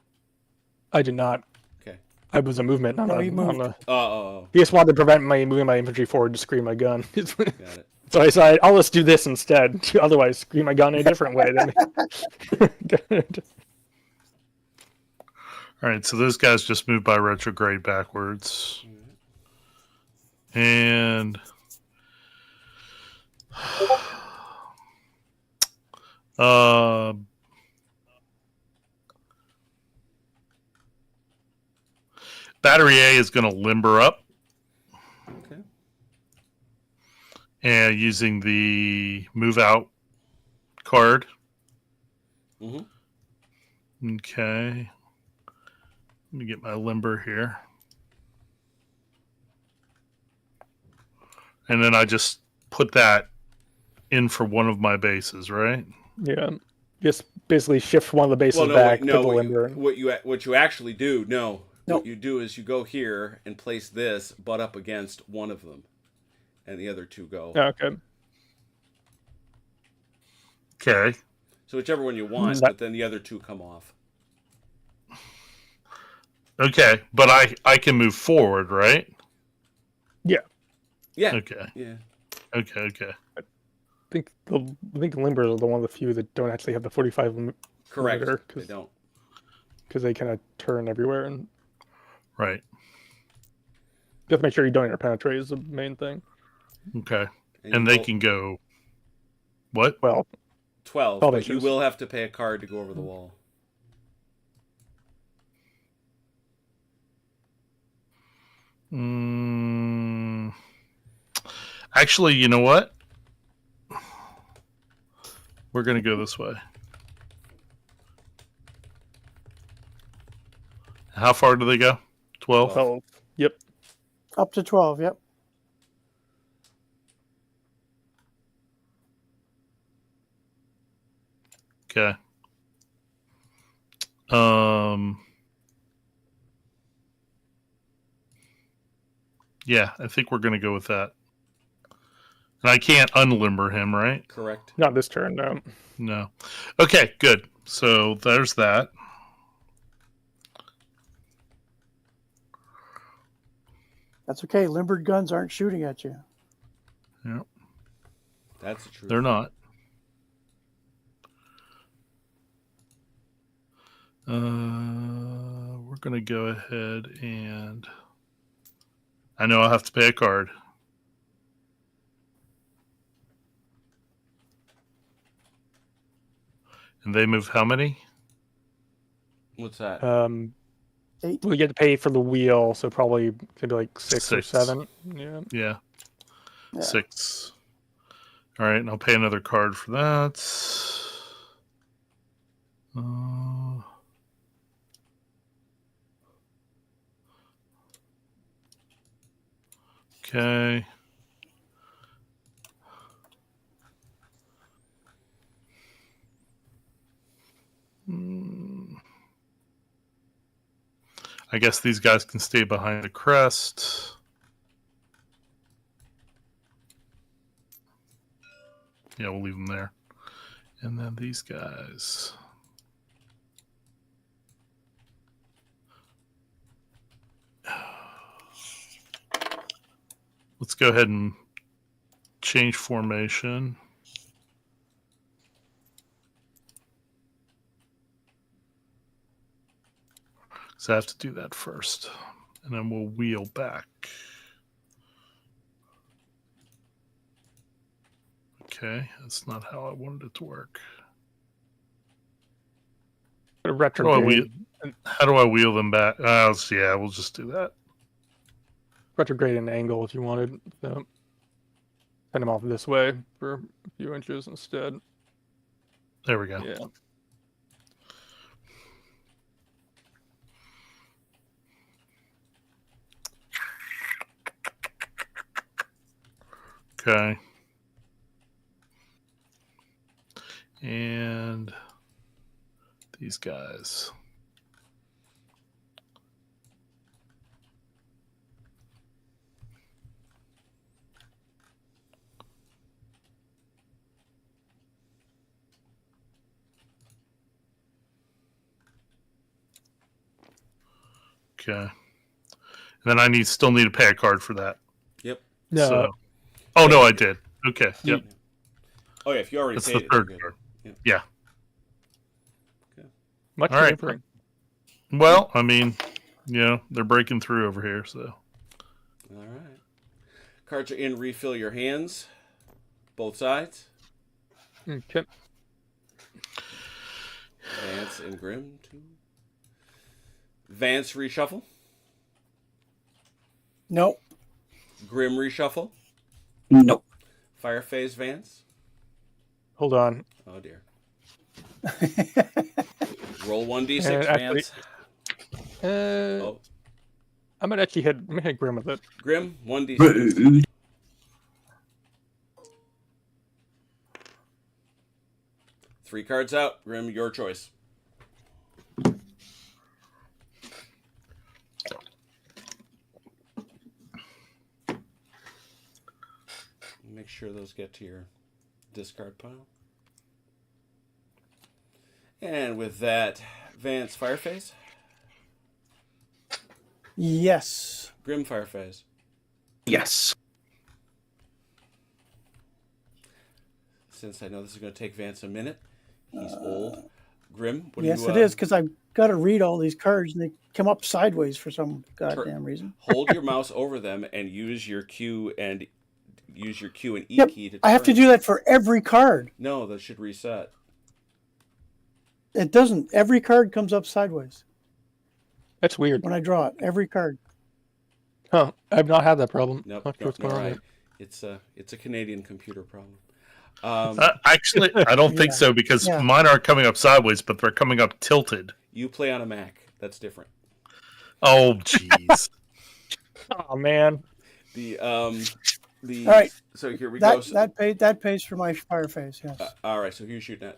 I did not. Okay. I was a movement, not No, a. he Not moved. a Oh, he just wanted to prevent my moving my infantry forward to screen my gun. got it. So I decided I'll just do this instead. Otherwise, screen my gun in a different way. All right, so those guys just moved by retrograde backwards. And battery A is going to limber up Okay. and using the move out card. Mm-hmm. Okay. Let me get my limber here. And then I just put that in for one of my bases, right? Yeah, just basically shift one of the bases Well, no, back, wait, no. put the limber. What you actually do? No. No. What you do is you go here and place this butt up against one of them, and the other two go. Okay. Okay. So whichever one you want, That- but then the other two come off. Okay, but I can move forward, right? Yeah. Okay. Yeah. Okay. I think the limbers are the one of the few that don't actually have the 45 Correct. Limiter, They don't. because they kind of turn everywhere, and Right. you have to make sure you don't interpenetrate is the main thing. Okay. you And they will- can go what? Well, 12, 12 but you inches. will have to pay a card to go over the wall. Actually, you know what? We're going to go this way. How far do they go? 12? well, yep. Up to 12. Yep. Okay. Yeah, I think we're going to go with that. And I can't unlimber him, right? Correct. Not this turn, no. No. Okay, good. So there's that. That's okay. Limbered guns aren't shooting at you. Yeah, That's the truth. they're not. We're going to go ahead and... I know I'll have to pay a card. And they move how many? What's that? 8. We get to pay for the wheel, so probably maybe like 6 or 7. Yeah. Yeah. Yeah. 6. All right, and I'll pay another card for that. Okay. I guess these guys can stay behind the crest. Yeah, we'll leave them there. And then these guys. Let's go ahead and change formation. So I have to do that first. And then we'll wheel back. Okay, that's not how I wanted it to work. Retrograde. How do I wheel them back? Yeah, we'll just do that. Retrograde an angle if you wanted. So send them off this way for a few inches instead. There we go. Yeah. Okay. And these guys. Okay. And then I still need to pay a card for that. Yep. No. So, oh no, I did. Okay. Yep. Oh yeah, if you already That's paid the it, third you're good. card. Yep. Yeah. Much All right. different. Well, I mean, they're breaking through over here, so. All right. Cards are in. Refill your hands. Both sides. Okay. Vance and Grim, too. Vance reshuffle. Nope. Grim reshuffle. Nope. Fire phase Vance. Hold on. Oh dear. Roll 1d6, And actually- Vance. Oh. I'm gonna hit Grim with it. Grim, 1d6. Rude. Three cards out. Grim, your choice. Make sure those get to your discard pile. And with that, Vance Fireface. Yes. Grim Fireface. Yes. Since I know this is going to take Vance a minute, he's old. Grim, what Yes, do you... it is, because I've got to read all these cards, and they come up sideways for some goddamn reason. Hold your mouse over them and use your Q and E Yep, key to turn. I have to do that for every card. No, that should reset. It doesn't. Every card comes up sideways That's weird. when I draw it. Every card. Huh. I've not had that problem. Nope, Not sure what's going on right. there. It's a Canadian computer problem. Actually, I don't think Yeah. so because Yeah. mine aren't coming up sideways, but they're coming up tilted. You play on a Mac. That's different. Oh, jeez. Oh man. The All right. So here we go. That pays for my fire phase. Yes. All right. So who you shooting at?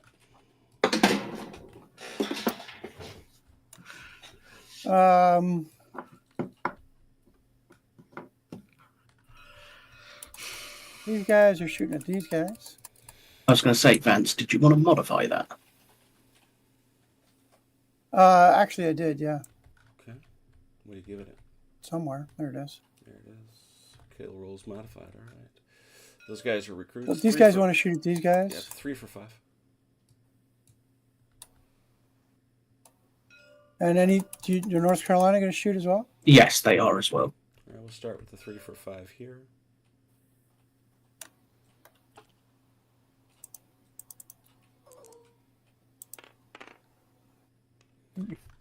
These guys are shooting at these guys. I was going to say, Vance, did you want to modify that? Actually, I did. Yeah, Okay. What are you giving it? somewhere there it is. There it is. Kill rolls modified. All right. Those guys are recruits. But these guys want to shoot at these guys. Yeah, 3 for 5. And your North Carolina going to shoot as well? Yes, they are as well. All right, we'll start with the 3 for 5 here.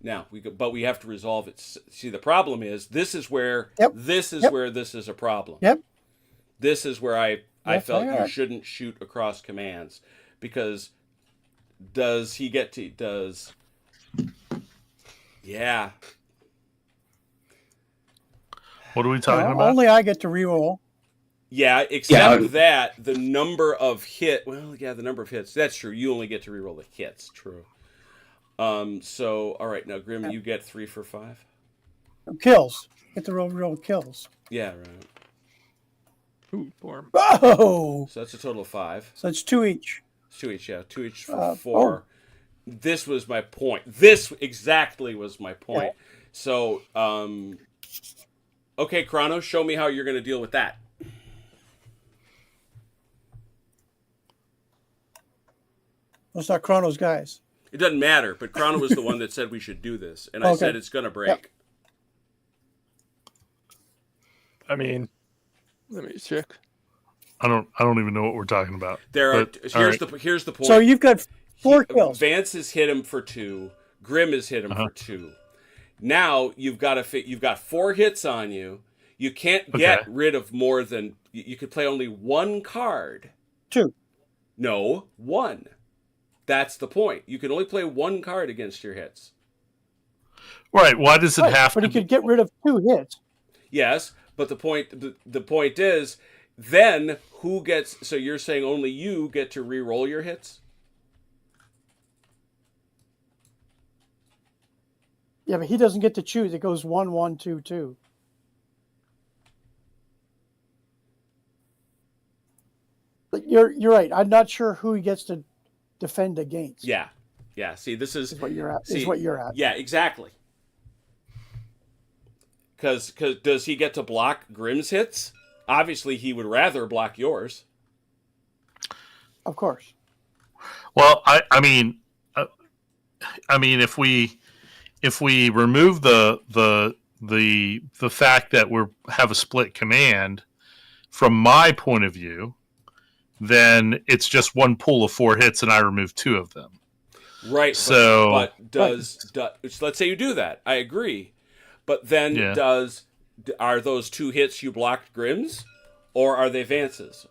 Now but we have to resolve it. See, the problem is this is where this is a problem. Yep. This is where I felt you right. shouldn't shoot across commands, because does he get to yeah. What are we talking about? Only I get to reroll. Yeah, except that the number of the number of hits. That's true. You only get to reroll the hits. True. So, all right, now Grim, you get 3 for 5. Kills. Get the roll kills. Yeah, right. Ooh, 4. Oh! So that's a total of 5. So it's 2 each. 2 each, yeah. 2 each for 4. This was my point. This exactly was my point. Yeah. So, okay, Chrono, show me how you're going to deal with that. Well, it's not Chrono's guys. It doesn't matter, but Chrono was the one that said we should do this, and I said it's going to break. Yep. I mean, let me check. I don't even know what we're talking about. Here's the point. So you've got 4 kills. Vance has hit him for 2. Grim has hit him for 2. Now you've got 4 hits on you. You can't get rid of more than you could play only 1 card. 2. No, 1. That's the point. You can only play 1 card against your hits. Right. Why does it have to? But he could get rid of 2 hits. Yes, but the point is, then who gets? So you're saying only you get to re-roll your hits? Yeah, but he doesn't get to choose. It goes 1, 1, 2, 2. But you're right. I'm not sure who he gets to defend against. Yeah. See, this is what you're at. Yeah, exactly. Because does he get to block Grimm's hits? Obviously, he would rather block yours. Of course. Well, I mean, if we remove the fact that we have a split command, from my point of view, then it's just 1 pool of 4 hits, and I remove 2 of them. Right. So, let's say you do that. I agree. But then are those 2 hits you blocked Grimm's, or are they Vance's?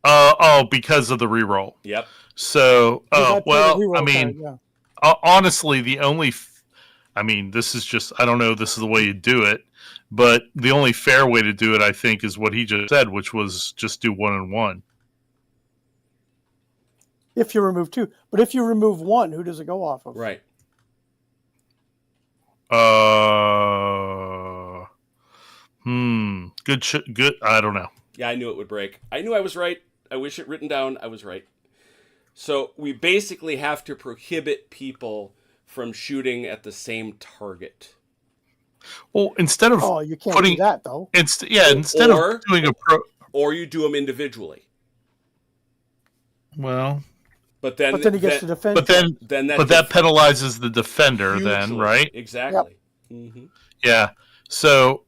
Because of the reroll. Yep. So, honestly, honestly, this is just, I don't know if this is the way you do it, but the only fair way to do it, I think, is what he just said, which was just do 1 and 1. If you remove 2. But if you remove 1, who does it go off of? Right. Good. I don't know. Yeah, I knew it would break. I knew I was right. I wish it written down. I was right. So we basically have to prohibit people from shooting at the same target. Well, instead of you can't do that though. Instead of doing or you do them individually. Well, but then he gets to defend. But that penalizes the defender, hugely, then, right? Exactly. Yep. Mm-hmm. Yeah. So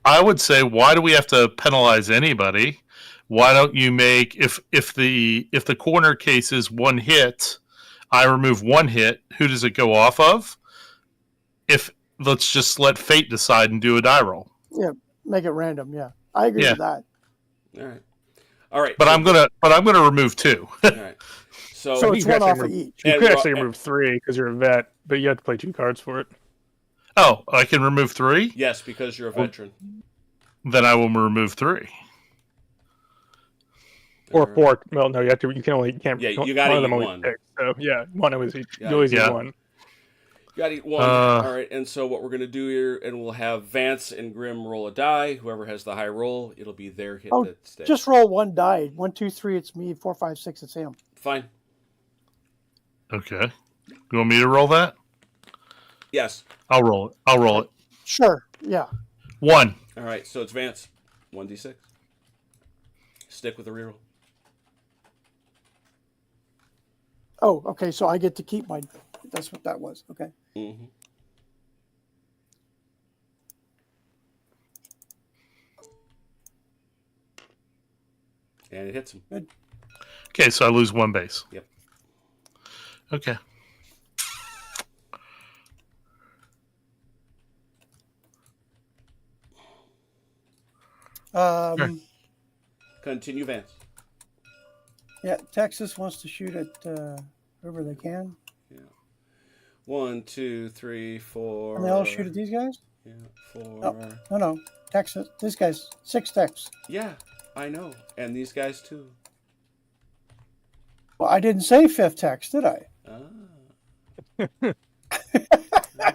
I would say, why do we have to penalize anybody? Why don't you make if the corner case is 1 hit, I remove 1 hit. Who does it go off of? Let's just let fate decide and do a die roll. Yeah, make it random. Yeah, I agree with that. All right. But I'm gonna remove 2. All right. So it's 1 off of each. You could actually remove 3 because you're a vet, but you have to play 2 cards for it. Oh, I can remove 3? Yes, because you're a veteran. Then I will remove 3. Or 4. Well, no, you can't. Yeah, you got to eat 1. So yeah, 1 always eat. You always eat 1. You got to eat 1. All right, and so what we're going to do here, and we'll have Vance and Grim roll a die. Whoever has the high roll, it'll be their hit that stays. Just roll 1 die. 1, 2, 3, it's me. 4, 5, 6, it's him. Fine. Okay. You want me to roll that? Yes. I'll roll it. Sure. Yeah. 1. All right, so it's Vance. 1d6. Stick with the reroll. Oh, okay. So I get to keep my That's what that was. Okay. Mm-hmm. And it hits him. Good. Okay, so I lose 1 base. Yep. Okay. Sure. Continue, Vance. Yeah, Texas wants to shoot at whoever they can. Yeah. 1, 2, 3, 4. And they all shoot at these guys? Yeah, 4. No. Texas. This guy's 6 Tex. Yeah, I know. And these guys too. Well, I didn't say 5th Tex, did I? Ah. Right.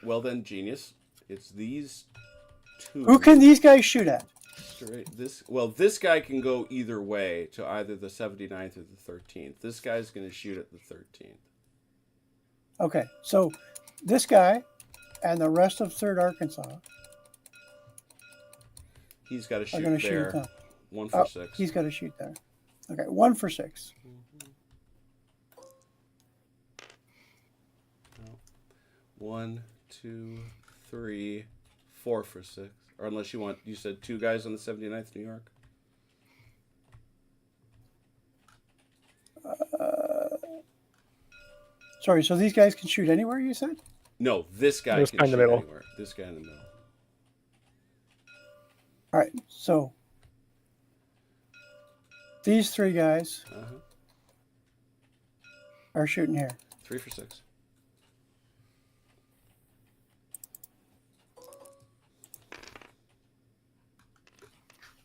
Well then, genius. It's these 2. Who can these guys shoot at? Straight. This guy can go either way to either the 79th or the 13th. This guy's going to shoot at the 13th. Okay, so this guy and the rest of 3rd Arkansas He's got to are shoot going to shoot there. at them. 1 for 6. He's got to shoot there. Okay, 1 for 6. Mm-hmm. No. 1, 2, 3, 4 for 6. Or unless you said 2 guys on the 79th New York. Sorry, so these guys can shoot anywhere, you said? No, this guy This can guy in shoot the middle. anywhere. This guy in the middle. All right, so these 3 guys Uh-huh. are shooting here. 3 for 6.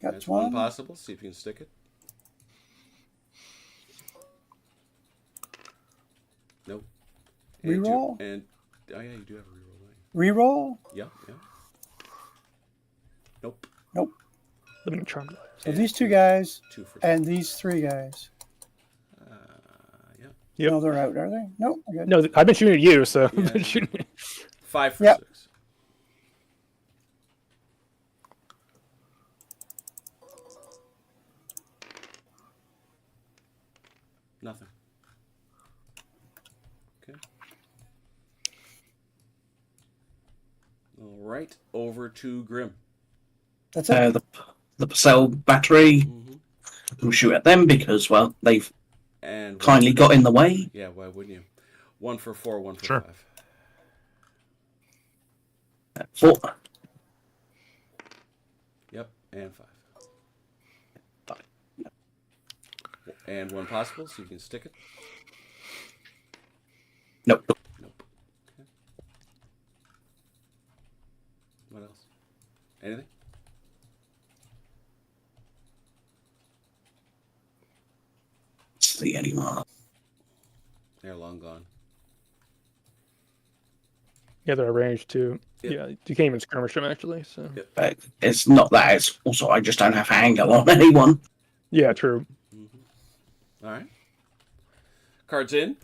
Got That's 1 one. possible. See if you can stick it. Nope. And Reroll? oh yeah, you do have a reroll. Don't you? Reroll. Yeah. Nope. Nope. Living charm. So these 2 guys 2 for 6. and these 3 guys. Yeah. Yep. No, they're out, are they? Nope. Good. No, I've been shooting at you, so Yeah. I've been shooting. 5 for Yep. 6. Nothing. Okay. All right, over to Grim. That's it. The Purcell battery. Mm-hmm. We'll shoot at them because, well, they've And kindly got in the way. Yeah, why wouldn't you? 1 for 4, 1 for Sure. 5. 4. Yep, and 5. And 1 possible, so you can stick it. Nope. Nope. Okay. What else? Anything? See anymore. They're long gone. Yeah, they're arranged too. Yep. Yeah, you can't even skirmish them actually. So Yep. It's not that. It's also I just don't have angle on anyone. yeah, true. Mm-hmm. All right. Cards in.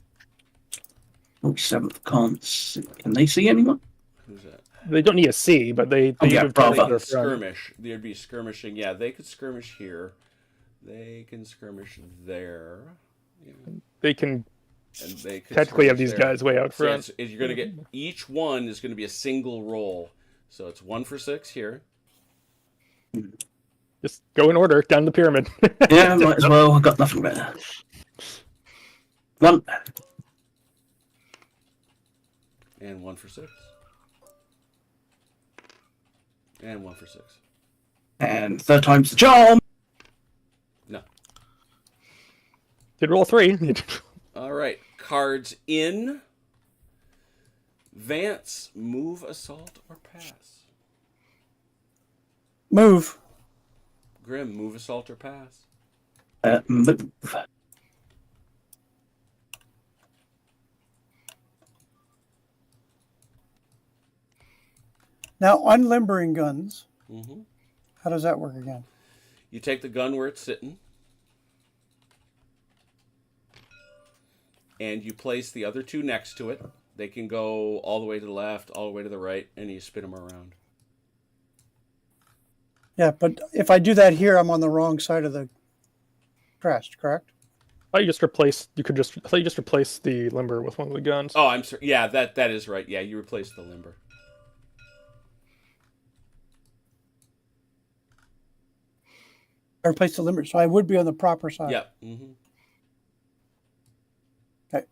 7th can't see. Can they see anyone? Who's that? They don't need a C, but they Oh, yeah, usually Bravo. tell They you can they're from- skirmish. They'd be skirmishing. Yeah, they could skirmish here. They can skirmish there. Yeah. They can And they could technically have skirmish these there. guys way out So front. you're going to get each one is going to be a single roll. So it's 1 for 6 here. Just go in order down the pyramid. Yeah, might as well. I've got nothing better. 1. And 1 for 6. And 1 for 6. And 3rd time's the charm. No. Did roll 3. All right. Cards in. Vance, move, assault, or pass. Move. Grim, move, assault, or pass. Move. Now, unlimbering guns. Mm-hmm. How does that work again? You take the gun where it's sitting. And you place the other 2 next to it. They can go all the way to the left, all the way to the right, and you spin them around. Yeah, but if I do that here, I'm on the wrong side of the crest, correct? thought you just replaced. You could just. I thought you just replaced the limber with one of the guns. Oh, I'm sorry. Yeah, that is right. Yeah, you replaced the limber. I replaced the limber, so I would be on the proper side. Yep. Mm-hmm. Okay.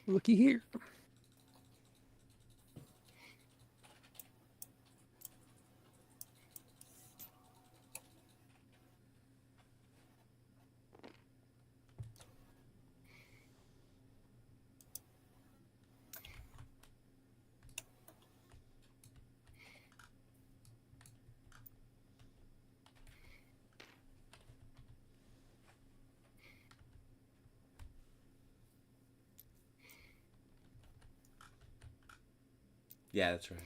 Looky here. Yeah, that's right.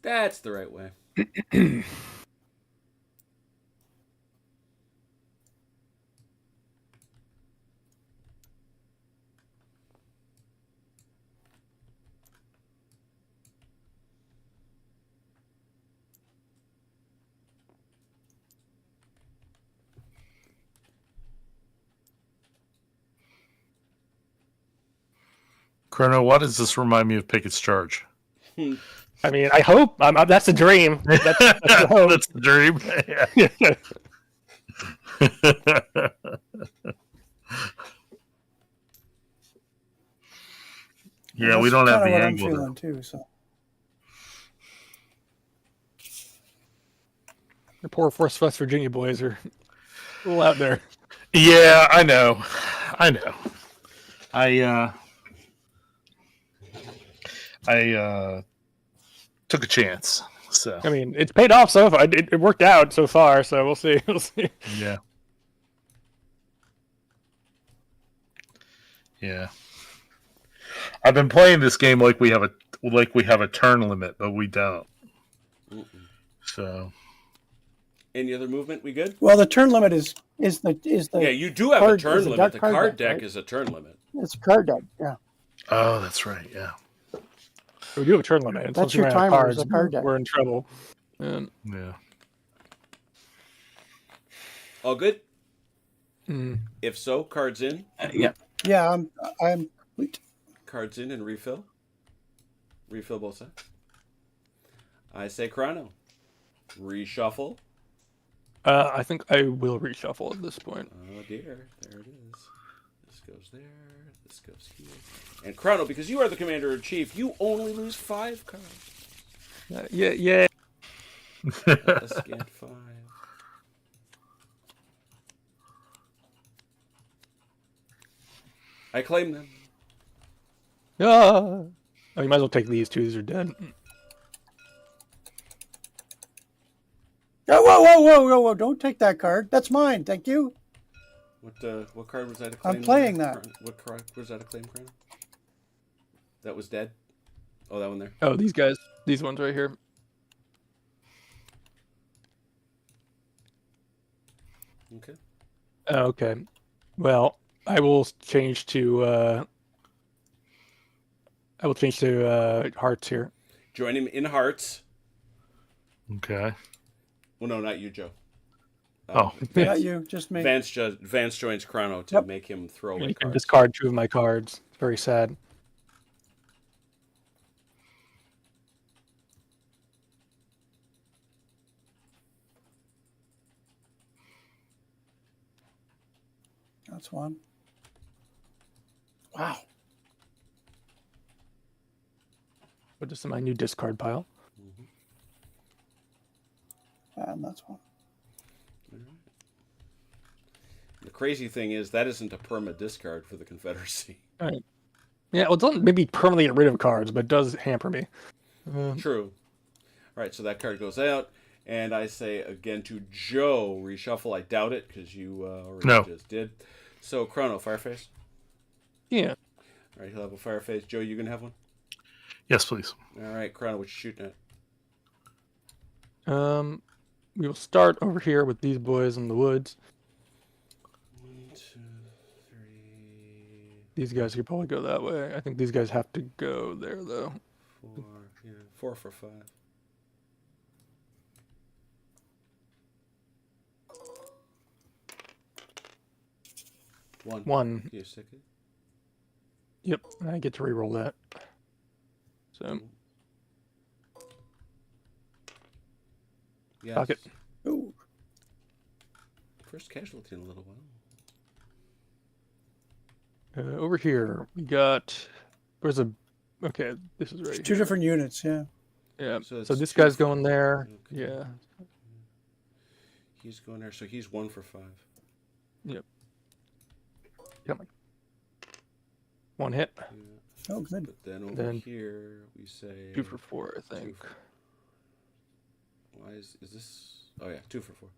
That's the right way. Chrono, why does this remind me of Pickett's Charge? I mean, I hope. That's a dream. That's the hope. That's the dream. Yeah, we don't have the what angle. I'm feeling too. So The poor West Virginia boys are a little out there. Yeah, I know. I took a chance. So I mean, it's paid off so far. It worked out so far, so we'll see. We'll see. yeah. Yeah. I've been playing this game like we have a turn limit, but we don't. Mm-mm. So Any other movement? We good? well, the turn limit is the Yeah, you do have a card- turn is a limit. The card card deck, deck right? is a turn limit. it's a card deck. Yeah. Oh, that's right. Yeah. We do have a turn limit. And That's since we your ran out of timer, cards, is a card deck. we're in trouble. And, Yeah. All good? mm, If so, cards in. Yeah. Yeah, I'm complete. Cards in and refill. Refill both sides. I say chrono. Reshuffle. I think I will reshuffle at this point. Oh dear, there it is. This goes there. This goes here. And chrono, because you are the commander in chief, you only lose 5 cards. Yeah. Let's get 5. I claim them. Oh, you might as well take these two. These are dead. Oh, whoa! Don't take that card. That's mine. Thank you. What card was that? A claim I'm playing there? that. What card was that? A claim chrono? That was dead. Oh, that one there. Oh, these guys. These ones right here. Okay. Okay. Well, I will change to hearts here. Join him in hearts. Okay. Well, no, not you, Joe. Oh. Not Vance, you, just me. Vance joins Chrono to Yep. make him throw You away can cards. discard 2 of my cards. It's very sad. That's one. Wow. Put this in my new discard pile. And that's one. The crazy thing is that isn't a perma discard for the Confederacy. Right. Yeah, well, it doesn't maybe permanently get rid of cards, but it does hamper me. True. All right, so that card goes out, and I say again to Joe, reshuffle. I doubt it because you already just did. So Chrono, Fireface. Yeah. All right, he'll have a Fireface. Joe, you gonna have one? Yes, please. All right, Chrono, what you shooting at? We will start over here with these boys in the woods. 1, 2, 3, These guys could probably go that way. I think these guys have to go there, though. 4. Yeah, 4 for 5. One. One. Can you stick it? Yep, I get to reroll that. So, Yes. Pocket. Ooh. First casualty in a little while. Over here, we got. There's a. Okay, this is right Two here. different units, yeah. Yeah. So So it's this two guy's for- going there. Okay. Yeah. He's going there, so he's 1 for 5. Come on. One hit. Yeah. Oh, good. But then over Then here we say 2 for 4, I two think. for- Why is this? Oh yeah, 2 for 4.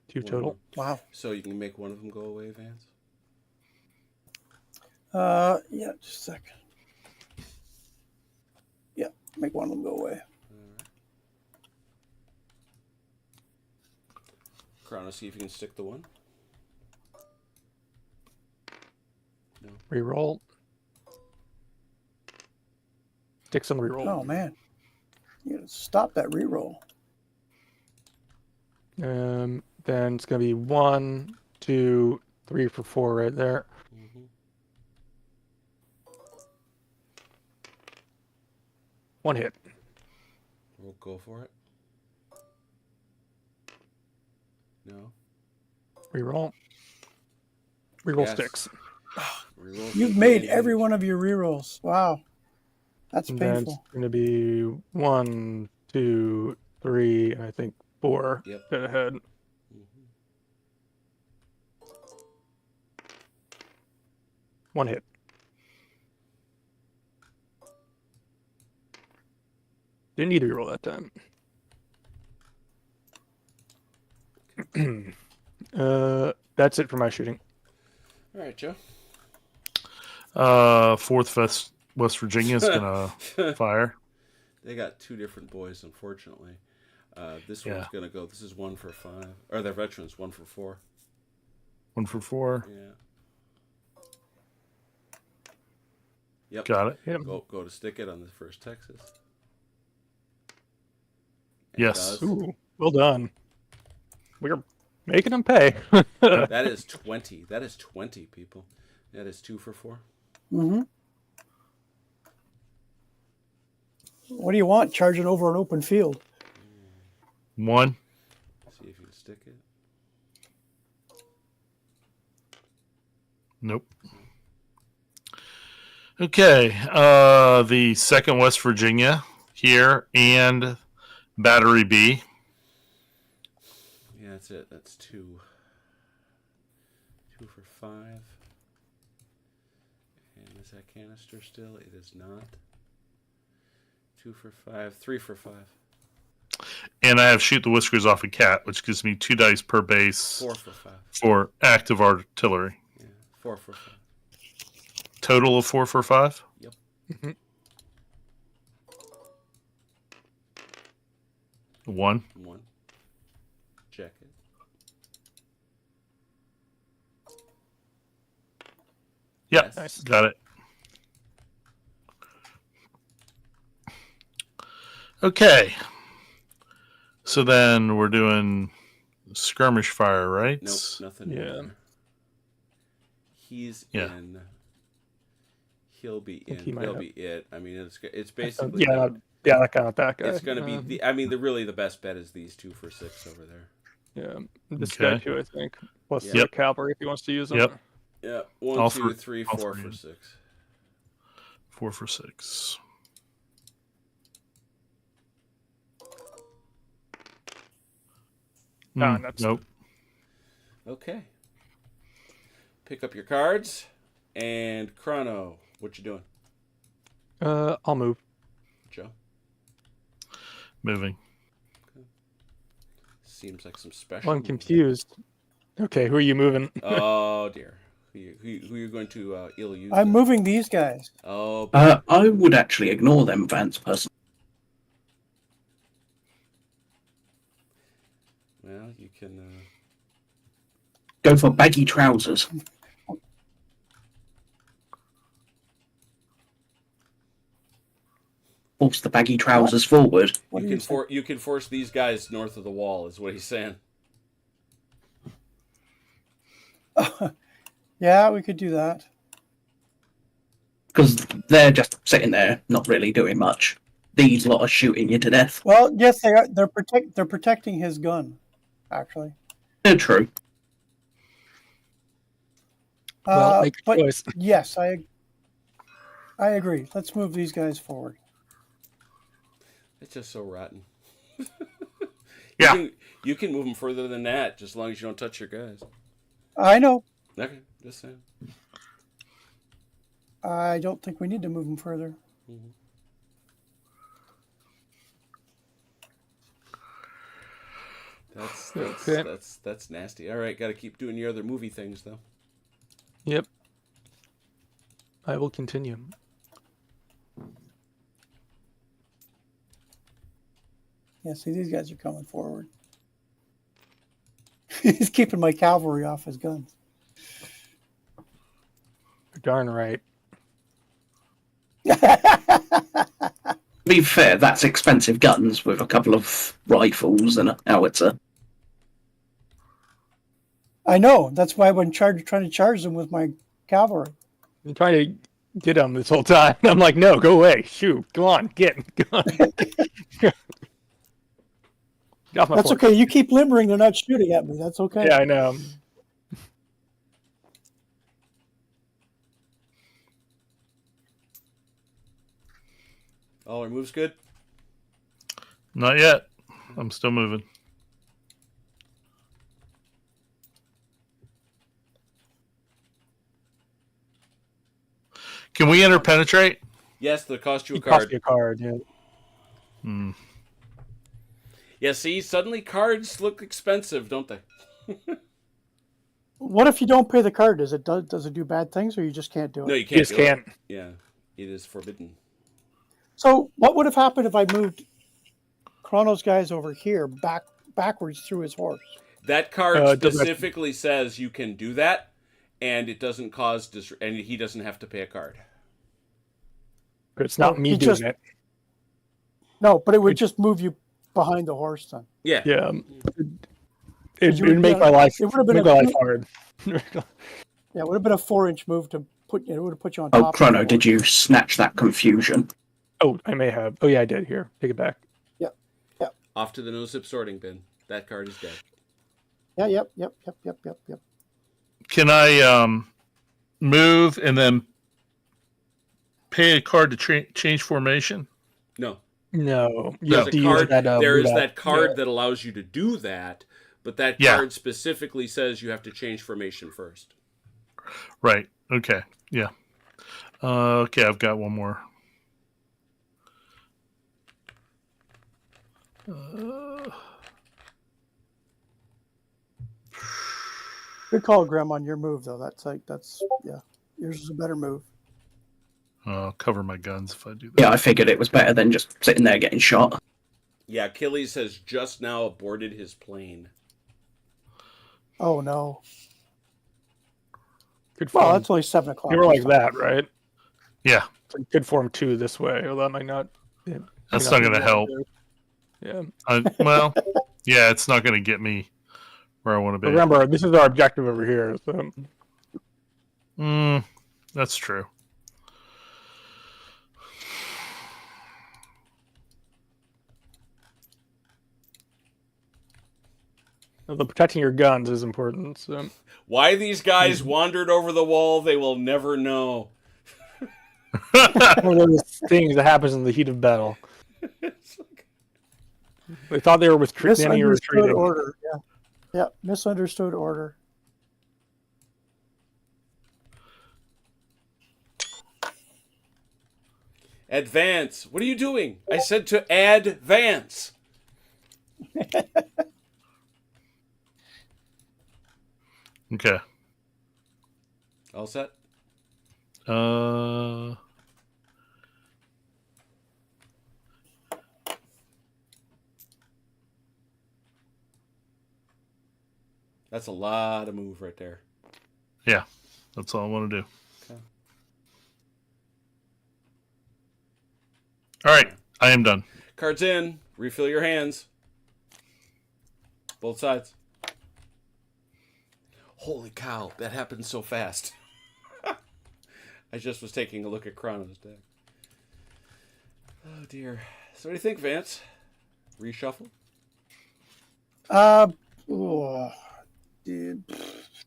2 One total. more. Wow. So you can make one of them go away, Vance. Yeah, just a second. Yeah, make one of them go away. All right. Chrono, see if you can stick the one. No. Reroll. Sticks on the reroll. Oh man, you gotta stop that reroll. Then it's gonna be 1, 2, 3 for 4 right there. Mm-hmm. One hit. We'll go for it. No. Reroll. Reroll Yes. sticks. Reroll You've for made the every advantage. one of your rerolls. Wow, that's And then it's painful. gonna be 1, 2, 3, and I think 4. Yep. Dead ahead. Mhm. One hit. Didn't need to reroll that time. That's it for my shooting. All right, Joe. 4th West Virginia is gonna fire. They got 2 different boys, unfortunately. This Yeah. one's gonna go. This is 1 for 5, or they're veterans. 1 for 4. 1 for 4. Yeah. Yep. Got it. Hit him. Go to stick it on the first Texas. It Yes. does. Ooh, well done. We're making them pay. That is 20. That is 20 people. That is 2 for 4. Mm-hmm. What do you want? Charging over an open field. 1. See if you can stick it. Nope. Okay. The 2nd West Virginia here and Battery B. Yeah, that's it. That's 2. 2 for 5. And is that canister still? It is not. 2 for 5. 3 for 5. And I have Shoot the Whiskers Off a Cat, which gives me 2 dice per base 4 for 5. for active artillery. Yeah. 4 for 5. Total of 4 for 5? Yep. Mhm. 1. 1. Check it. Yep. Yes. Nice. Got it. Okay. So then we're doing skirmish fire, right? Nope, nothing. Yeah. in there. He's Yeah. in. He'll be think in. he might He'll have- be it. I mean, it's basically. Yeah, yeah, that kind of that guy. It's going to be the. I mean, really the best bet is these 2 for 6 over there. Yeah, this guy Okay. too, I think. Plus Yeah. the Yep. cavalry if he wants to use them. Yep. Yeah, 1, All 2, for- 3, all 4 for for you. 6. 4 for 6. Nah, that's- Nope. Okay. Pick up your cards, and Chrono, what you doing, I'll move. Joe? Moving. Seems like some special. Well, I'm movement. confused. Okay, who are you moving? Oh dear. Who you going to ill use? I'm then? moving these guys. Oh, I would actually ignore them, Vance, personally. well, you can. Go for baggy trousers. Force the baggy trousers forward. What do You you can say? you can force these guys north of the wall, is what he's saying. Yeah, we could do that. Because they're just sitting there, not really doing much. These lot are shooting you to death. Well, yes, they are. They're protecting his gun, actually. They're true. Well, make a But choice. yes, I agree. Let's move these guys forward. It's just so rotten. Yeah. You can move them further than that, just as long as you don't touch your guys. I know. Okay, just saying. I don't think we need to move them further. Mm-hmm. That's nasty. All right, got to keep doing your other movie things though. Yep. I will continue. Yeah, see, these guys are coming forward. He's keeping my cavalry off his guns. Darn right. To be fair, that's expensive guns with a couple of rifles and a howitzer. I know. That's why I've been trying to charge them with my cavalry. I'm trying to get him this whole time. I'm like, no, go away. Shoot. Come on. Get on. Get off my That's porch. okay. You keep limbering. They're not shooting at me. That's okay. Yeah, I know. All our moves good? Not yet. I'm still moving. Can we enter penetrate? Yes, they cost you a It costs card. you a card, yeah. Hmm. Yeah, see, suddenly cards look expensive, don't they? What if you don't pay the card? Does it do bad things, or you just can't do it? No, you You can't. just do it. can't. Yeah, it is forbidden. So what would have happened if I moved Chrono's guys over here backwards through his horse? That card It doesn't- specifically says you can do that, and it doesn't cause and he doesn't have to pay a card. But it's not Well, me he doing just- it. No, but it would just move you behind the horse then. Yeah. Yeah. You It would would make be- my life, it would have been make a- my life hard. Yeah, it would have been a 4-inch move to put. It would have put you on Oh, top. Chrono, of the did you snatch that confusion? Oh, I may have. Oh, yeah, I did. Here, take it back. Off to the no-zip sorting bin. That card is dead. horse. Yeah. Yep. Can I move and then pay a card to change formation? No. No, you There's have a to card. use that. There is move that out. card Yeah. that allows you to do that, but that Yeah. card specifically says you have to change formation first. Right. Okay. Yeah. Okay, I've got one more. Good call, Graham, on your move though. Yeah. Yours is a better move. I'll cover my guns if I do that. Yeah, I figured it was better than just sitting there getting shot. Yeah, Achilles has just now aborted his plane. Oh no. Good Well, form. that's only 7 o'clock. You were like that, right? Yeah. So good form 2 this way. Well, that might not. Yeah, That's may not going to be help. Yeah. Well, yeah, it's not going to get me where I want to But be. remember, this is our objective over here. So That's true. the protecting your guns is important. So Why these guys wandered over the wall, they will never know. one of those things that happens in the heat of battle. They thought they were with enemy Misunderstood retreating. order. Yeah. Misunderstood order. Advance. What are you doing? I said to advance. Okay. All set? That's a lot of move right there. Yeah, that's all I want to do. Okay. All right, I am done. Cards in. Refill your hands. Both sides. Holy cow, that happened so fast. I just was taking a look at Chrono's deck. Oh dear. So what do you think, Vance? Reshuffle? Oh,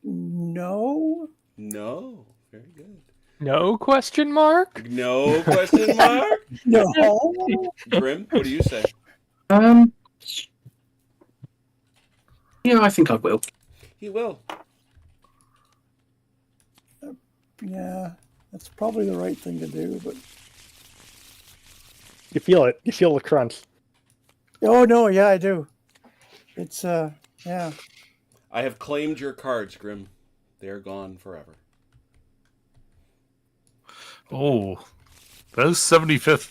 no. No. Very good. No question mark? No question mark? No. Grim, what do you say? Yeah, I think I will. He will. Yeah, that's probably the right thing to do, but You feel it. You feel the crunch. oh no, yeah, I do. It's yeah. I have claimed your cards, Grim. They are gone forever. Oh, those 75th,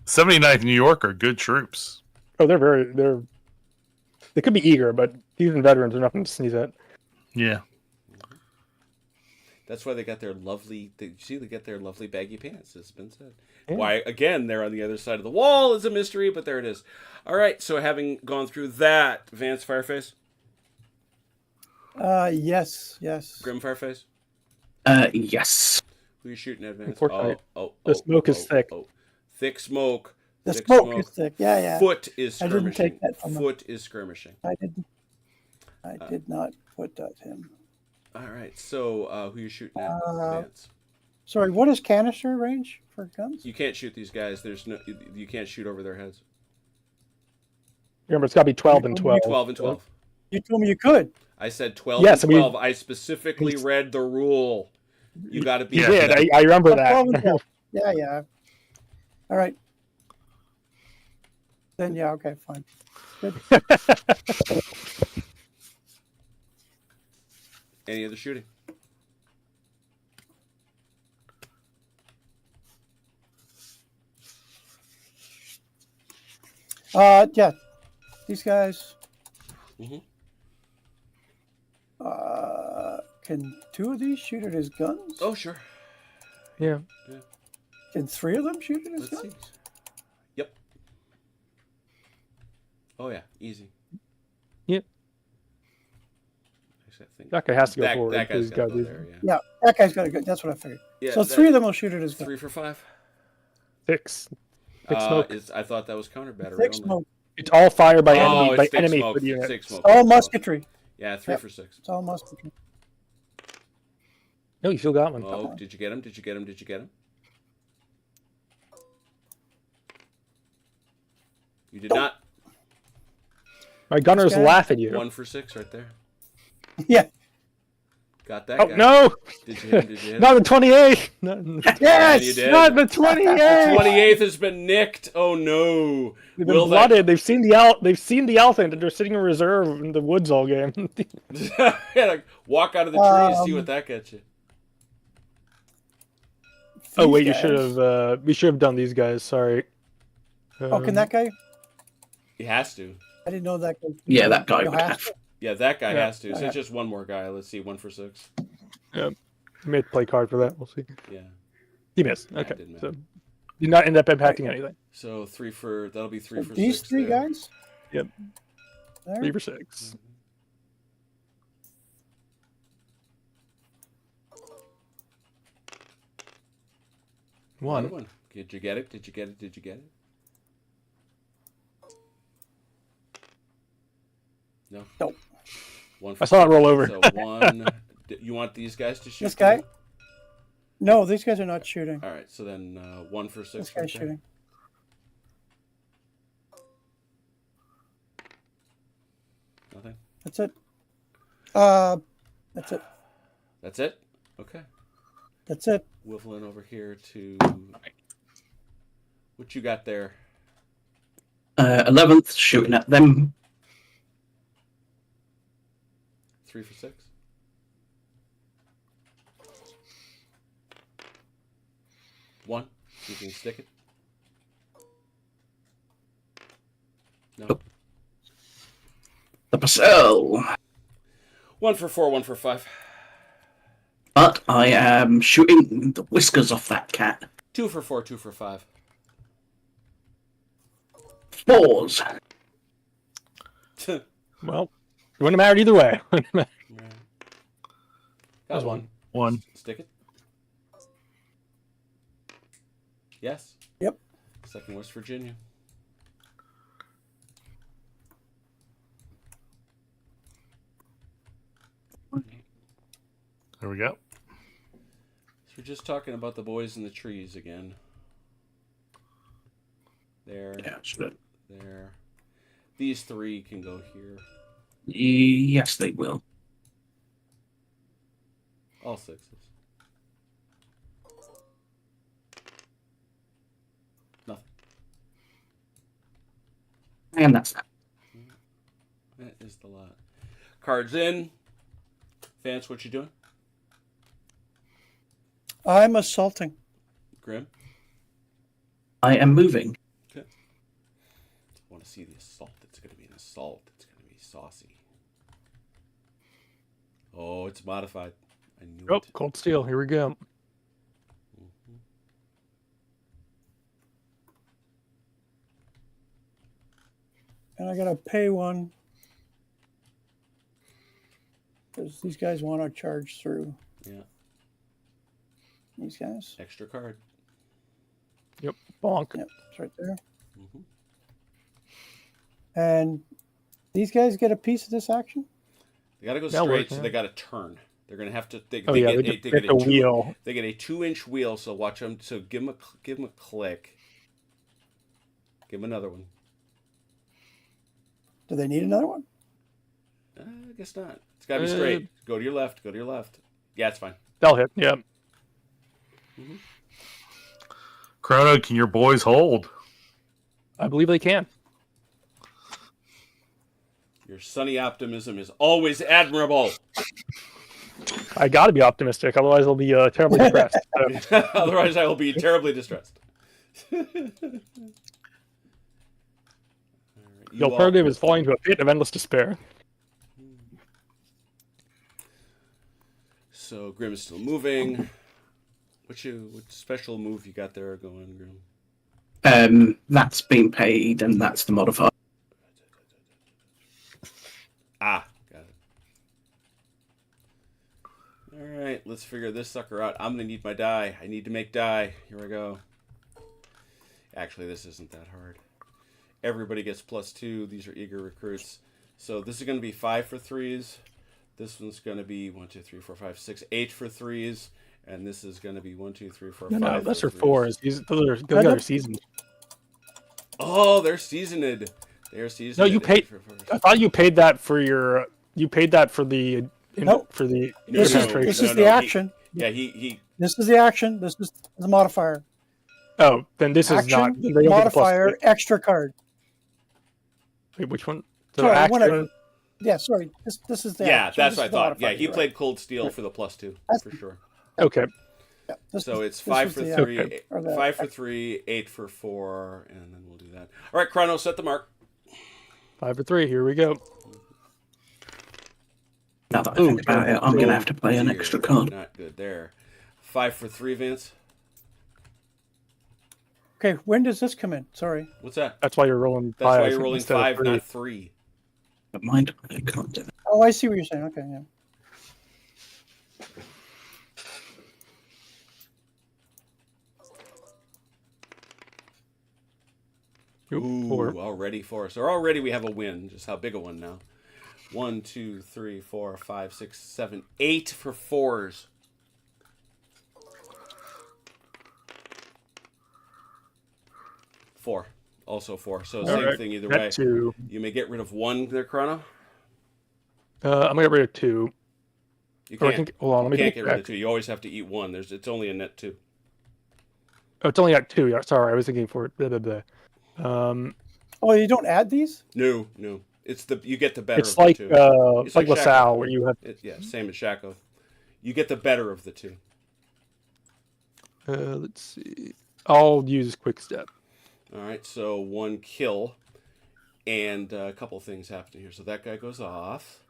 79th New York are good troops. Oh, they could be eager, but even veterans are nothing to sneeze at. Yeah. That's why they got their lovely. They get their lovely baggy pants. It's been said. Yeah. Why again? They're on the other side of the wall is a mystery, but there it is. All right. So having gone through that, Vance Fireface, Yes. Grim Fireface, Yes. who are you shooting at, Vance? Unfortunately, the smoke is thick. Thick smoke. The thick smoke is thick. Yeah, yeah. Foot is I didn't skirmishing. take that from him. Foot is skirmishing. I did not put that in. All right. So who are you shooting at, Vance? Sorry, what is canister range for guns? You can't shoot these guys. There's no. You can't shoot over their heads. Remember, it's got to be 12 and 12. 12 and 12. You told me you could. I said 12 Yes, and 12. I specifically read the rule. You got to be. You did. I remember 12 and that. 12. Yeah. All right. Then yeah, okay, fine. Good. Any other shooting? Yeah. These guys. Mhm. Can two of these shoot at his guns? Oh, sure. Yeah. Can three of them shoot at his Let's see. guns? Yep. Oh, yeah. Easy. Yep. Actually, I think That guy has to go that, forward. that guy's He's got to got go these- there, yeah. Yeah, that guy's got a good. That's what I figured. Yeah, So that- three of them will shoot at his guns. 3 for 5. 6. Thick smoke. I thought that was counter battery Thick only. smoke. It's all fire by Oh, enemy, by it's thick enemy smoke. for unit. Thick smoke. All musketry. Yeah, 3 Yep. for 6. It's all musketry. No, you still got one. Oh, did you get him? Did you get him? Did you get him? You did not. My gunners Okay. laugh at you. 1 for 6 right there. Yeah. Got that Oh, guy. no! Did you hit him? Did you hit him? Not the 28th! Yeah, you did. Not the 28th! 28th has been nicked. Oh no! They've been Will that- blooded. They've seen the elephant, and they're sitting in reserve in the woods all game. Yeah, like, walk out of the tree and see what that gets you. Oh wait, These you should guys- have. We should have done these guys. Sorry. Oh, can that guy? He has to. I didn't know that guy. Yeah, that guy You would have have. to? Yeah, that guy Yeah. has to. So it's just one more guy. Let's see, 1 for 6. You may have to play card for that. We'll see. Yeah. You missed. Yeah, it Okay, didn't so matter. you not end up impacting anything. So 3 for that'll be 3 So for these 6. three there. guys. Yep. There. 3 for 6. Another One. one. Did you get it? Did you get it? Did you get it? No. Nope. 1 I for saw it roll over. So 1. You want these guys to shoot? This guy? too? No, these guys are not shooting. All right. So then 1 for 6. This right guy's there. shooting. Nothing. That's it. That's it. That's it. Okay. That's it. Whiffling over here to what you got there. 11th, shooting at them. 3 for 6. One. You can stick it. No. Nope. The Purcell. 1 for 4. 1 for 5. But I am shooting the whiskers off that cat. 2 for 4. 2 for 5. 4s. Well, it wouldn't have mattered either way. Right. Got There's one. One. Stick it. Yes. Yep. Second West Virginia. There we go. So we're just talking about the boys in the trees again. There. Yeah, should. There. These three can go here. Yes, they will. All sixes. Nothing. And that's that. That is the lot. Cards in. Vance, what you doing? I'm assaulting. Grim? I am moving. Okay. I want to see the assault. It's going to be an assault. It's going to be saucy. Oh, it's modified. I knew Oh, it. cold steel. Here we go. Mhm. And I got to pay one. Because these guys want to charge through. Yeah. These guys. Extra card. Yep. Bonk. Yep, it's right there. Mm-hmm. And these guys get a piece of this action? They got to go That'll straight, work, so yeah. they got to turn. They're going to have to. They Oh yeah, get, they they get get the a wheel. They get a 2-inch wheel. So watch them. So give them a click. Give them another one. Do they need another one? I guess not. It's got to be straight. Go to your left. Go to your left. Yeah, it's fine. They'll hit. Yep. Chrono, can your boys hold? I believe they can. Your sunny optimism is always admirable. I got to be optimistic, otherwise I'll be terribly depressed. So, Otherwise, I will be terribly distressed. the alternative is falling into a pit of endless despair. So Grim is still moving. What special move you got there going, Grim? That's been paid, and that's the modifier. Ah, got it. All right, let's figure this sucker out. I'm gonna need my die. I need to make die. Here I go. Actually, this isn't that hard. Everybody gets +2. These are eager recruits. So this is gonna be 5 for 3s. This one's gonna be 1, 2, 3, 4, 5, 6, 8 for 3s. And this is going to be 1, 2, 3, 4, 5. No, those are threes. 4s. Those are seasoned. Oh, they're seasoned. They're seasoned. No, you paid. I thought you paid that for your. You paid that for the. Nope. For the. No, This is, no, this no, is no, the action. He. This is the action. This is the modifier. Oh, then this is not. Action, They don't get the modifier, +3. extra card. Wait, which one? So Sorry, action, whatever. Yeah, sorry. This is the Yeah, action. that's This what I is the thought. Yeah, modifier, he right. played Cold Steel for the +2 for sure. Okay. Yeah, So it's this 5 was for the, 3, okay. or the- 5 for 3, 8 for 4, and then we'll do that. All right, Chrono, set the mark. 5 for 3. Here we go. Now that I think about it, I'm going to have to play an Dear, extra card. Not good there. 5 for 3, Vince. Okay, when does this come in? Sorry. What's that? That's why you're rolling. That's 5 why you're rolling instead of 5, 3. not 3. But mind, I can't do that. Oh, I see what you're saying. Okay, yeah. Ooh, 4. already 4. So already we have a win. Just how big a one now? 1, 2, 3, 4, 5, 6, 7, 8 for 4s. Four. Also 4. So same right. thing either Got way. 2. You may get rid of 1 there, Chrono. I'm gonna get rid of 2. You Or I can't, think. Hold on. Let me can't get get rid of back. 2. You always have to eat 1. It's only a net 2. Oh, it's only at 2. Yeah, sorry, I was thinking for blah, blah, blah. Oh, you don't add these? No. It's you get the better It's of like the 2. it's like like LaSalle, Shaco. where you have. Yeah, same as Shaco. You get the better of the 2. Let's see. I'll use quick step. All right, so 1 kill, and a couple things happen here. So that guy goes off.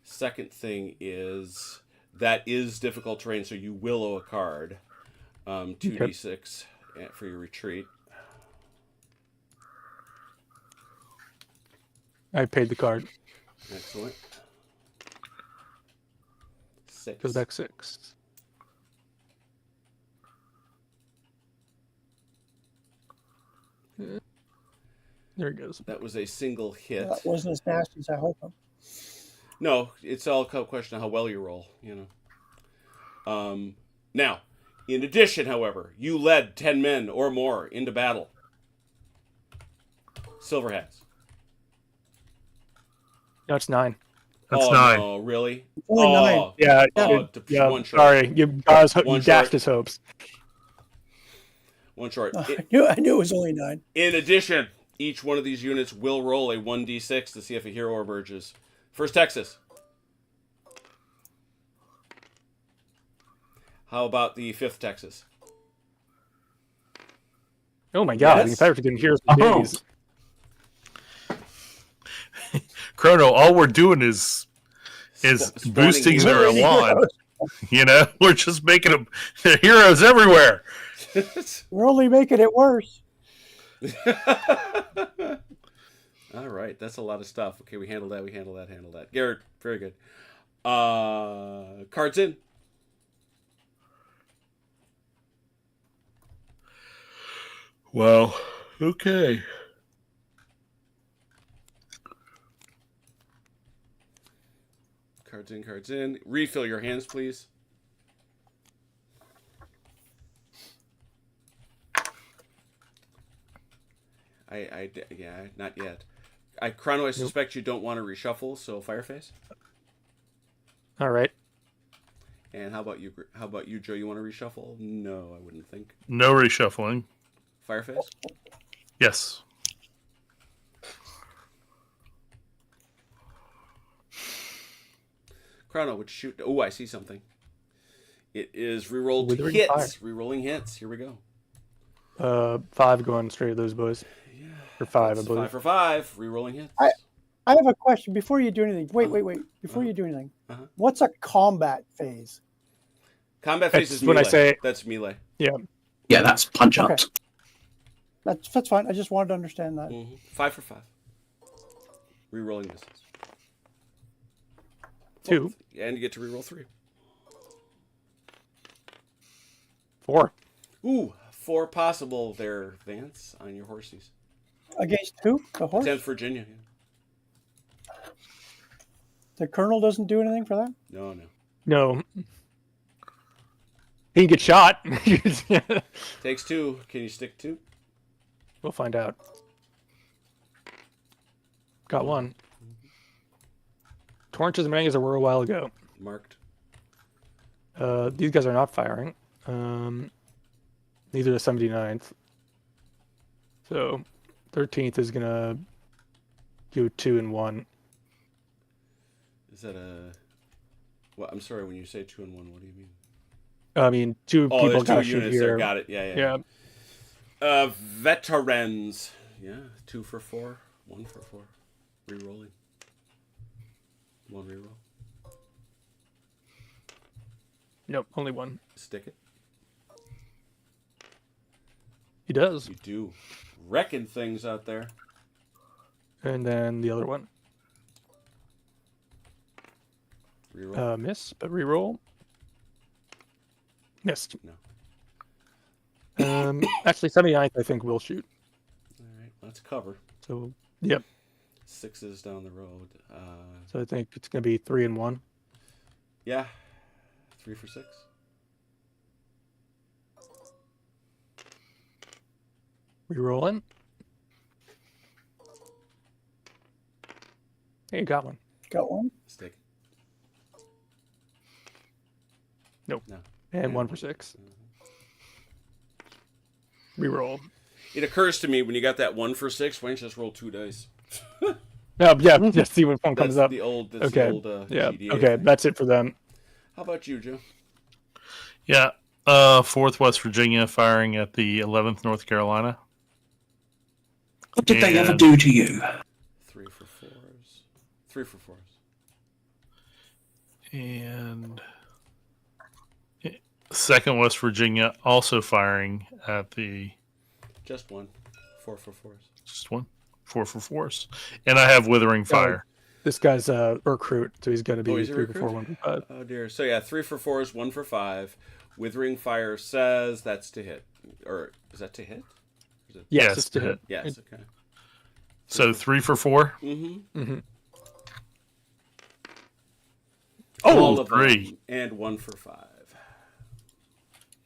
Second thing is that is difficult terrain, so you will owe a card. 2d6 for your retreat. I paid the card. Excellent. 6. Goes back 6. There he goes. That was a single hit. That wasn't as nasty as I hoped. No, it's all a question of how well you roll, Now, in addition, however, you led 10 men or more into battle. Silverhats. No, it's 9. That's 9. No, really? Only 9. Yeah, Yeah, one short. sorry. You dashed his hopes. One short. I knew it was only 9. In addition, each one of these units will roll a 1d6 to see if a hero emerges. First Texas. How about the 5th Texas? Oh my god, Yes. the Confederates didn't hear us for Oh. days. Chrono, all we're doing is Spawning boosting their heroes. elan. We're just making them heroes everywhere. We're only making it worse. All right, that's a lot of stuff. Okay, we handle that. Garrett, very good. Cards in. Well, okay. Cards in. Refill your hands, please. Not yet. Chrono, I suspect you don't want to reshuffle, so Fireface. All right. And how about you, Joe? You want to reshuffle? No, I wouldn't think. No reshuffling. Fireface. Yes. Chrono, would shoot. Oh, I see something. It is rerolled Withering hits. fire. Rerolling hits. Here we go. 5 going straight to those boys. For 5, I That's believe. 5 for 5. Rerolling hits. I have a question before you do anything. Wait. Before you do anything, what's a combat phase? Combat phase That's is when melee. I say- That's melee. Yeah. Yeah, that's punch Okay. ups. That's fine. I just wanted to understand that. 5 for 5. Rerolling misses. 2. And you get to reroll 3. 4. Ooh, 4 possible there, Vance, on your horsies. Against who? The horse? 10th Virginia. The colonel doesn't do anything for that? No. No. He can get shot. Takes 2. Can you stick 2? We'll find out. Got 1. Torches and mangas were a while ago. Marked. These guys are not firing. These are the 79th. So 13th is gonna do 2 and 1. Is that a... Well, I'm sorry, when you say 2 and 1, what do you mean? I mean, 2 Oh, people there's 2 got to shoot units there. here. Got it. Yeah. Veterans. Yeah, 2 for 4. 1 for 4. Rerolling. 1 reroll. Nope, only 1. Stick it. He does. You do. Wrecking things out there. And then the other one. Reroll. Miss, but reroll. Missed. No. Actually, 79th, I think, will shoot. All right, let's cover. So, yep. 6s down the road. So I think it's going to be 3 and 1. Yeah. 3 for 6. Rerolling. Hey, you got one. Got one? Stick. Nope. No. And 1 for 6. Reroll. It occurs to me when you got that 1 for 6, why don't you just roll 2 dice? Oh, yeah, just see when one That's comes up. the old. Okay. Yeah. GDA Okay, thing. that's it for them. How about you, Joe? Yeah. 4th West Virginia firing at the 11th North Carolina. What did they ever And- do to you? 3 for 4s. 3 for 4s. And 2nd West Virginia also firing at the Just 1. 4 for 4s. just one 4 for 4s, and I have Withering Fire. This guy's a recruit, so he's got to be he's a 3 for recruit? 4, 1 for 5. Oh dear. So yeah, 3 for 4 is 1 for 5. Withering Fire says that's to hit, or is that to hit? Is it... Yes, Yes, it's to hit. Yes. Okay. So 3 for 4. Mm-hmm. Mm-hmm. All Oh, of 3 them, and 1 for 5.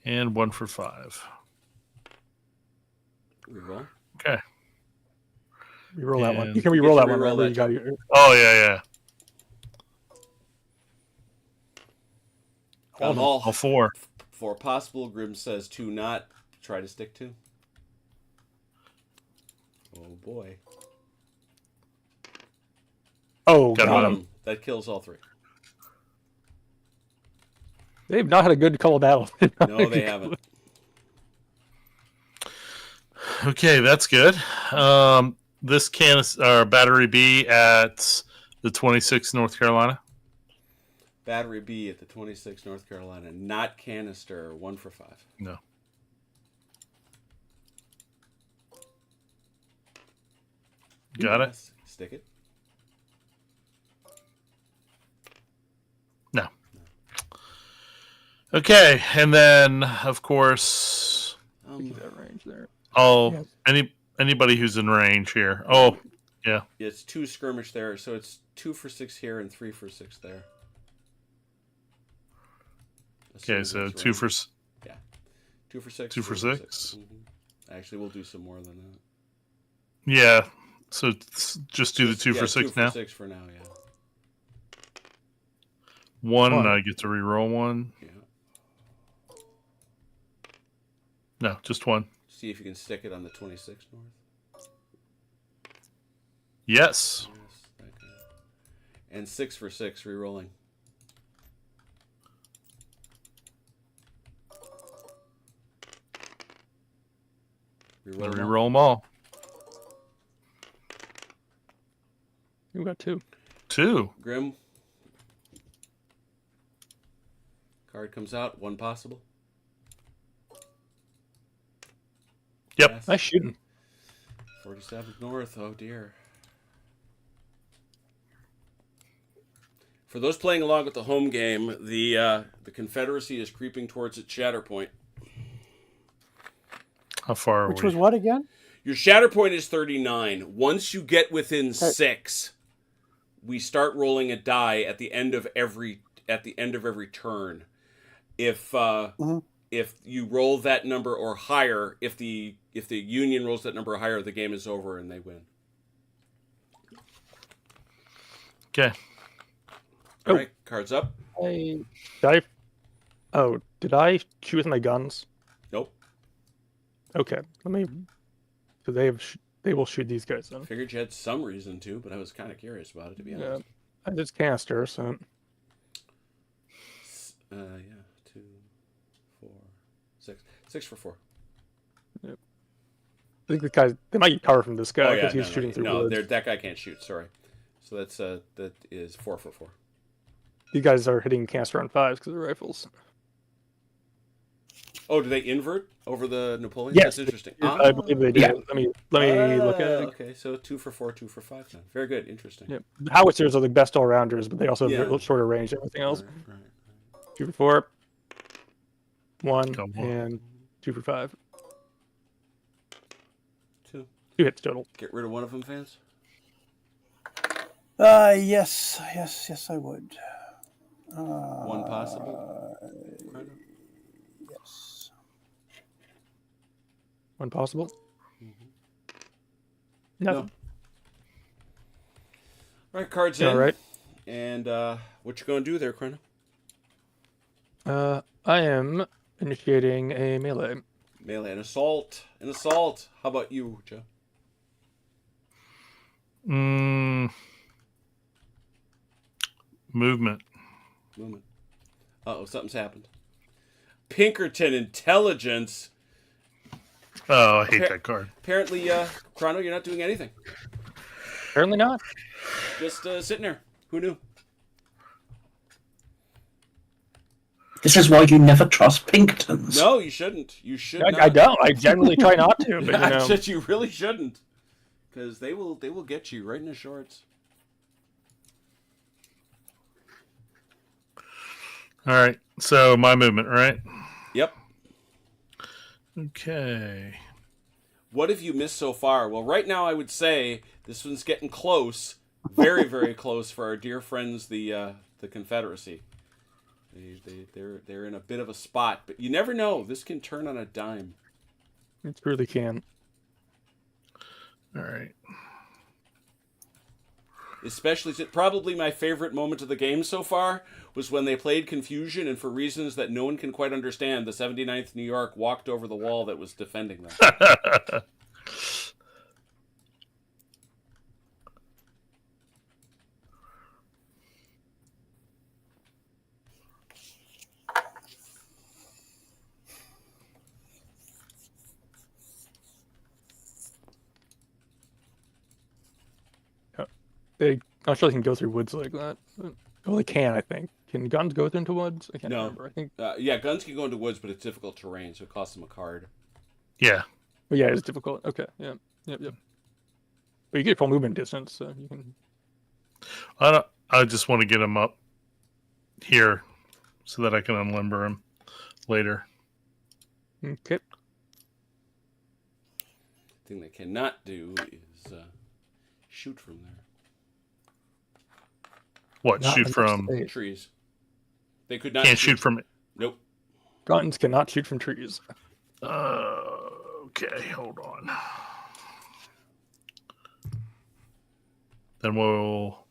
and 1 for 5. Reroll. Okay. Reroll that one. And You can you reroll get that to one. reroll Remember, that you got too. your. Oh yeah. All 4. 4 possible. Grim says 2 not. Try to stick to. Oh boy. Oh, Got got him. him. That kills all 3. They've not had a good couple of battles. No, they haven't. Okay, that's good. This battery B at the 26 North Carolina. Battery B at the 26 North Carolina. Not canister. 1 for 5. No. Got it. Yes. Stick it. No. Okay, and then of course, That range there. anybody who's in range here. Oh, yeah. It's 2 skirmish there, so it's 2 for 6 here and 3 for 6 there. Okay, so 2 for 2 for 6. 2 for 6. Actually, we'll do some more than that. Yeah. So just do the 2 for 6 2 now. for 6 for now, yeah. 1, I get to reroll 1. Yeah. No, just 1. See if you can stick it on the 26 North. Yes. Yes, that guy. And 6 for 6, rerolling. Reroll them all. You got 2. 2. Grim. Card comes out. 1 possible. Yep. Yes. Nice shooting. 47th North. Oh dear. For those playing along with the home game, the Confederacy is creeping towards its shatter point. How far are Which we? was what again? Your shatter point is 39. Once you get within 6, we start rolling a die at the end of every turn. If you roll that number or higher, if the Union rolls that number or higher, the game is over and they win. Okay. All right, cards up. Did I shoot with my guns? Nope. Okay, let me. So they will shoot these guys then. Figured you had some reason to, but I was kind of curious about it, to be Yeah, honest. I just canister, so Yeah, 2, 4, 6. 6 for 4. I think the guys they might get cover from this guy because he's no, shooting through no, woods. that guy can't shoot. Sorry. So that is 4 for 4. These guys are hitting canister on 5s because of rifles. Oh, do they invert over the Napoleon? Yes, That's interesting. I believe they do. Yeah. Let me look at it. Okay, so 2 for 4, 2 for 5 then. Very good. Interesting. Yeah. The howitzers are the best all rounders, but they also have Yeah. shorter range than everything else. Right. 2 for 4, 1, Come on. and 2 for 5. 2. 2 hits total. Get rid of one of them, fans. Yes, I would. 1 possible. Yes. 1 possible. No. Nothing. All right, cards in. All right. And what you going to do there, Chrono? I am initiating a melee. Melee, an assault. An assault. How about you, Joe? Movement. Movement. Uh-oh, something's happened. Pinkerton Intelligence. Oh, I hate that card. Apparently, Chrono, you're not doing anything. Apparently not. Just sitting there. Who knew? This is why you never trust Pinkertons. No, you shouldn't. You should not. I don't. I generally try not to, but you I know. said you really shouldn't. Because they will get you right in the shorts. All right. So my movement, right? Yep. Okay. What have you missed so far? Well, right now I would say this one's getting close, very, very close for our dear friends, the Confederacy. They're in a bit of a spot, but you never know. This can turn on a dime. It really can. All right. Especially, probably my favorite moment of the game so far was when they played Confusion, and for reasons that no one can quite understand, the 79th New York walked over the wall that was defending them. They not sure they can go through woods like that. Well, they can, I think. Can guns go into woods? I can't remember. I think. Yeah, guns can go into woods, but it's difficult terrain, so it costs them a card. Yeah. But yeah, it's difficult. Okay. Yeah. Yep. But you get full movement distance, so you can. I just want to get him up here so that I can unlimber him later. Okay. The thing they cannot do is shoot from there. What? Not Shoot from Trees. They could not can't shoot from. Nope. Guns cannot shoot from trees. Okay, hold on. Then we'll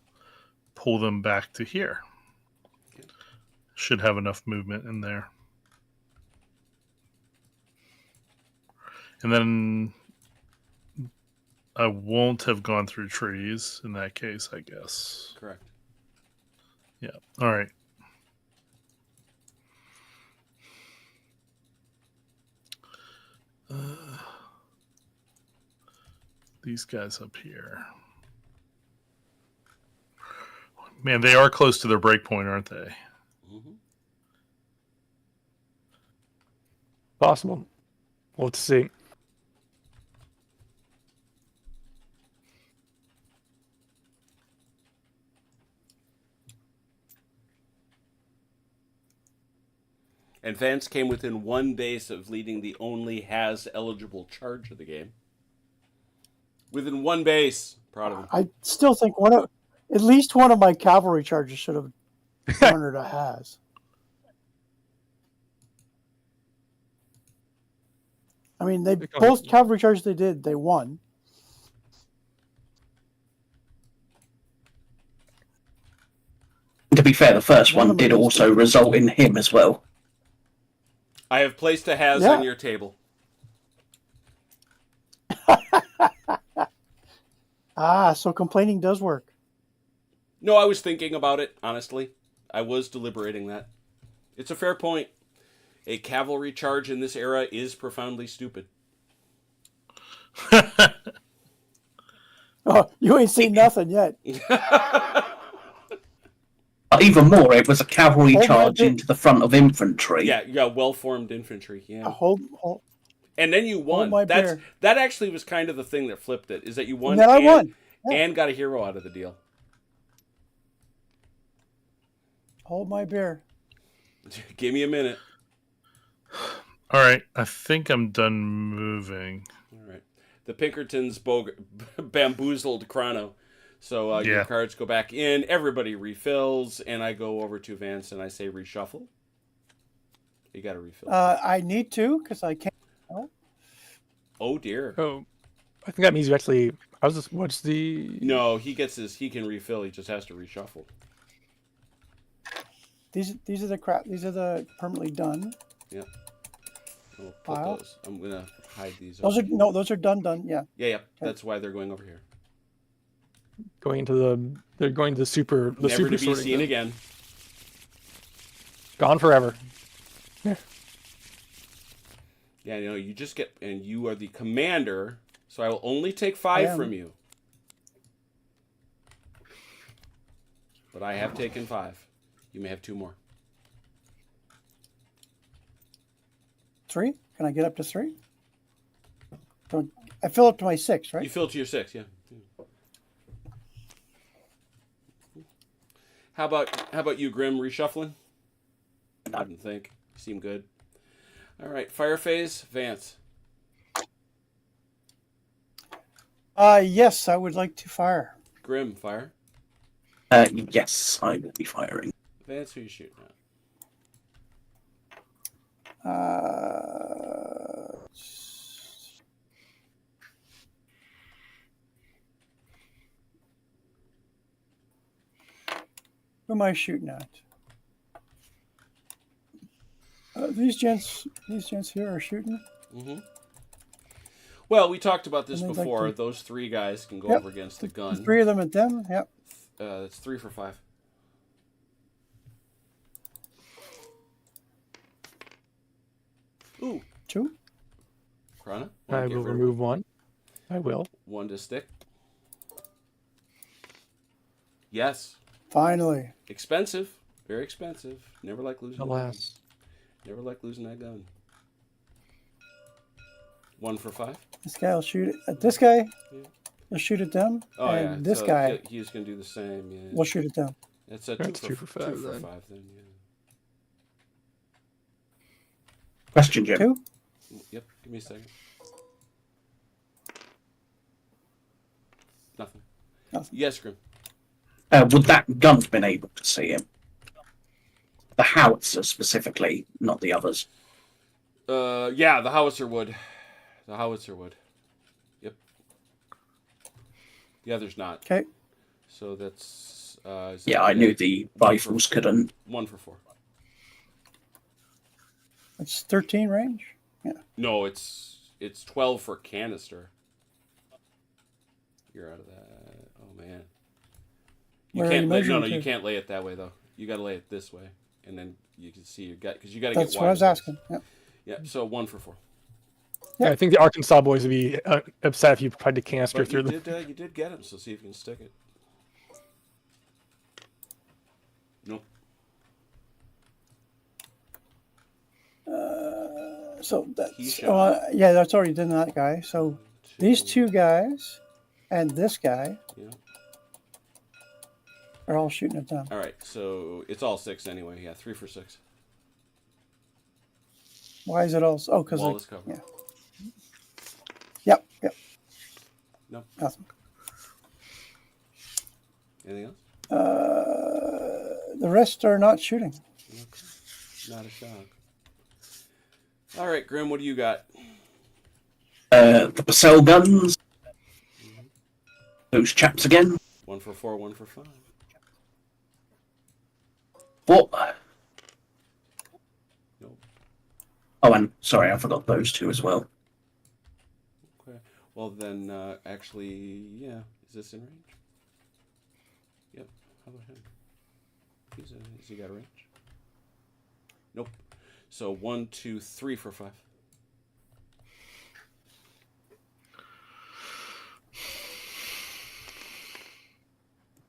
pull them back to here. Should have enough movement in there. And then I won't have gone through trees in that case, I guess. Correct. Yeah. All right. These guys up here. Man, they are close to their break point, aren't they? Mm-hmm. Possible. Well, let's see. And Vance came within one base of leading the only has-eligible charge of the game. Within one base. Proud of him. I still think at least one of my cavalry charges should have garnered a has. I mean, both cavalry charges they won. To be fair, the first one did also result in him as well. I have placed a has on your table. So complaining does work. No, I was thinking about it, honestly. I was deliberating that. It's a fair point. A cavalry charge in this era is profoundly stupid. Oh, you ain't seen nothing yet. Even more, it was a cavalry charge into the front of infantry. Yeah, well-formed infantry. Yeah. Hold. And then you won. That actually was kind of the thing that flipped it, is that you won. And then I won. Yeah. And got a hero out of the deal. Hold my beer. Give me a minute. All right, I think I'm done moving. All right. The Pinkertons bamboozled Chrono. So your cards go back in, everybody refills, and I go over to Vance and I say reshuffle. You got to refill. I need to, because I can't. Oh, dear. Oh, I think that means you actually... what's the... No, he can refill, he just has to reshuffle. These are the permanently done. Yeah. I'll put those. I'm gonna hide these. Those are done. Yeah. Yeah. Okay. That's why they're going over here. They're going to the super. The Never super to be seen again. Gone forever. Yeah. Yeah. You just get, and you are the commander, so I will only take 5 from you. But I have taken 5. You may have 2 more. 3? Can I get up to 3? I fill up to my 6, right? You fill to your 6, yeah. How about you, Grim, reshuffling? I wouldn't think. You seem good. All right, fire phase, Vance. Yes, I would like to fire. Grim, fire. Yes, I will be firing. Vance, who you shooting at? Who am I shooting at? These gents here are shooting. Mm-hmm. Well, we talked about this And they'd before. like to- Those three guys can go Yep. over against the gun. The 3 of them at them. Yep. It's 3 for 5. Ooh, 2. Krana. I will remove one. I will. 1 to stick. Yes. Finally. Expensive. Very expensive. Never like losing. Alas. Never like losing that gun. 1 for 5. This guy will shoot at this guy. Yeah. He'll shoot at them. Oh and yeah. this so guy he's gonna do the same. Yeah. will shoot at them. It's a That's 2 for 5. 2 for then. 5 then. Yeah. Question, Jim. 2. Yep. Give me a second. Nothing. Nothing. Yes, Grim. Would that gun have been able to see him? The howitzer specifically, not the others. Yeah, the howitzer would. The howitzer would. Yep. The others not. Okay. So that's. Is Yeah, that I knew the rifles couldn't. 1 for 4. It's 13 range. Yeah. No, it's 12 for canister. You're out of that. Oh man. You Where are can't you lay, no, measuring no, you to? can't lay it that way though. You got to lay it this way, and then you can see your gut because you got to That's get what I was wide. asking. Yep. Yeah. So 1 for 4. Yeah, I think the Arkansas boys would be upset if you tried to canister But through you them. did get him. So see if you can stick it. Nope. So He that's shot. yeah, that's already done that guy. So these 2 guys and this guy Yeah. are all shooting at them. All right. So it's all 6 anyway. Yeah. 3 for 6. Why is it all? Oh, because Wall is covered. yeah. Yep. Yep. No. Nothing. Anything else? The rest are not shooting. Okay. Not a shock. All right, Grim. What do you got? The Purcell guns. Those chaps again. 1 for 4. 1 for 5. What? Nope. Oh, and sorry, I forgot those 2 as well. Okay. Well, then, actually, yeah. Is this in range? Yep. How about him? Has he got a range? Nope. So 1, 2, 3 for 5.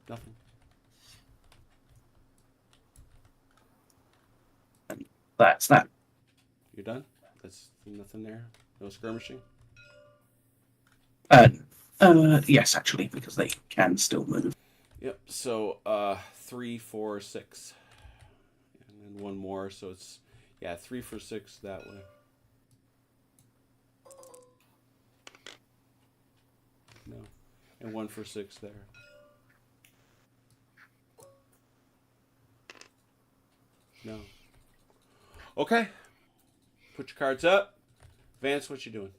Nothing. That's that. You're done? That's nothing there? No skirmishing? Yes, actually, because they can still move. Yep. So 3, 4, 6. And then 1 more. So it's, yeah, 3 for 6 that way. No. And 1 for 6 there. No. Okay. Put your cards up. Vance, what you doing?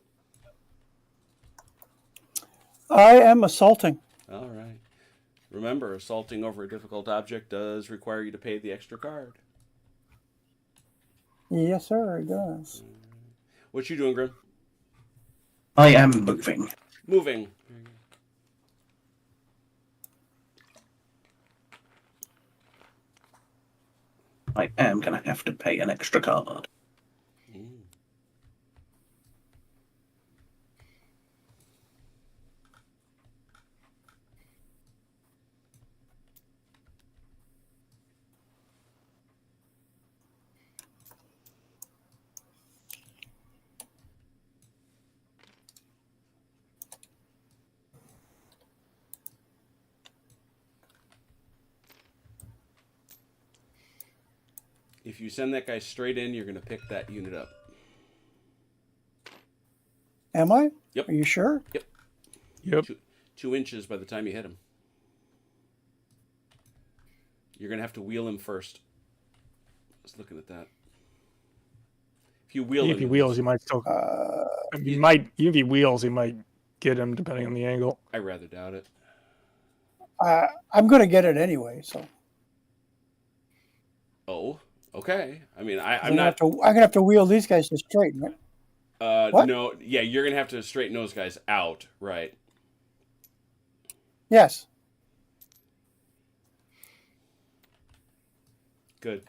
I am assaulting. All right. Remember, assaulting over a difficult object does require you to pay the extra card. Yes, sir, it does. What you doing, Grim? I am moving. Moving. I am going to have to pay an extra card. Mm. if you send that guy straight in, you're going to pick that unit up. Am I? Yep. Are you sure? Yep. 2 inches by the time you hit him. You're going to have to wheel him first. I was looking at that. If you wheel him, If he wheels, you might still. You might. Even if he wheels, you might get him depending on the angle. I rather doubt it. I'm going to get it anyway, so. Oh, okay. I mean, I'm gonna not. I'm going to have to wheel these guys to straighten, right? What? No, yeah, you're going to have to straighten those guys out, right? Yes. Good.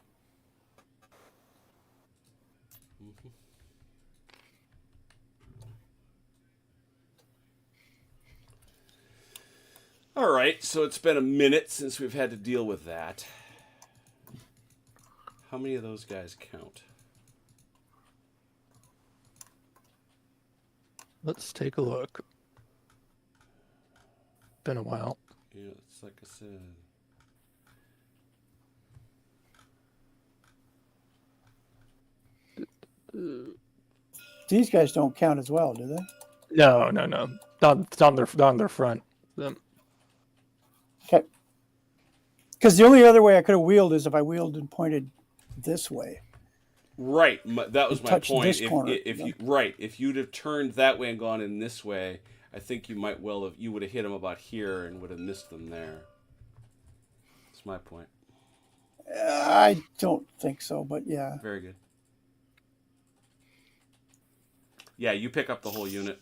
All right, so it's been a minute since we've had to deal with that. How many of those guys count? Let's take a look. Been a while. Yeah, it's like I said. These guys don't count as well, do they? No. It's on their front. Okay. Because the only other way I could have wheeled is if I wheeled and pointed this way. Right, that was my point. This corner, if you'd have turned that way and gone in this way, I think you might well have. You would have hit them about here and would have missed them there. That's my point. I don't think so, but yeah. Very good. Yeah, you pick up the whole unit.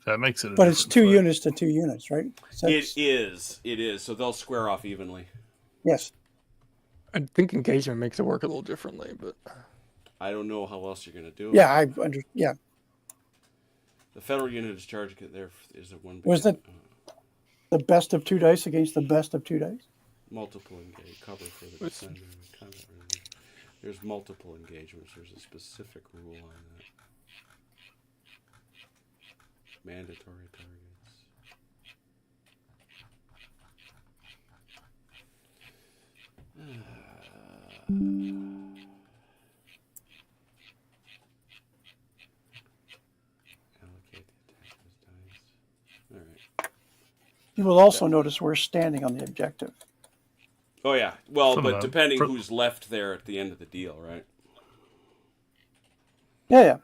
That makes it. But it's 2 units to 2 units, right? So It is. So they'll square off evenly. Yes. I think engagement makes it work a little differently, but I don't know how else you're going to do it. Yeah, yeah. The federal unit is charged. There is a one. Was it the best of 2 dice against the best of 2 dice? Multiple engage cover for the defender. There's multiple engagements. There's a specific rule on that. Mandatory targets. Allocate the attacker's dice. All right. You will also notice we're standing on the objective. Oh yeah. Well, From but the- depending from- who's left there at the end of the deal, right? Yeah.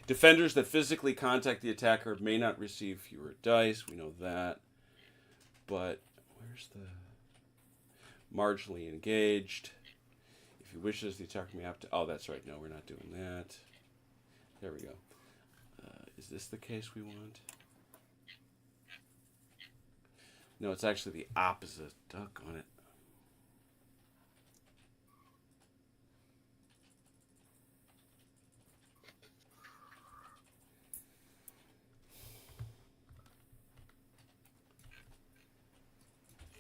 Defenders that physically contact the attacker may not receive fewer dice. We know that. But where's the marginally engaged? If he wishes, the attacker may have to. Oh, that's right. No, we're not doing that. There we go. Is this the case we want? No, it's actually the opposite. Doggone it.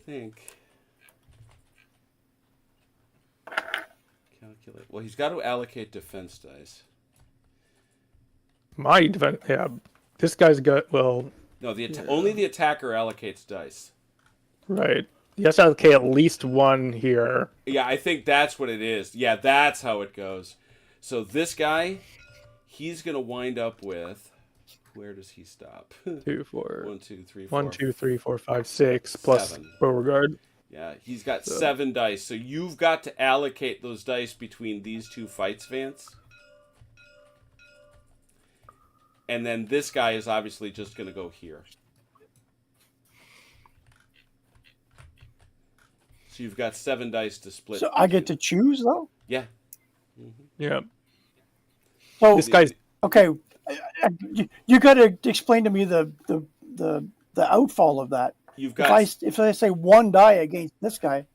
Think. Calculate. Well, he's got to allocate defense dice. my defense. Yeah, this guy's got No, only the attacker allocates dice. right. He has to allocate at least 1 here. Yeah, I think that's what it is. Yeah, that's how it goes. So this guy, he's gonna wind up with. Where does he stop? 2, 4. 1, 2, 3, 4. 1, 2, 3, 4, 5, 6 plus 7. Beauregard. Yeah, he's got 7 dice. So you've got to allocate those dice between these 2 fights, Vance. And then this guy is obviously just going to go here. So you've got 7 dice to split. So I get to choose, though? Yeah. Yeah. So This guy's okay. You got to explain to me the outfall of that. You've got. If I say 1 die against this guy,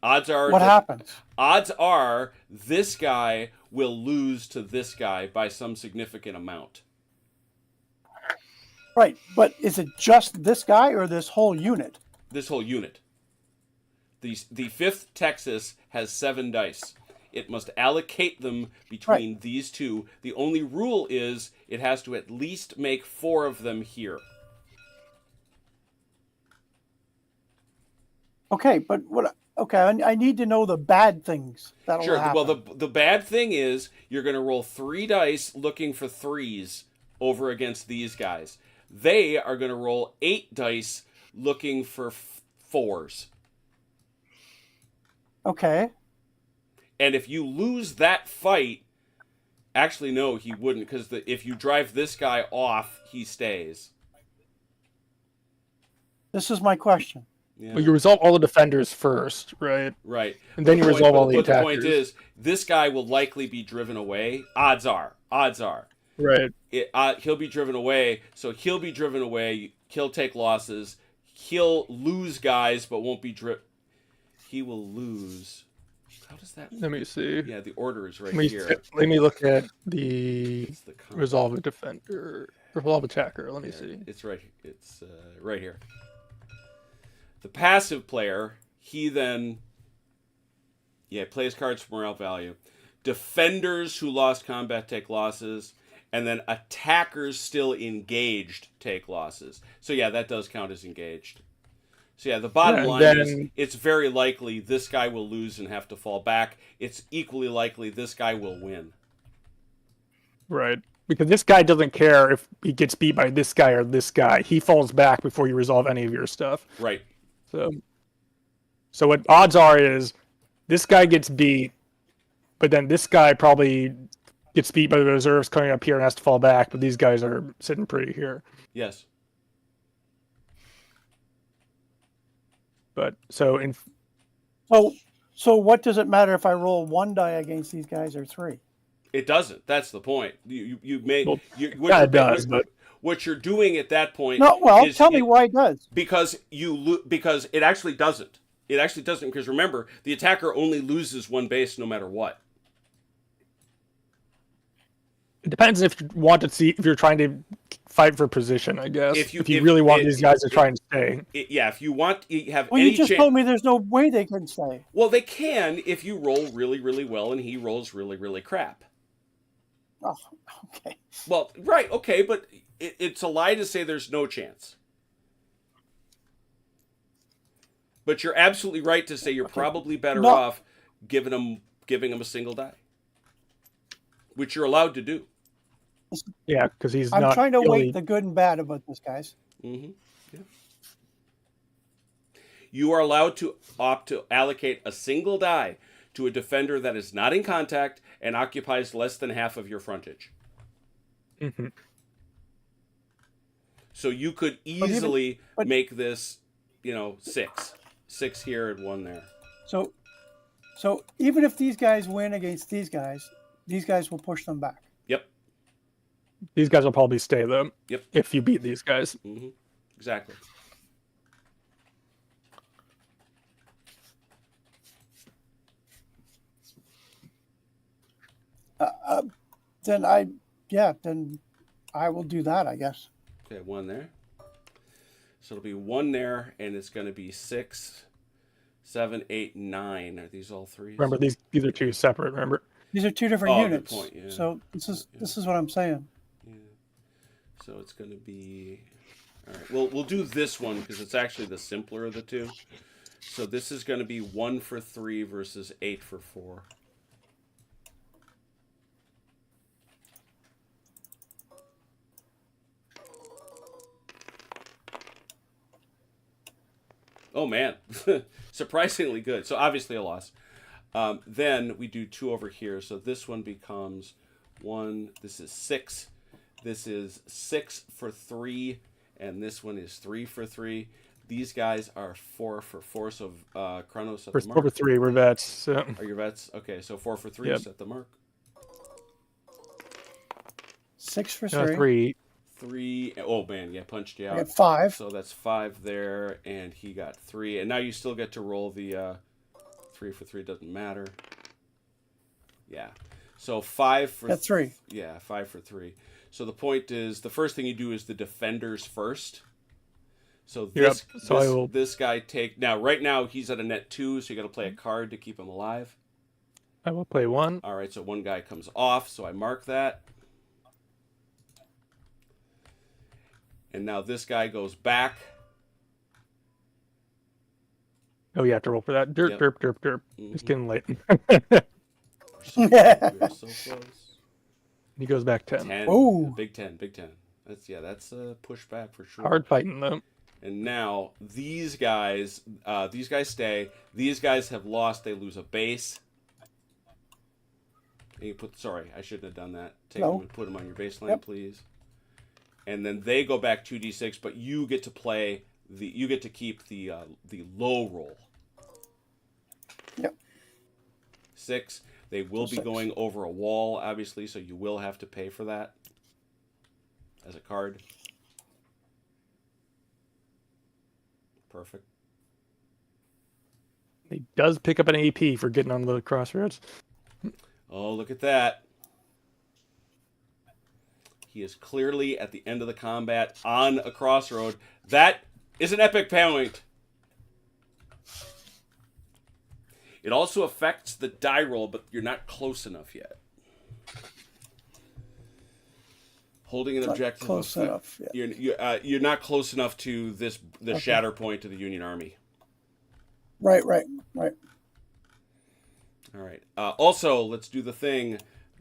Odds are. what happens? Odds are this guy will lose to this guy by some significant amount. Right, but is it just this guy or this whole unit? This whole unit. The 5th Texas has 7 dice. it must allocate them between these two. The only rule is it has to at least make 4 of them here. Okay, but what? Okay, I need to know the bad things that'll Sure. happen. Well, the bad thing is you're going to roll 3 dice looking for 3s over against these guys. They are going to roll 8 dice looking for 4s. Okay. And if you lose that fight, actually no, he wouldn't, because if you drive this guy off, he stays. This is my question. Yeah. Well, you resolve all the defenders first, right? Right. And then you resolve all the But the attackers. point is, this guy will likely be driven away. Odds are. Right. He'll be driven away, so he'll be driven away. He'll take losses. He'll lose guys, but won't be He will lose. How does that? Let me see. Yeah, the order is right Let me, here. let me look at the It's the resolve a defender, resolve attacker. Let me Yeah, see. It's right. It's right here. The passive player, he then, plays cards for morale value. Defenders who lost combat take losses, and then attackers still engaged take losses. So yeah, that does count as engaged. So yeah, the bottom line is it's very likely this guy will lose and have to fall back. It's equally likely this guy will win. Right. Because this guy doesn't care if he gets beat by this guy or this guy. He falls back before you resolve any of your stuff. Right. So what odds are is this guy gets beat, but then this guy probably gets beat by the reserves coming up here and has to fall back, but these guys are sitting pretty here. Yes. But So what does it matter if I roll 1 die against these guys or 3? It doesn't. That's the point. You may. Well, It does, but what you're doing at that point. No, well, is tell me why it does. Because because it actually doesn't. It actually doesn't, because remember, the attacker only loses 1 base no matter what. it depends if you want to see if you're trying to fight for position, I guess. If you really want these guys to try and stay. If you want, you have Well, any you just told me there's no way they can stay. Well, they can if you roll really, really well and he rolls really, really crap. Oh, okay. Well, right, okay, but it's a lie to say there's no chance. But you're absolutely right to say you're probably better off giving him a single die, which you're allowed to do. Yeah, because he's I'm not trying to really... weigh the good and bad about this, guys. Mm-hmm. Yeah. You are allowed to opt to allocate a single die to a defender that is not in contact and occupies less than half of your frontage. Mm-hmm. So you could easily make this, 6 here and 1 there. So even if these guys win against these guys will push them back. Yep. These guys will probably stay, though. Yep. If you beat these guys. Mm-hmm. Exactly. Then I will do that, I guess. Okay, 1 there. So it'll be 1 there, and it's going to be 6, 7, 8, 9. Are these all 3s? Remember, these are 2 separate, remember? These are 2 different units. Good point, yeah. So this is what I'm saying. Yeah. So it's going to be... All right, we'll do this one because it's actually the simpler of the 2. So this is going to be 1 for 3 versus 8 for 4. Oh, man. Surprisingly good. So obviously a loss. Then we do 2 over here. So this one becomes 1. This is 6. This is 6 for 3. And this one is 3 for 3. These guys are 4 for 4. So Chronos set the mark. 4 for 3, we're vets. So. Are your vets? Okay, so 4 for 3, Yep. Set the mark. 6 for 3. 3. 3. Oh, man, yeah, punched you out. I got 5. So that's 5 there, and he got 3. And now you still get to roll the 3 for 3. Doesn't matter. Yeah. So 5 for... That's 3. Yeah, 5 for 3. So the point is, the first thing you do is the defenders first. So this, Yep. this guy take... Now, right now, he's at a net 2, so you got to play a card to keep him alive. I will play one. All right, so one guy comes off, so I mark that. And now this guy goes back. Oh, you have to roll for that. Derp, Yep. derp, derp, derp. It's getting late. We're so close. He goes back 10. 10. Ooh. Big 10, big 10. That's a pushback for sure. Hard fighting, though. And now these guys stay. These guys have lost. They lose a base. And you sorry, I shouldn't have done that. Take No. them and put them on your baseline, Yep. please. And then they go back 2d6, but you get to play you get to keep the low roll. Yep. 6. They will be 6. going over a wall, obviously, so you will have to pay for that as a card. Perfect. He does pick up an AP for getting on the crossroads. Oh, look at that. He is clearly at the end of the combat on a crossroad. That is an epic point. It also affects the die roll, but you're not close enough yet. Holding an Not objective. close enough, yeah. You're not close enough to the Okay. shatter point of the Union Army. Right. All right. Also, let's do the thing.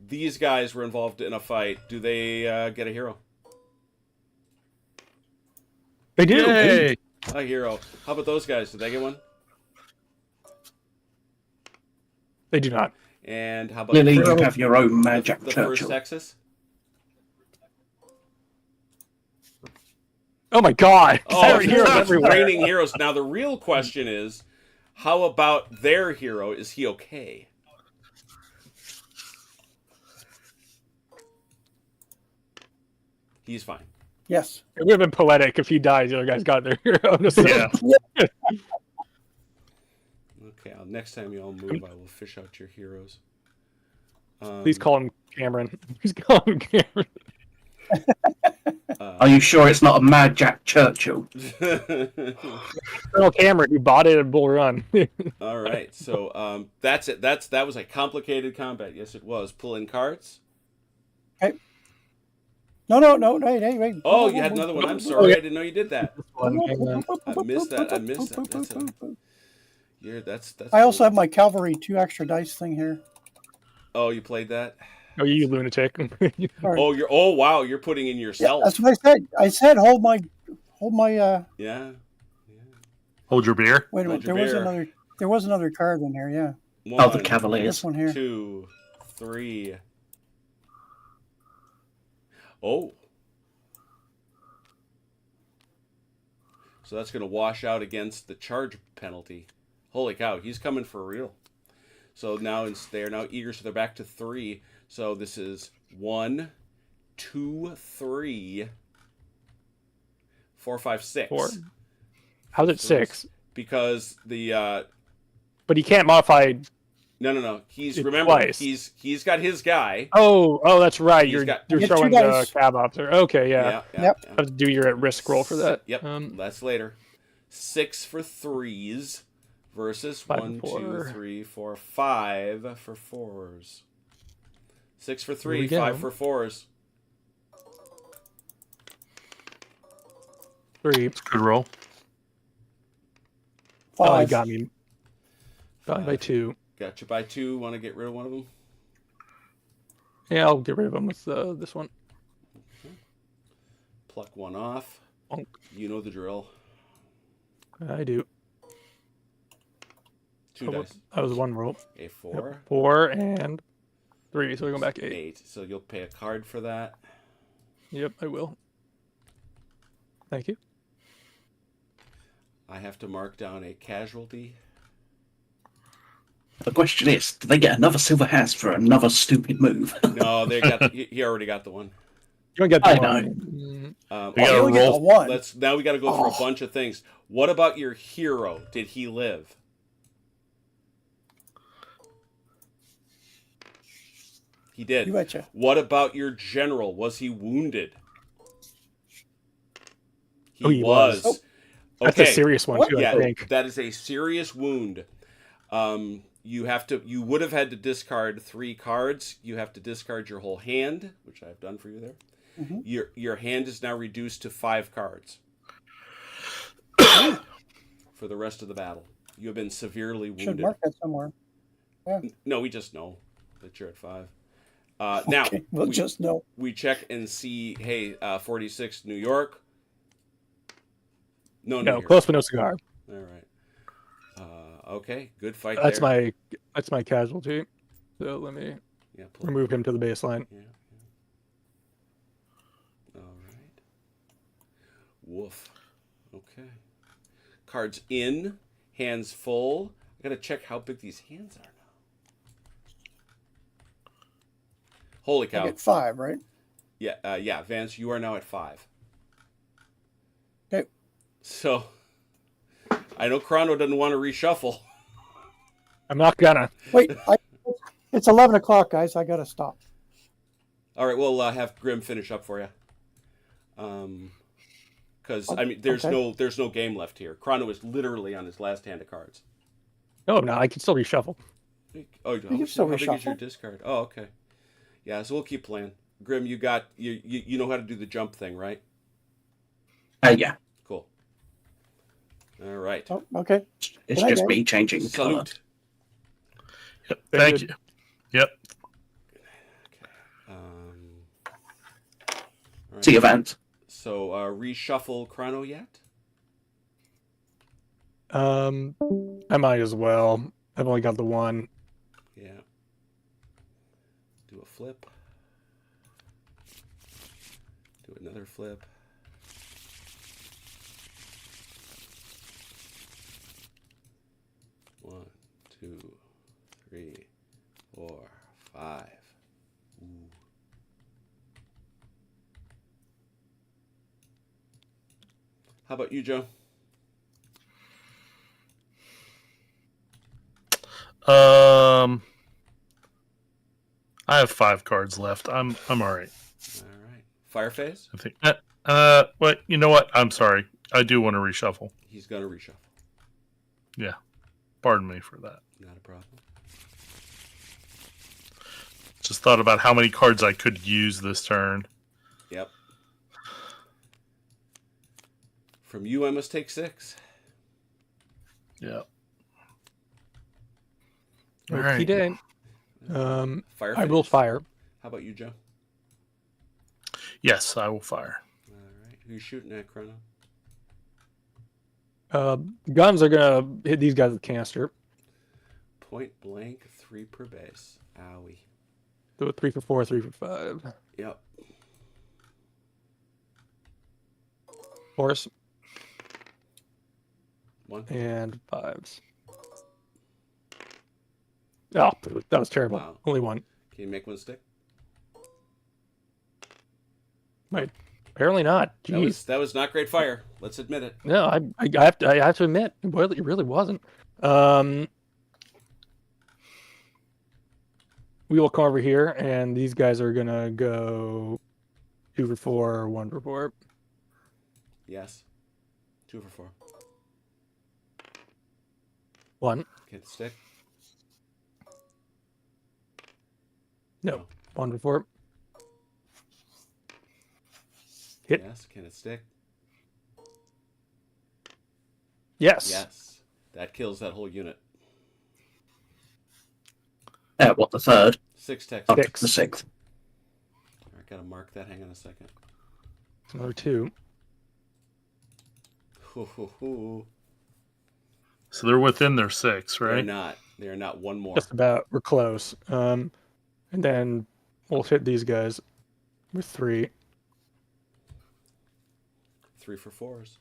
These guys were involved in a fight. Do they get a hero? They do. Yay! A hero. How about those guys? Did they get one? They do not. And how about Lily, the you first- have your own Mad Jack the first Churchill. Texas? Oh my god! Oh, There are heroes that's everywhere. raining heroes. Now the real question is, how about their hero? Is he okay? He's fine. Yes. It would have been poetic if he died. The other guys got their hero. Yeah. Okay, next time you all move, I will fish out your heroes. Please call him Cameron. Please call him Cameron. Are you sure it's not a Mad Jack Churchill? Colonel Cameron, who bought it at Bull Run. All right, so that's it. That was a complicated combat. Yes, it was. Pulling cards. No. Wait. Oh, you had another one. I'm sorry, I didn't know you did that. I missed that. That's I also have my cavalry 2 extra dice thing here. Oh, you played that? Oh, you lunatic. Sorry. Oh wow, you're putting in Yeah, yourself. that's what I said. I said hold my. Yeah. Hold your beer. Wait a Hold minute. your There was another card in here. Yeah. Oh, the One, Cavaliers. This one here. 2, 3. Oh. So that's going to wash out against the charge penalty. Holy cow, he's coming for real. So now they're now eager, so they're back to 3. So this is 1, 2, 3, 4, 5, 6. 4. How's it 6? Because the But he can't modify. no. It's Remember twice. he's got his guy. Oh, that's right. He's You're got- you're You get throwing 2 the dice. cab officer. Okay, yeah. Yep. I have to do your at risk roll for that. Yep. That's later. 6 for 3s versus 5 1, for 2, 4. 3, 4, 5 for 4s. 6 for 3, we go. 5 for 4s. 3. Good roll. Oh, he 5. got me. Got me by 2. Got you by 2. Want to get rid of one of them? Yeah, I'll get rid of him with this one. Pluck one off. Bonk. You know the drill. I do. 2 dice. That was 1 roll. A 4. 4 and 3, so we're going back 8. 8. So you'll pay a card for that. Yep, I will. Thank you. I have to mark down a casualty. The question is, do they get another silver house for another stupid move? No, he already got the one. You don't get the I one. know. We gotta You only get the roll. one. Now we got to go through a Oh. bunch of things. What about your hero? Did he live? He did. You betcha. What about your general? Was he wounded? Oh, he was. Oh. That's a serious one, What? too, Yeah, I think. that is a serious wound. You would have had to discard 3 cards. You have to discard your whole hand, which I've done for you there. Mhm. Your hand is now reduced to 5 cards for the rest of the battle. You have been severely wounded. Should mark that somewhere. No, we just know that you're at 5. Now, Okay, we'll just know. we check and see, hey, 46 New York. No, No, New York. close but no cigar. All right. Okay, good fight That's there. my casualty. So let me Yeah, pull remove him to the baseline. Yeah. All right. Woof. Okay. Cards in, hands full. I gotta check how big these hands are now. Holy I cow! get 5, right? Yeah, Vance, you are now at 5. Okay. So, I know Chrono doesn't want to reshuffle. I'm not gonna. Wait, it's 11 o'clock, guys. I got to stop. All right, we'll have Grim finish up for you. Because I mean, there's no game left here. Chrono is literally on his last hand of cards. No, I can still reshuffle. Oh, can still how big is your reshuffle. discard? Oh, okay. Yeah, so we'll keep playing. Grim, you know how to do the jump thing, right? Yeah. Cool. All right. Oh, okay. It's Good night, just guys. me changing color. Salute. Yep. Very Thank good. you. Yep. All right. See you, Vance. So reshuffle Chrono yet? I might as well. I've only got the one. Yeah. Do a flip. Do another flip. One, 2, 3, 4, 5. Ooh. How about you, Joe? I have 5 cards left. I'm all right. All right. Fire phase? I think. But you know what? I'm sorry. I do want to reshuffle. He's going to reshuffle. Yeah. Pardon me for that. Not a problem. Just thought about how many cards I could use this turn. Yep. From you, I must take 6. Yeah. Okay, Alright. day. Fire I will phase? fire. How about you, Joe? Yes, I will fire. All right. Who's shooting at, Chrono? Guns are gonna hit these guys with canister. Point blank, 3 per base. Owie. Do it 3 for 4, 3 for 5. Yep. Horse 1. and 5s. Oh, that was terrible. Wow. Only one. Can you make one stick? Wait, apparently not. Jeez. That was not great fire. Let's admit it. No, I have to admit, it really wasn't. We will come over here, and these guys are gonna go 2 for 4, 1 for 4. Yes. 2 for 4. 1. Can it stick? No. 1 for 4. Hit. Yes. Can it stick? Yes. Yes. That kills that whole unit. What, the third? 6 text. Up to 6. the 6th. All right, gotta mark that. Hang on a second. It's another 2. Hoo, hoo, hoo. So they're within their 6, They're right? not. They're not. One more. Just about. We're close. And then we'll hit these guys with 3. 3 for 4s.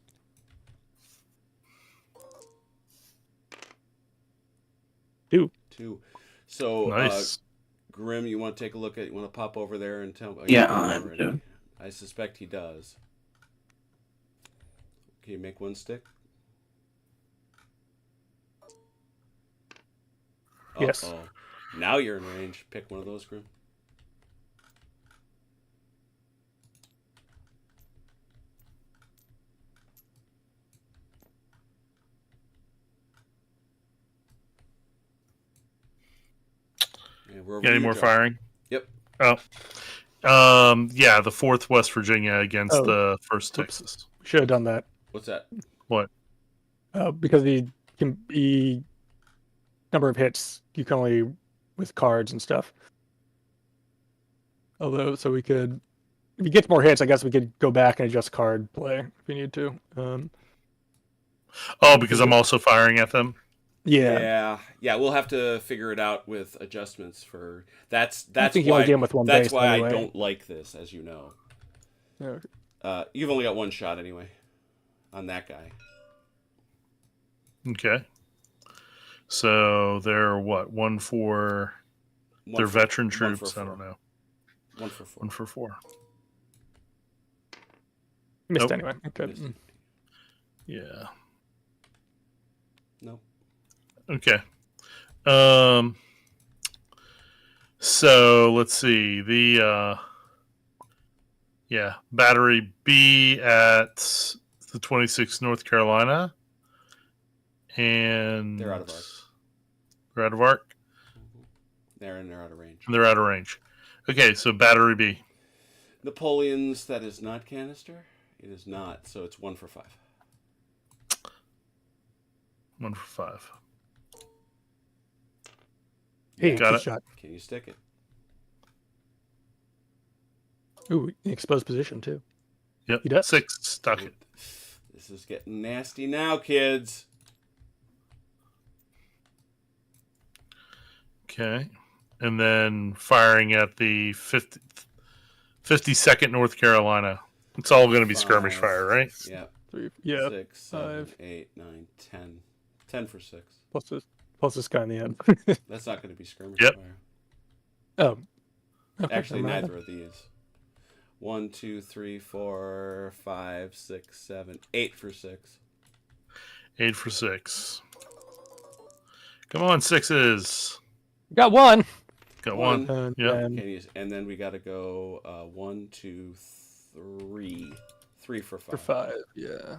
2. 2. So, Nice. Grim, you want to take a look at? You want to pop over there and tell me? Yeah, I do. I suspect he does. Can you make one stick? Yes. Uh-oh. Now you're in range. Pick one of those, Grim. Yeah, we're over Got any you, more Joe. firing? Yep. Oh. Yeah, the 4th West Virginia against the 1st Texas. Should have done that. What's that? What? Because the number of hits you can only with cards and stuff. Although, so we could, if you get more hits, I guess we could go back and adjust card play if we need to. Because I'm also firing at them. Yeah. Yeah. We'll have to figure it out with adjustments for that's I think you why only get him with one that's base why anyway. I don't like this, as you know. Yeah. You've only got one shot anyway on that guy. Okay. So they're what? They're veteran troops. I don't know. 1 for 4. 1 for 4. Missed Nope. anyway. Okay. Missed. Yeah. No. Okay. So let's see. The Battery B at the 26th North Carolina. And They're out of arc. They're out of arc? They're out of range. And they're out of range. Okay, so Battery B. Napoleon's, that is not canister. It is not, so it's 1 for 5. 1 for 5. Hey, Got good it. shot. Can you stick it? Ooh, exposed position too. Yep. He does. 6. Stuck it. This is getting nasty now, kids. Okay. And then firing at the 52nd North Carolina. It's all going to be skirmish 5. fire, right? Yeah. 3, yeah. 6, 7, 5. 8, 9, 10. 10 for 6. Plus this guy in the end. That's not going to be skirmish Yep. fire. Oh. Okay, Actually, never mind neither of these. 1, 2, 3, 4, 5, 6, 7, 8 for 6. 8 for 6. Come on, 6s. then. Got one. Got One. one. And Yeah. then And then we got to go 1, 2, 3. 3 for 5. for 5. Yeah.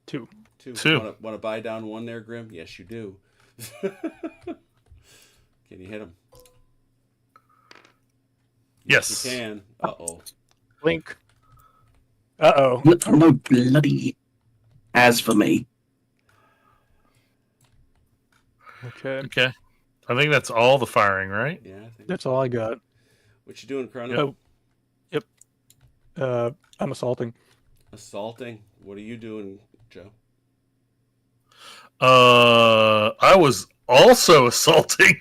2. 2. Want to buy down 1 there, Grim? Yes, you do. Can you hit him? Yes. You can. Uh-oh. Blink. Uh-oh. No bloody as for me. Okay. Okay. I think that's all the firing, right? Yeah, I think. That's all I got. What you doing, Chrono? Yep. I'm assaulting. Assaulting. What are you doing, Joe? I was also assaulting.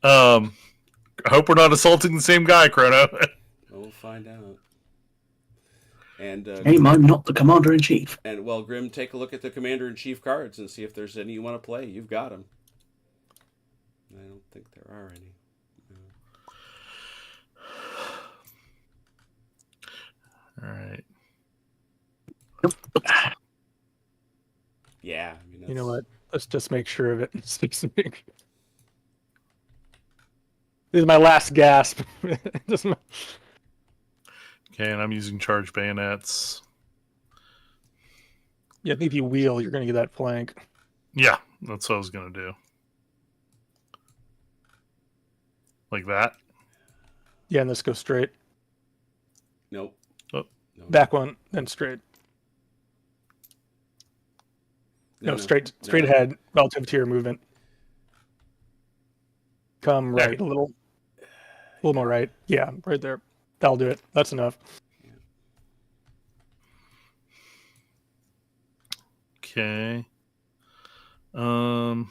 I hope we're not assaulting the same guy, Chrono. Well, we'll find out. And Hey, I'm not the commander-in-chief. and well, Grim, take a look at the Commander-in-Chief cards and see if there's any you want to play. You've got them. I don't think there are any. No. All right. Yeah, I mean, that's, You know what? Let's just make sure of it. This is my last gasp. Just my- Okay, and I'm using charge bayonets. Yeah, I think if you wheel, you're going to get that flank. Yeah, that's what I was going to do. Like that. Yeah, and let's go straight. Nope. Oh. No, Back one, then straight. No, straight no. ahead relative to your movement. Come There. right a little more right. Yeah, right there. That'll do it. That's enough. Okay. I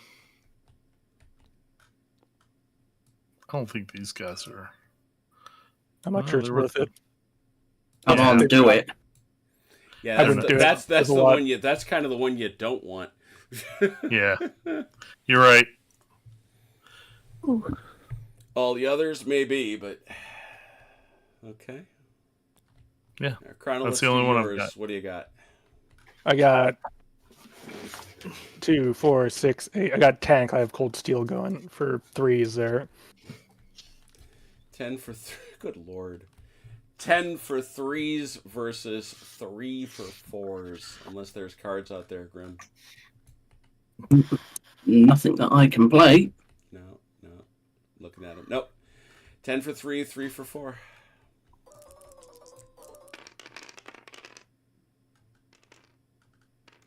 don't think these guys are. I'm not Oh, sure it's they're worth it. Come Yeah. on, do it. Yeah, I that's wouldn't do it. that's There's a the lot. one you. That's kind of the one you don't want. Yeah. You're right. All the others may be, but okay. Yeah, Chrono, that's let's the only do one I've yours. got. What do you got? I got 2, 4, 6, 8. I got tank. I have cold steel going for 3s there. 10 for 3. Good lord. 10 for 3s versus 3 for 4s. Unless there's cards out there, Grim. Nothing that I can play. No. Looking at him. Nope. 10 for 3, 3 for 4.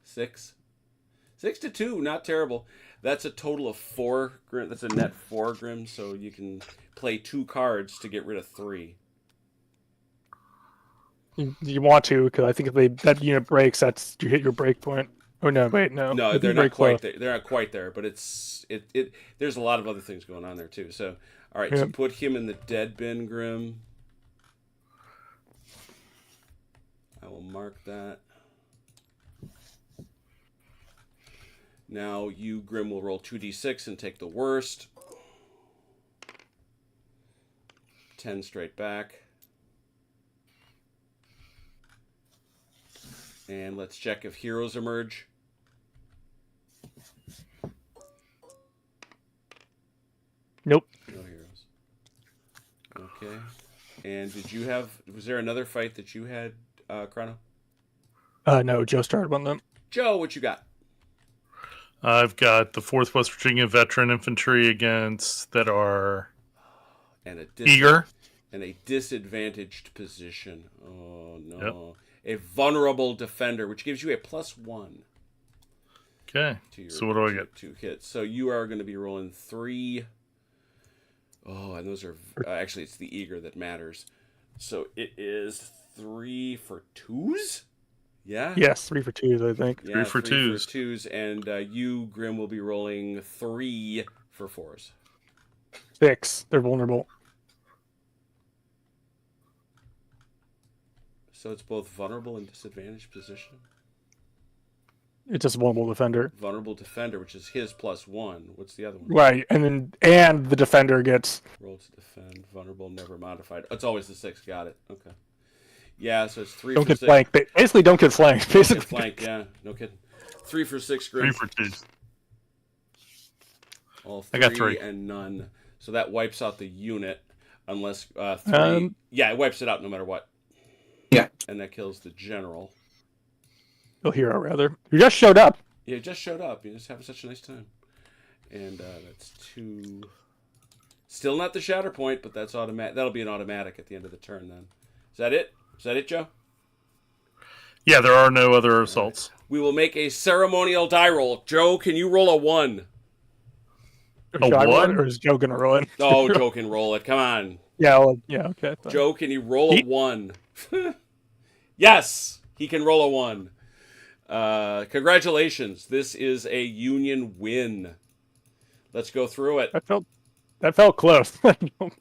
Six. 6 to 2, not terrible. That's a total of 4 Grim. That's a net 4 Grim, so you can play 2 cards to get rid of 3. You want to, because I think if that unit breaks, you hit your break point. Oh no, wait, no. No, they're not quite there. They're not quite there, but there's a lot of other things going on there too. So, all right, so put him in the dead bin, Grim. I will mark that. Now you, Grim, will roll 2d6 and take the worst. 10 straight back. And let's check if heroes emerge. Nope. No heroes. Okay. And was there another fight that you had, Chrono? No, Joe started one of them. Joe, what you got? I've got the 4th West Virginia veteran infantry that are eager. In a disadvantaged position. Oh, no. Yep. A vulnerable defender, which gives you a +1. Okay. So what do I get? 2 hits. So you are going to be rolling 3. Oh, and those are... actually, it's the eager that matters. So it is 3 for 2s? Yeah? Yes, 3 for 2s, I think. Yeah, 3 for 2s. 2s. And you, Grim, will be rolling 3 for 4s. 6. They're vulnerable. So it's both vulnerable and disadvantaged position? It's just a vulnerable defender. Vulnerable defender, which is his +1. What's the other one? Right, and the defender gets... Roll to defend. Vulnerable, never modified. It's always the 6. Got it. Okay. Yeah, so it's 3 don't for get 6. flanked. Basically, don't get flanked. Basically. Don't get flanked, yeah. No kidding. 3 for 6, Grim. 3 for 2s. All 3 I got 3. and none. So that wipes out the unit, unless 3... yeah, it wipes it out no matter what. Yeah. And that kills the general. Oh, hero, rather. You just showed up. Yeah, just showed up. You're just having such a nice time. And that's 2. Still not the shatter point, but that's automatic. That'll be an automatic at the end of the turn then. Is that it? Is that it, Joe? Yeah, there are no other assaults. Right. We will make a ceremonial die roll. Joe, can you roll a 1? A 1? Or is Joe going to roll it? Oh, Joe can roll it. Come on. Yeah, okay. Fine. Joe, can you roll a 1? Yes, he can roll a 1. Congratulations. This is a Union win. Let's go through it. That felt close. Yeah,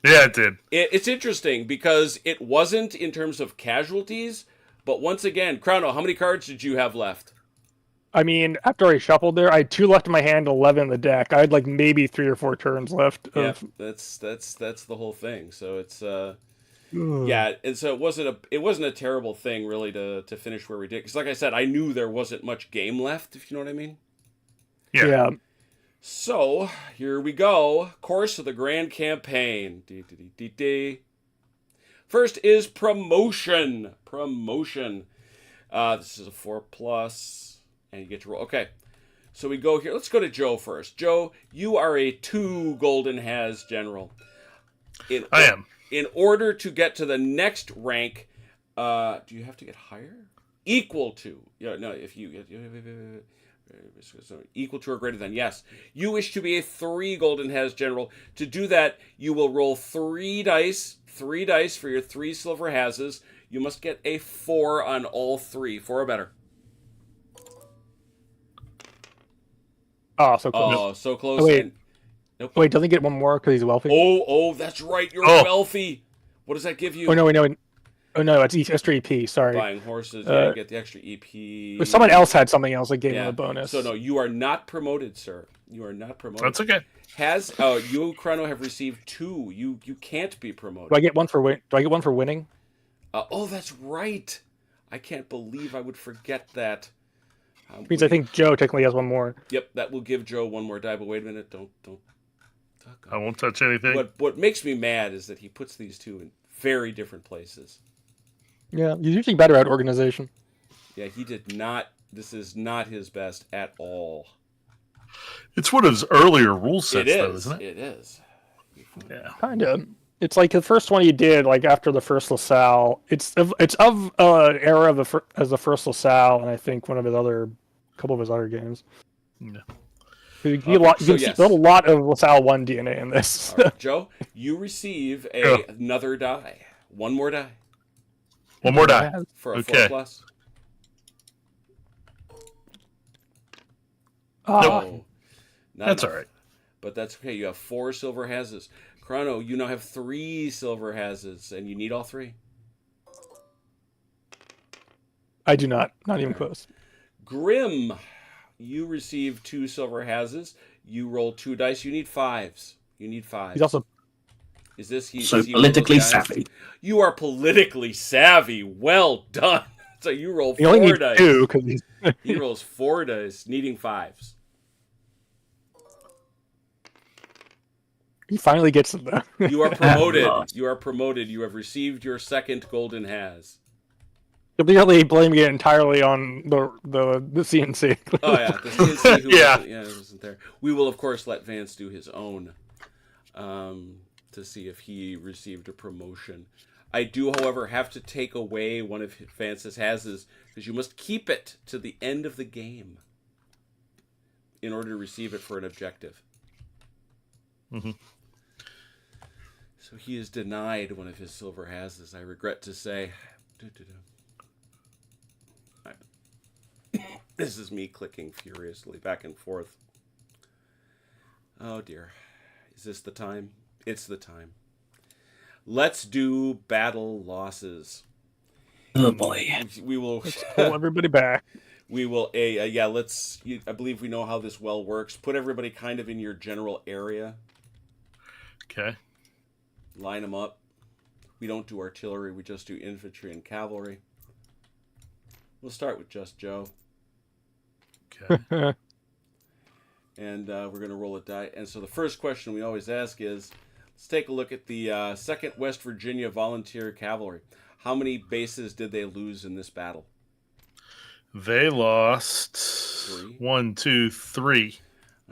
it did. It's interesting because it wasn't in terms of casualties, but once again, Chrono, how many cards did you have left? I mean, after I shuffled there, I had 2 left in my hand, 11 in the deck. I had like maybe 3 or 4 turns left. Yeah, that's the whole thing. So it's yeah, and so it wasn't a terrible thing really to finish where we did. Because like I said, I knew there wasn't much game left. If you know what I mean. Yeah. So here we go. Course of the Grand Campaign. First is promotion. Promotion. This is a 4+, and you get to roll. Okay. So we go here. Let's go to Joe first. Joe, you are a 2 golden has general. I am. In order to get to the next rank, do you have to get higher? Equal to. Yeah, no, if you equal to or greater than. Yes. You wish to be a 3 golden has general. To do that, you will roll 3 dice. 3 dice for your 3 silver hases. You must get a 4 on all 3. 4 or better. Oh, so close. Oh, so close. Oh, wait. And, nope. Wait, doesn't he get one more because he's wealthy? Oh, that's right. You're wealthy. What does that give you? Oh, no, it's extra EP. Sorry. Buying horses. Yeah, you get the extra EP. But someone else had something else that gave him a bonus. So, no, you are not promoted, sir. You are not promoted. That's okay. You, Chrono, have received 2. You can't be promoted. Do I get one for winning? Oh, that's right. I can't believe I would forget that. Means I think Joe technically has one more. Yep, that will give Joe one more die. But wait a minute, don't. I won't touch anything. What makes me mad is that he puts these 2 in very different places. Yeah, he's usually better at organization. Yeah, he did not. This is not his best at all. It's one of his earlier rule sets, It though, is. isn't it? It is. Yeah. Kind of. It's like the first one he did, like after the first LaSalle. It's of era of as the first LaSalle, and I think one of his other, couple of his other games. Yeah. You Okay, can see a lot of LaSalle 1 DNA in this. All right, Joe, you receive another die. One more die. One more die. For a Okay. 4+. Nope. Not That's enough. all right. But that's okay. You have 4 silver hazes. Chrono, you now have 3 silver hazes, and you need all 3. I do not. Not even close. Grim, you receive 2 silver hazes. You roll 2 dice. You need 5s. You need 5. He's also Is this he? So is he one of those politically guys? savvy. You are politically savvy. Well done. So you roll he only 4 needs dice. 2 because he's. He rolls 4 dice, needing 5s. He finally gets it though. You are promoted. Lost. You are promoted. You have received your second golden haz. Completely blaming it entirely on the CNC. Oh yeah, the CNC who Yeah. wasn't there. We will of course let Vance do his own to see if he received a promotion. I do, however, have to take away one of Vance's hazes because you must keep it to the end of the game in order to receive it for an objective. Mm-hmm. So he is denied one of his silver hazes, I regret to say. This is me clicking furiously back and forth. Oh dear. Is this the time? It's the time. Let's do battle losses. Oh boy. We will Pull everybody back. we will let's I believe we know how this well works. Put everybody kind of in your general area. Okay. Line them up. We don't do artillery, we just do infantry and cavalry. We'll start with just Joe. Okay. And we're going to roll a die. And so the first question we always ask is, let's take a look at the 2nd West Virginia Volunteer Cavalry. How many bases did they lose in this battle? They lost 3. 1, 2, 3.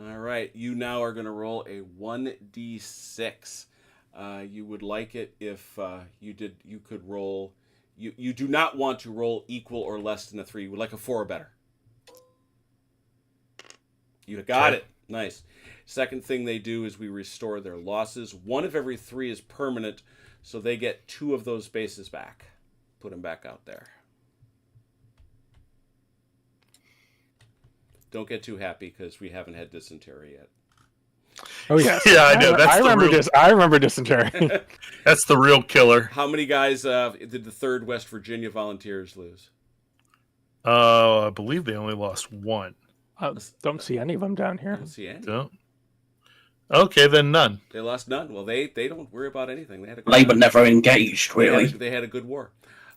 All right. You now are going to roll a 1d6. You would like it if you could roll. You do not want to roll equal or less than a 3. You would like a 4 or better. You got it. Nice. Second thing they do is we restore their losses. 1 of every 3 is permanent, so they get 2 of those bases back. Put them back out there. Don't get too happy because we haven't had dysentery yet. Oh yeah, Yeah, I know. That's I the remember real. I remember dysentery. That's the real killer. How many guys did the 3rd West Virginia Volunteers lose? I believe they only lost 1. I don't see any of them down I here. don't see any. Don't. Okay, then none. They lost none. Well, they don't worry about anything. They had a good Labour never engaged, really. They had a good war.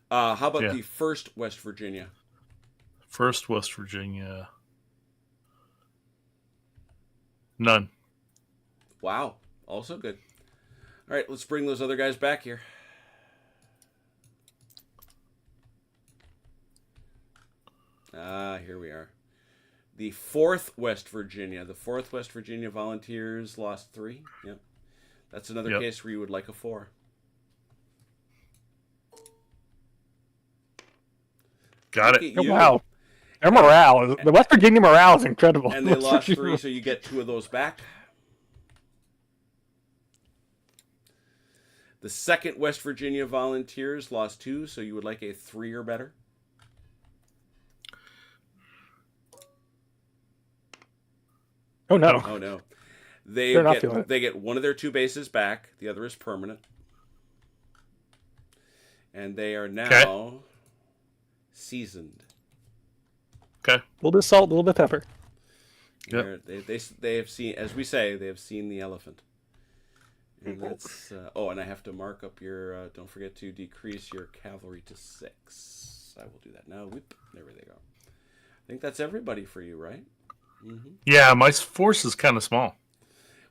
How about Yeah. the 1st West Virginia? 1st West Virginia. None. Wow. Also good. All right, let's bring those other guys back here. Here we are. The 4th West Virginia. The 4th West Virginia Volunteers lost 3. Yep. That's another Yep. case where you would like a 4. Got Look it. at you. Wow, their morale, the West Virginia morale is incredible. And they lost 3, so you get 2 of those back. The 2nd West Virginia Volunteers lost 2, so you would like a 3 or better. Oh no. Oh no, they They're not feeling it. they get 1 of their 2 bases back. The other is permanent, and they are now seasoned. Okay. A little bit of salt, a little bit of pepper. Yep. They have seen, as we say, they have seen the elephant. And that's and I have to mark up your. Don't forget to decrease your cavalry to 6. I will do that now. Whoop, there we go. I think that's everybody for you, right? Mm-hmm. Yeah, my force is kind of small.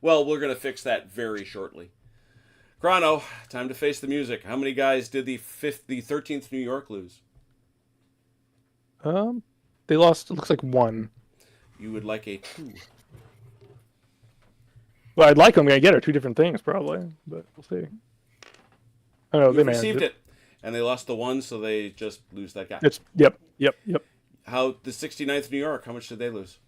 Well, we're gonna fix that very shortly. Chrono, time to face the music. How many guys did the 13th New York lose? They lost. It looks like 1. You would like a 2. Well, I'd like them to get are two different things probably, but we'll see. I don't know. You They managed received it. it, and they lost the one, so they just lose that guy. It's yep. How the 69th New York? How much did they lose?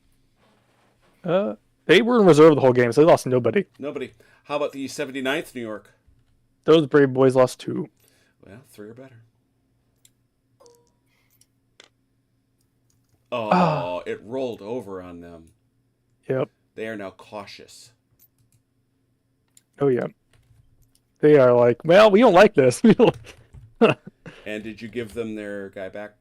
They were in reserve the whole game, so they lost nobody. Nobody. How about the 79th New York? Those Brave Boys lost 2. Well, 3 or better. Oh, it rolled over on them. Yep. They are now cautious. Oh yeah. They are like, well, we don't like this. And did you give them their guy back?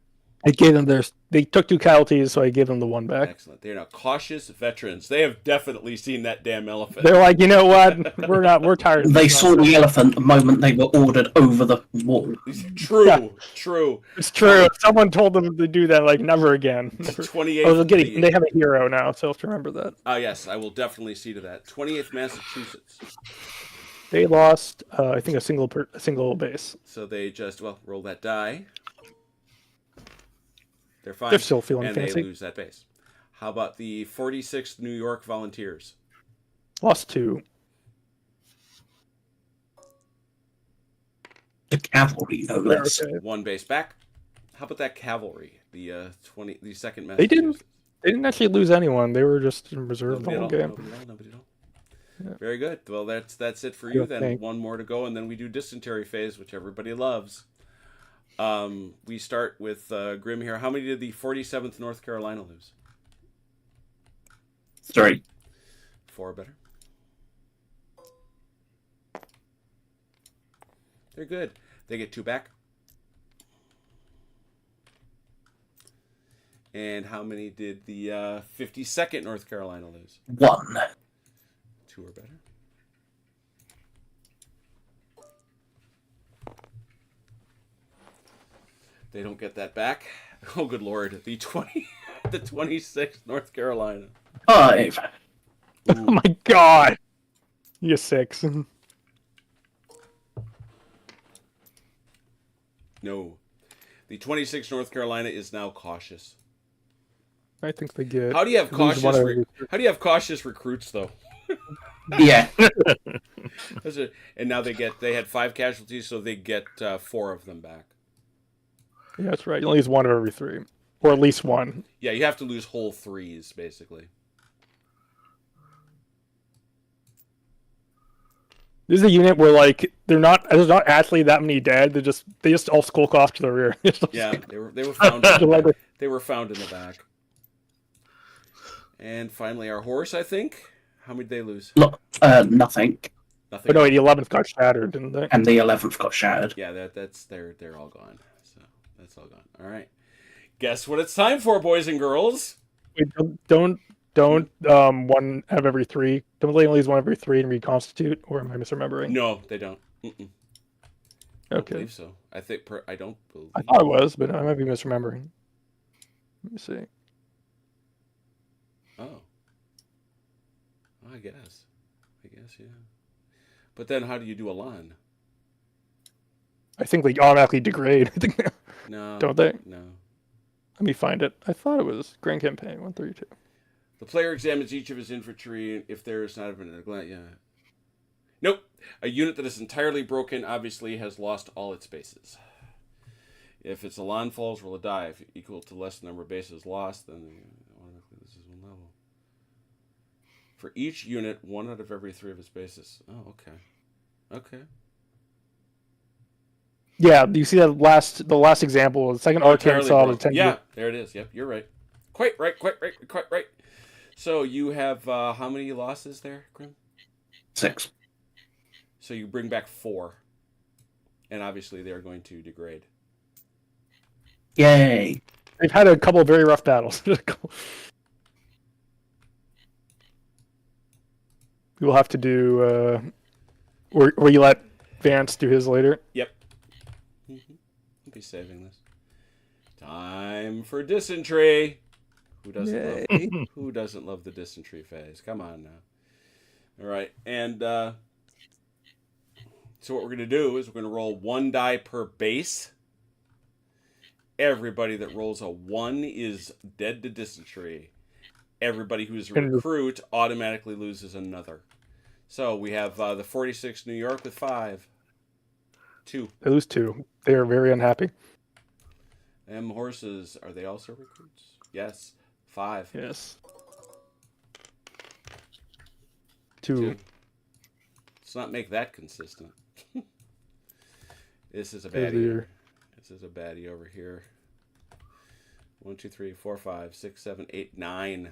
I gave them they took 2 casualties, so I gave them the one back. Excellent. They are now cautious veterans. They have definitely seen that damn elephant. They're like, you know what? We're tired of They this saw nonsense." the elephant the moment they were ordered over the wall. True, Yeah. true. It's true. Someone told them to do that, like, never again. 28th. Oh, they have a hero now, so have to remember that. Yes, I will definitely see to that. 28th Massachusetts. They lost, I think, a single base. So they just, roll that die. They're fine. They're still feeling and fancy. they lose that base. How about the 46th New York Volunteers? Lost 2. The cavalry, no They're less. okay. 1 base back. How about that cavalry? The the second They didn't. Massachusetts. They didn't actually lose anyone. They were just in reserve the Nobody at whole all. game. Nobody at all. Yeah. Very good. Well, that's it for you Yeah, then. thanks. 1 more to go, and then we do dysentery phase, which everybody loves. We start with Grim here. How many did the 47th North Carolina lose? 3. 4 or better. They're good. They get 2 back. And how many did the 52nd North Carolina lose? 1. 2 or better. They don't get that back. Oh, good lord! The 26th North Carolina. 5. Oh my god! You 6. No, the 26th North Carolina is now cautious. I think they get. How do you have lose cautious? one every- How do you have cautious recruits though? Yeah. And now they had 5 casualties, so they get 4 of them back. Yeah, that's right. You only use 1 of every 3, or at least 1. Yeah, you have to lose whole 3s basically. This is a unit where like there's not actually that many dead. They just all skulk off to the rear. It's just Yeah, like- they were found. In the Like- back. They were found in the back. And finally, our horse. I think. How many did they lose? Look, nothing. Nothing. But no, the 11th got shattered, didn't they? And the 11th got shattered. Yeah, they're all gone. So that's all gone. All right. Guess what it's time for, boys and girls? Wait, don't one out of every 3. Don't they only use 1 every 3 and reconstitute, or am I misremembering? No, they don't. I don't Okay. believe so. I think I don't believe. I thought it was, but I might be misremembering. Let me see. Oh. I guess, yeah. But then, how do you do a LAN? I think they automatically degrade. I think No. don't they? No. Let me find it. I thought it was Grand Campaign 132. The player examines each of his infantry, and if there is not a neglect, Nope. A unit that is entirely broken obviously has lost all its bases. If it's a LAN falls, roll a die. If equal to less number of bases lost, then automatically this is 1 level. For each unit, 1 out of every 3 of its bases. Oh, okay. Okay. Yeah, you see that the last example, the second arcane Entirely saw broken. the 10. Yeah, there it is. Yep, you're right. Quite right. So you have how many losses there, Grim? 6. So you bring back 4. And obviously they're going to degrade. Yay. They've had a couple of very rough battles. We will have to do, or you let Vance do his later. Yep. I'll be saving this. Time for dysentery. Who doesn't love the dysentery phase? Come on now. All right, and so what we're going to do is we're going to roll 1 die per base. Everybody that rolls a 1 is dead to dysentery. Everybody who's a recruit automatically loses another. So we have the 46 New York with 5. 2. They lose 2. They are very unhappy. M horses, are they also recruits? Yes. 5. Yes. 2. 2. Let's not make that consistent. This is a baddie. This is a baddie over here. 1, 2, 3, 4, 5, 6, 7, 8, 9.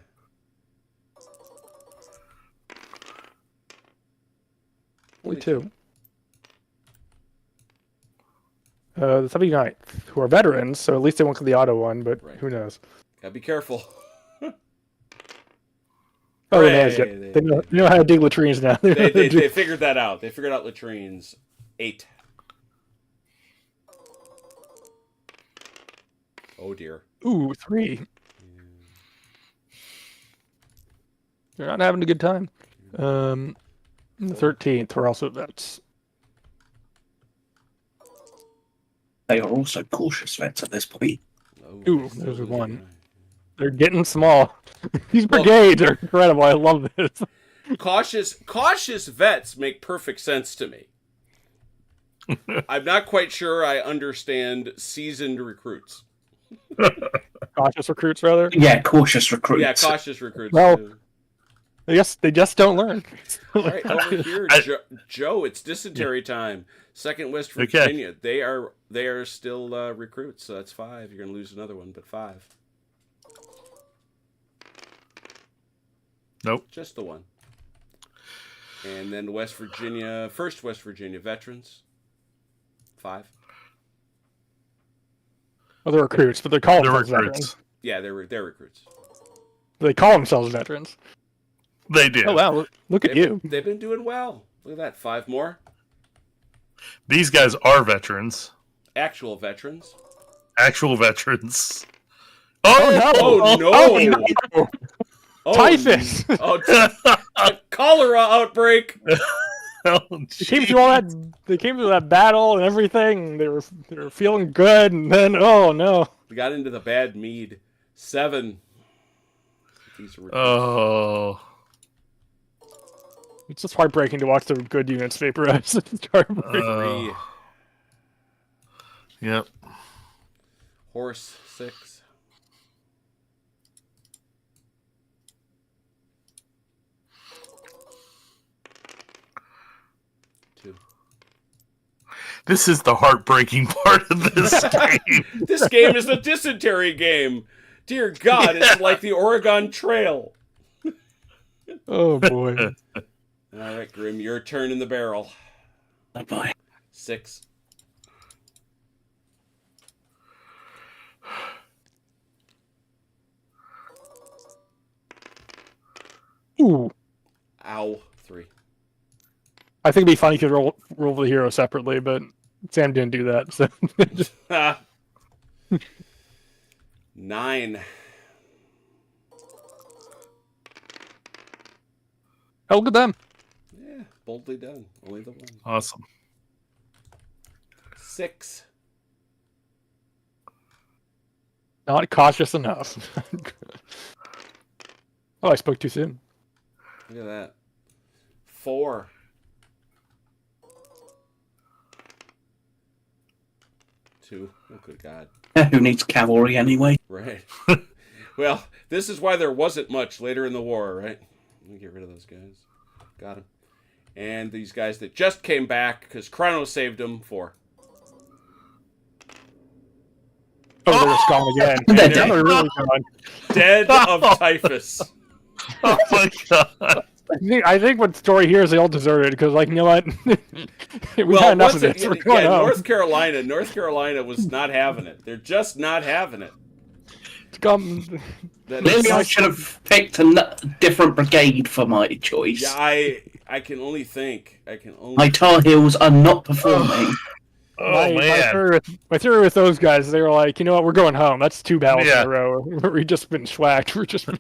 Only 2. The 79th, who are veterans, so at least they won't get the auto one, but Right. who knows? Gotta be careful. Oh, Hooray! they know how to dig latrines now. They figured that out. They figured out latrines. 8. Oh dear. Ooh, 3. They're not having a good time. The 13th, we're also vets. They are also cautious vets at this point. Ooh, there's 1. They're getting small. These brigades are incredible. I love this. Cautious vets make perfect sense to me. I'm not quite sure I understand seasoned recruits. Cautious recruits, rather. Yeah, cautious recruits. Yeah, cautious recruits. Well, I guess they just don't learn. All right, over here, Joe. It's dysentery time. 2nd West Virginia. Okay. They are still recruits. So that's 5. You're gonna lose another one, but 5. Nope. Just the 1. And then West Virginia, 1st West Virginia veterans. 5. Well, they're recruits, but they're calling themselves recruits. veterans. Yeah, they're recruits. They call themselves veterans. They do. Oh wow! Look at you. They've been doing well. Look at that. 5 more. These guys are veterans. Actual veterans. Actual veterons. Oh no! Oh, Oh, typhus! Cholera outbreak. Oh, They came through all that. They came through that battle and everything. They were feeling good, and then oh no! We got into the bad mead. 7. These are Oh. It's just heartbreaking to watch the good units vaporize. It's heartbreaking. 3. Yep. Horse 6. This is the heartbreaking part of this game. This game is a dysentery game. Dear God, it's like the Oregon Trail. Oh boy! All right, Grim, your turn in the barrel. Bye-bye. 6. Ooh! Ow. 3. I think it'd be funny if you roll the hero separately, but Sam didn't do that. So just 9. oh, look at them. Yeah, boldly done. Only the 1. Awesome. 6. Not cautious enough. Oh, I spoke too soon. Look at that. 4. 2. Oh, good God. Who needs cavalry anyway? Right. Well, this is why there wasn't much later in the war, right? Let me get rid of those guys. Got him. And these guys that just came back because Chrono saved them. 4. Oh, they're just gone again. They're Now dead. they're really gone. Dead of typhus. Oh my god. I think what the story here is they all deserted because, like, you know what? We got enough of this. We're going home. North Carolina was not having it. They're just not having it. Maybe I should have picked a different brigade for my choice. Yeah, I can only think. My Tar Heels are not performing. My theory with those guys, they were like, you know what, we're going home. That's 2 battles in a row. We've just been schwacked. We're just. All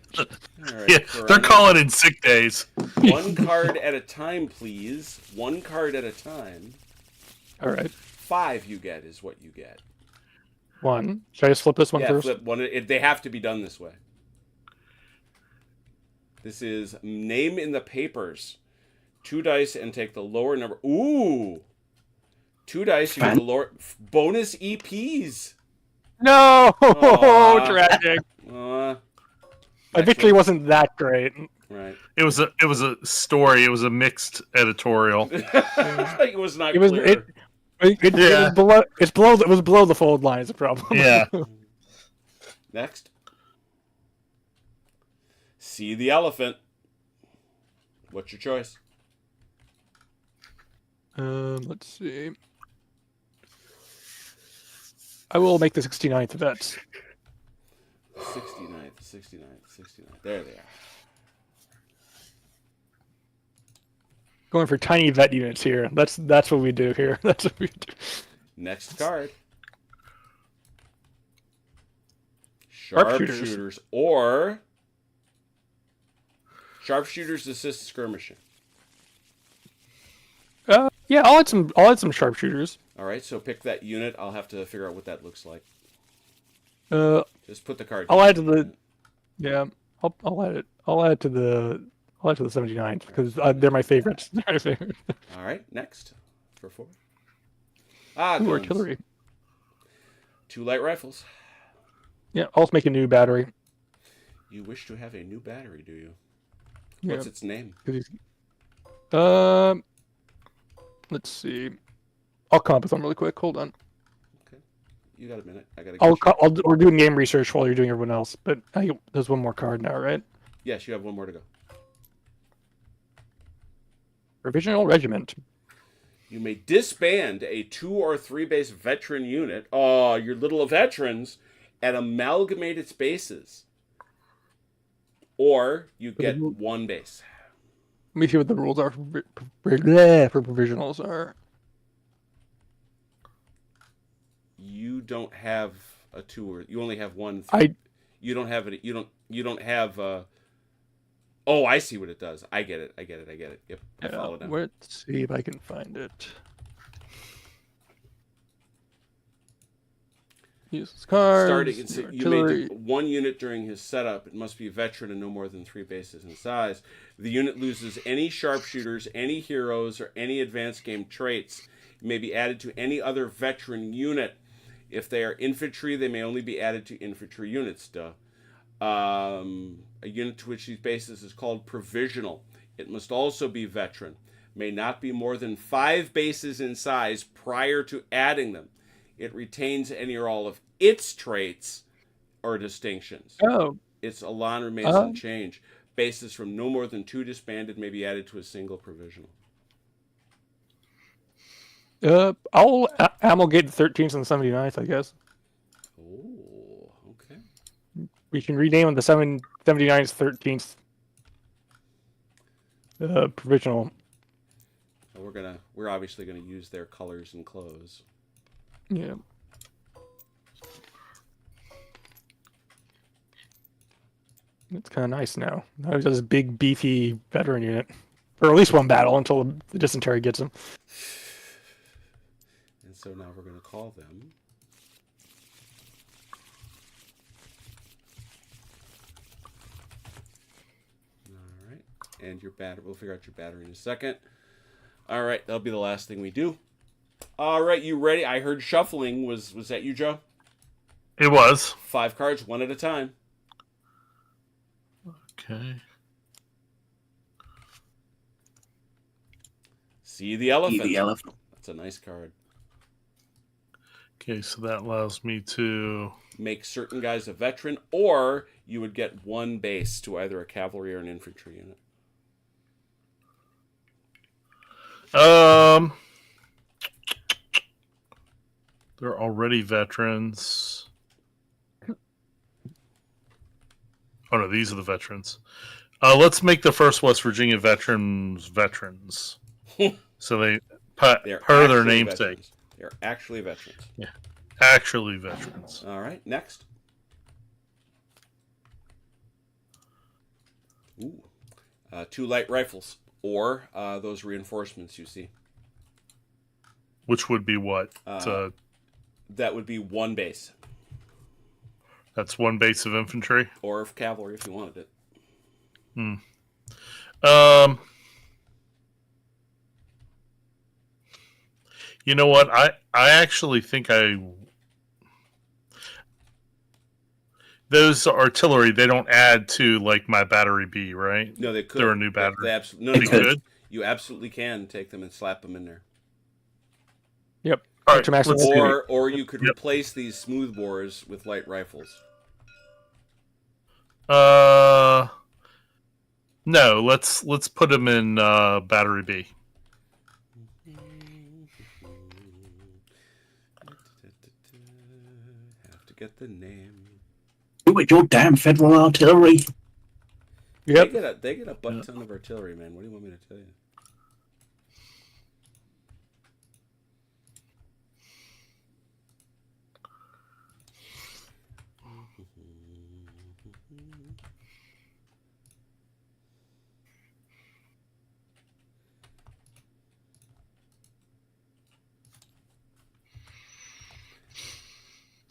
right, Yeah, they're calling in sick days. 1 card at a time, please. 1 card at a time. All right. 5 you get is what you get. 1. Should I just flip this one first? Flip one. They have to be done this way. This is name in the papers. 2 dice and take the lower number. Ooh. 2 dice, you get the lower bonus EPs. No, Aw. tragic. Uh, My victory wasn't that great. right. It was a story. It was a mixed editorial. It was not It was clear. it Yeah. was below. It was below the fold line. Is the problem? Yeah. Next. See the elephant. What's your choice? Let's see. I will make the 69th vets. 69th. There they are. Going for tiny vet units here. That's what we do here. That's what we do. Next card. Sharpshooters. Sharpshooters or sharpshooters assist skirmishing. Yeah, I'll add some sharpshooters. All right, so pick that unit. I'll have to figure out what that looks like. Just put the card. I'll add to the. Yeah, I'll add it. I'll add to the 79th because they're my favorites. They're my favorite. All right, next for 4. Ooh, guns. artillery. 2 light rifles. Yeah, I'll just make a new battery. You wish to have a new battery, do you? Yeah. What's its name? Let's see. I'll come up with them really quick. Hold on. Okay, you got a minute. I gotta. We're doing game research while you're doing everyone else. But there's one more card now, right? Yes, you have one more to go. Provisional regiment. You may disband a 2 or 3 base veteran unit. Oh, your little veterans at amalgamated bases. Or you get 1 base. Let me see what the rules are for provisionals are. You don't have a 2 or you only have 1. You don't have it. You don't have. Oh, I see what it does. I get it. Yep, I followed now. Let's see if I can find it. Use cards. You may do 1 unit during his setup. It must be a veteran and no more than 3 bases in size. The unit loses any sharpshooters, any heroes, or any advanced game traits. It may be added to any other veteran unit. If they are infantry, they may only be added to infantry units. A unit to which these bases is called provisional. It must also be veteran. May not be more than 5 bases in size prior to adding them. It retains any or all of its traits or distinctions. Oh. Its elan remains unchanged. Bases from no more than 2 disbanded may be added to a single provisional. I'll amalgate the 13th and the 79th, I guess. Oh, okay. We can rename them the 79th, 13th provisional. We're obviously gonna use their colors and clothes. Yeah. It's kind of nice now. Now he's got this big, beefy veteran unit. For at least 1 battle until the dysentery gets him. And so now we're going to call them. All right. And your battery. We'll figure out your battery in a second. All right. That'll be the last thing we do. All right. You ready? I heard shuffling. Was that you, Joe? It was. 5 cards, 1 at a time. Okay. See the elephant. See the elephant. That's a nice card. Okay, so that allows me to make certain guys a veteran, or you would get 1 base to either a cavalry or an infantry unit. They're already veterans. Oh no, these are the veterans. Let's make the first West Virginia veterans. So they per their namesake. They're actually veterans. Yeah, actually veterans. All right, next. Ooh. 2 light rifles, or those reinforcements you see. Which would be what? That would be 1 base. That's 1 base of infantry? Or of cavalry if you wanted it. You know what? I actually think those artillery, they don't add to like my battery B, right? No, they could. They're a new battery. They absolutely, no, They no, could. You absolutely can take them and slap them in there. Yep. All right, Extra maximum let's do it. Or you could Yep. replace these smooth bores with light rifles. No, let's put them in battery B. Have to get the name. Do it, your damn federal artillery. Yep. They get a butt ton of artillery, man. What do you want me to tell you?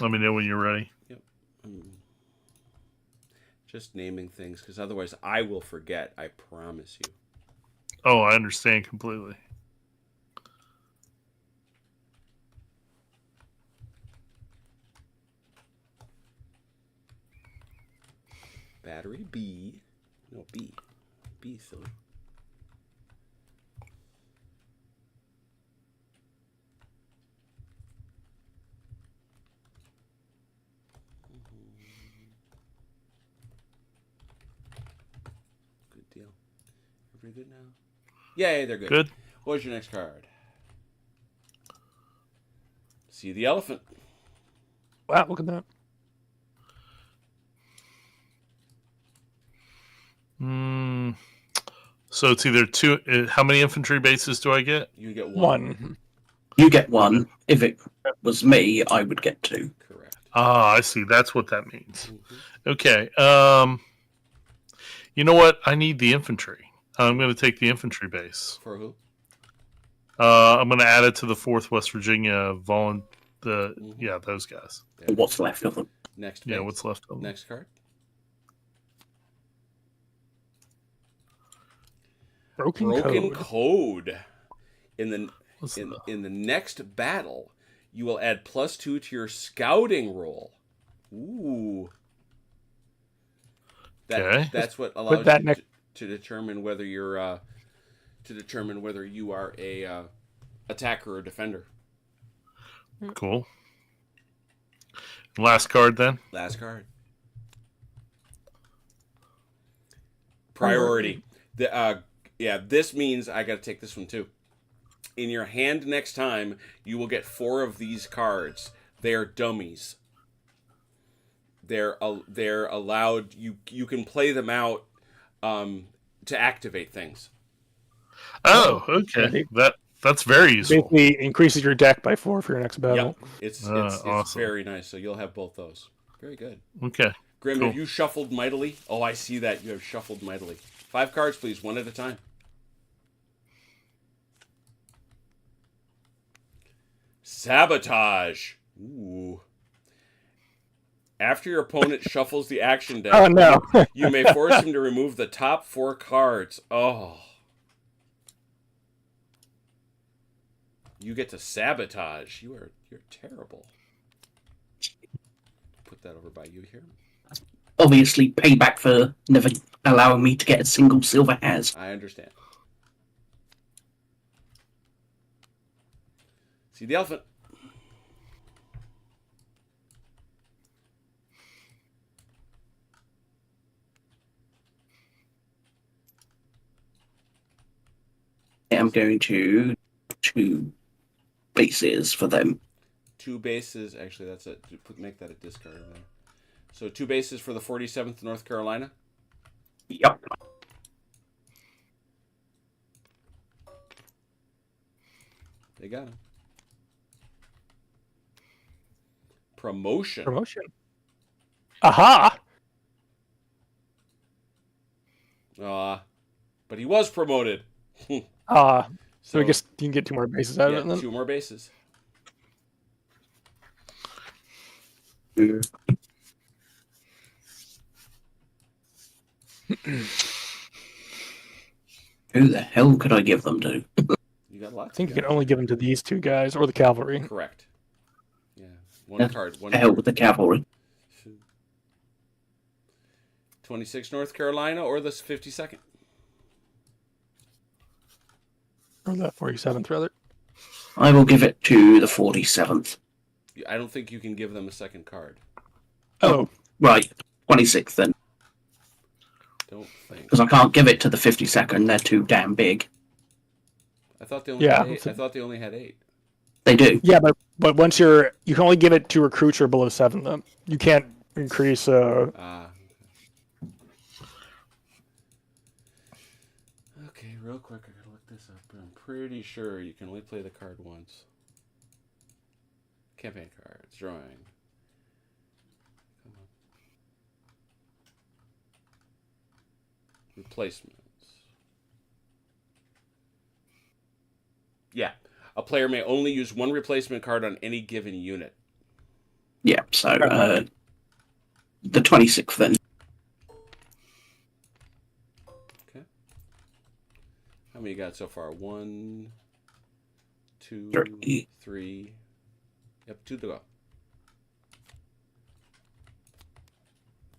Let me know when you're ready. Yep. Just naming things, because otherwise I will forget. I promise you. Oh, I understand completely. Battery B. No, B. B, silly. Good deal. Everybody good now? Yay, they're good. Good. What's your next card? See the elephant. Wow, look at that. So it's either two. How many infantry bases do I get? You get one. One. You get one. If it was me, I would get two. Correct. Ah, I see. That's what that means. Mm-hmm. Okay. You know what? I need the infantry. I'm going to take the infantry base. For who? I'm going to add it to the 4th West Virginia Yeah, those guys. There. What's left of them? Next. Yeah, base. what's left of them? Next card. Broken code. In What's the- the next battle, you will add +2 to your scouting roll. Ooh. Okay. That's what allows that you to determine whether you're you are a attacker or defender. Cool. Last card then. Last card. Priority. This means I got to take this one too. In your hand next time, you will get 4 of these cards. They are dummies. They're allowed. You can play them out to activate things. Oh, okay. That's very useful. Basically increases your deck by 4 for your next battle. Yep. It's awesome. very nice. So you'll have both those. Very good. Okay. Grim, Cool. have you shuffled mightily? Oh, I see that. You have shuffled mightily. 5 cards, please, one at a time. Sabotage. Ooh. After your opponent shuffles the action deck, Oh, no. you may force him to remove the top 4 cards. Oh. You get to sabotage. You're terrible. Put that over by you here. Obviously, payback for never allowing me to get a single silver has. I understand. See the elephant. I'm going to 2 bases for them. 2 bases. Actually, that's it. Make that a discard there. So 2 bases for the 47th North Carolina. Yep. They got him. Promotion. Aha! But he was promoted. So I guess you can get 2 more bases out of it then. 2 more bases. Who the hell could I give them to? You got lots. I think of you can guys. only give them to these two guys or the cavalry. Correct. Yeah, one card. One To hell card. with the cavalry. 26 North Carolina or the 52nd. Or the 47th, rather. I will give it to the 47th. I don't think you can give them a second card. Oh, Right, 26th then. Don't think. Because I can't give it to the 52nd. They're too damn big. I thought they only Yeah. had 8. I thought they only had 8. They do. yeah, but once you can only give it to recruits who are below 7. Though you can't increase. Okay, real quick, I gotta look this up. I'm pretty sure you can only play the card once. Campaign cards, drawing. Come on. Replacements. Yeah, a player may only use one replacement card on any given unit. Yeah, so the 26th then. Okay. How many you got so far? 1, 2, 3. 3. Yep, 2 to go.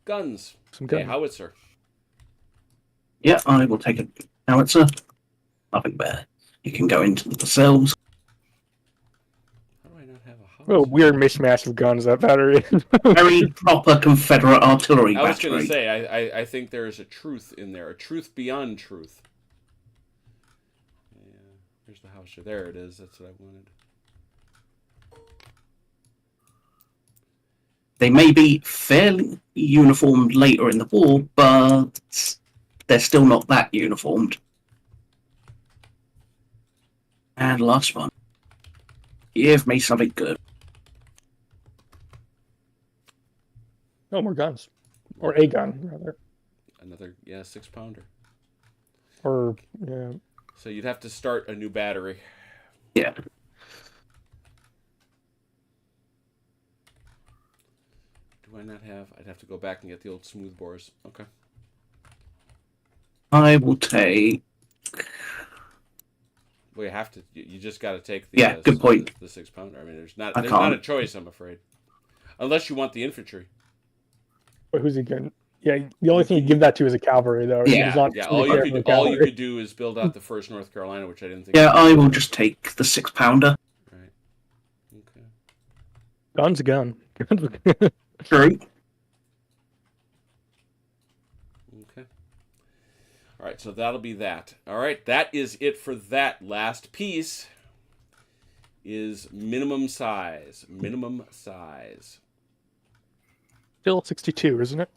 Guns. Some Okay, guns. howitzer. Yeah, I will take a howitzer. Nothing bad. You can go into the cells. How do I not have a howitzer? What a weird mishmash of guns that battery is. Very proper Confederate artillery I was going to battery. say, I think there is a truth in there, a truth beyond truth. Yeah, there's the howitzer. There it is. That's what I wanted. They may be fairly uniformed later in the war, but they're still not that uniformed. And last one. Give me something good. No more guns, or a gun rather, Another, 6-pounder. or yeah. So you'd have to start a new battery. Yeah. Do I not have? I'd have to go back and get the old smooth bores. Okay. I will take. Well, you have to. You just got to take the. Yeah, good point. The 6-pounder. I mean, there's not I a can't. choice. I'm afraid, unless you want the infantry. But who's he going? Yeah, the only thing you give that to is a cavalry, though. Yeah, He's not Yeah. really care for the All you cavalry. could do is build out the 1st North Carolina, which I didn't think. Yeah, I will just take the 6-pounder. Right. Okay. Gun's a gun. True. Okay. All right, so that'll be that. All right, that is it for that. Last piece is minimum size. Minimum size. Still 62, isn't it?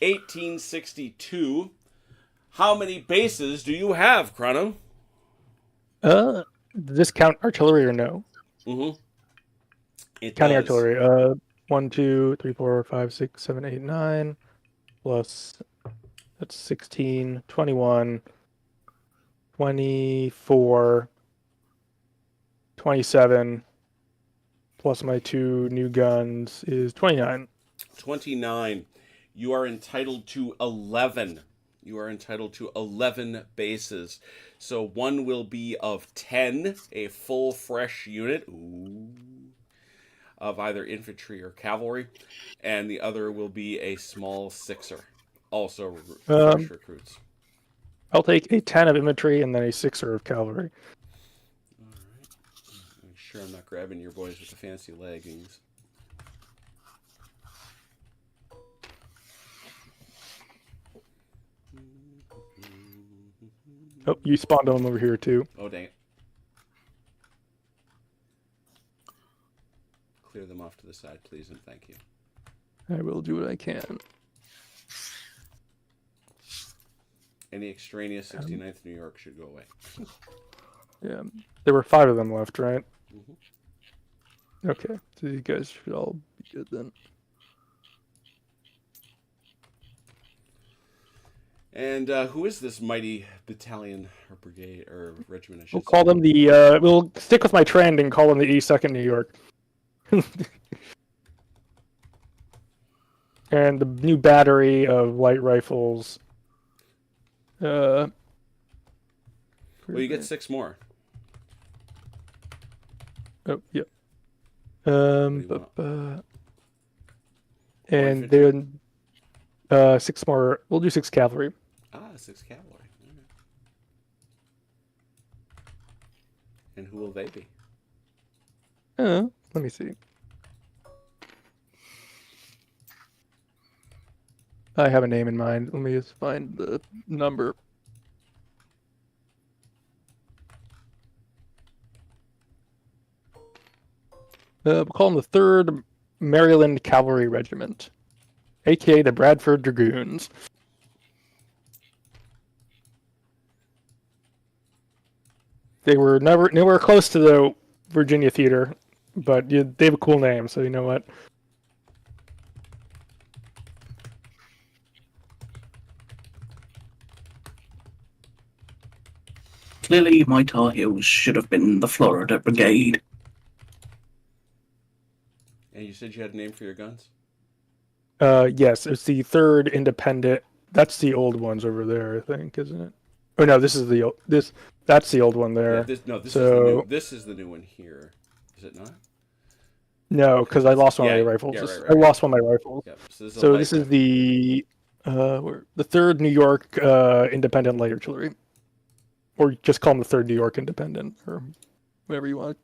1862. How many bases do you have, Chrono? Does this count artillery or no? Mm-hmm. It Counting does. artillery. 1, 2, 3, 4, 5, 6, 7, 8, 9. Plus, that's 16, 21, 24, 27. Plus my 2 new guns is 29. 29. You are entitled to 11. You are entitled to 11 bases. So one will be of 10, a full fresh unit. Ooh. Of either infantry or cavalry, and the other will be a small 6er, also fresh recruits. I'll take a 10 of infantry and then a 6er of cavalry. All right. Make sure I'm not grabbing your boys with the fancy leggings. Oh, you spawned them over here too. Oh, dang it. Clear them off to the side, please, and thank you. I will do what I can. Any extraneous 69th New York should go away. Yeah, there were 5 of them left, right? Mm-hmm. Okay, so these guys should all be good then. And who is this mighty battalion or brigade or regiment? I should We'll call them the. We'll stick with my trend and call them the 82nd New York. And the new battery of light rifles. Well, you get 6 more. Oh, yeah. do you want? And infantry? then 6 more. We'll do 6 cavalry. 6 cavalry. All right. And who will they be? Let me see. I have a name in mind. Let me just find the number. We'll call them the 3rd Maryland Cavalry Regiment, aka the Bradford Dragoons. They were nowhere close to the Virginia Theater, but they have a cool name, so you know what? Clearly, my Tar Heels should have been the Florida Brigade. And you said you had a name for your guns? Yes, it's the 3rd Independent. That's the old ones over there, I think, isn't it? Oh no, this is the this. That's the old one there. Yeah, this is the So- new. This is the new one here. Is it not? No, because I lost one of Yeah, my rifles. yeah, right, I right. lost one of my rifles. Yep. So this is, So this is the 3rd New York Independent Light Artillery, or just call them the 3rd New York Independent, or whatever you want.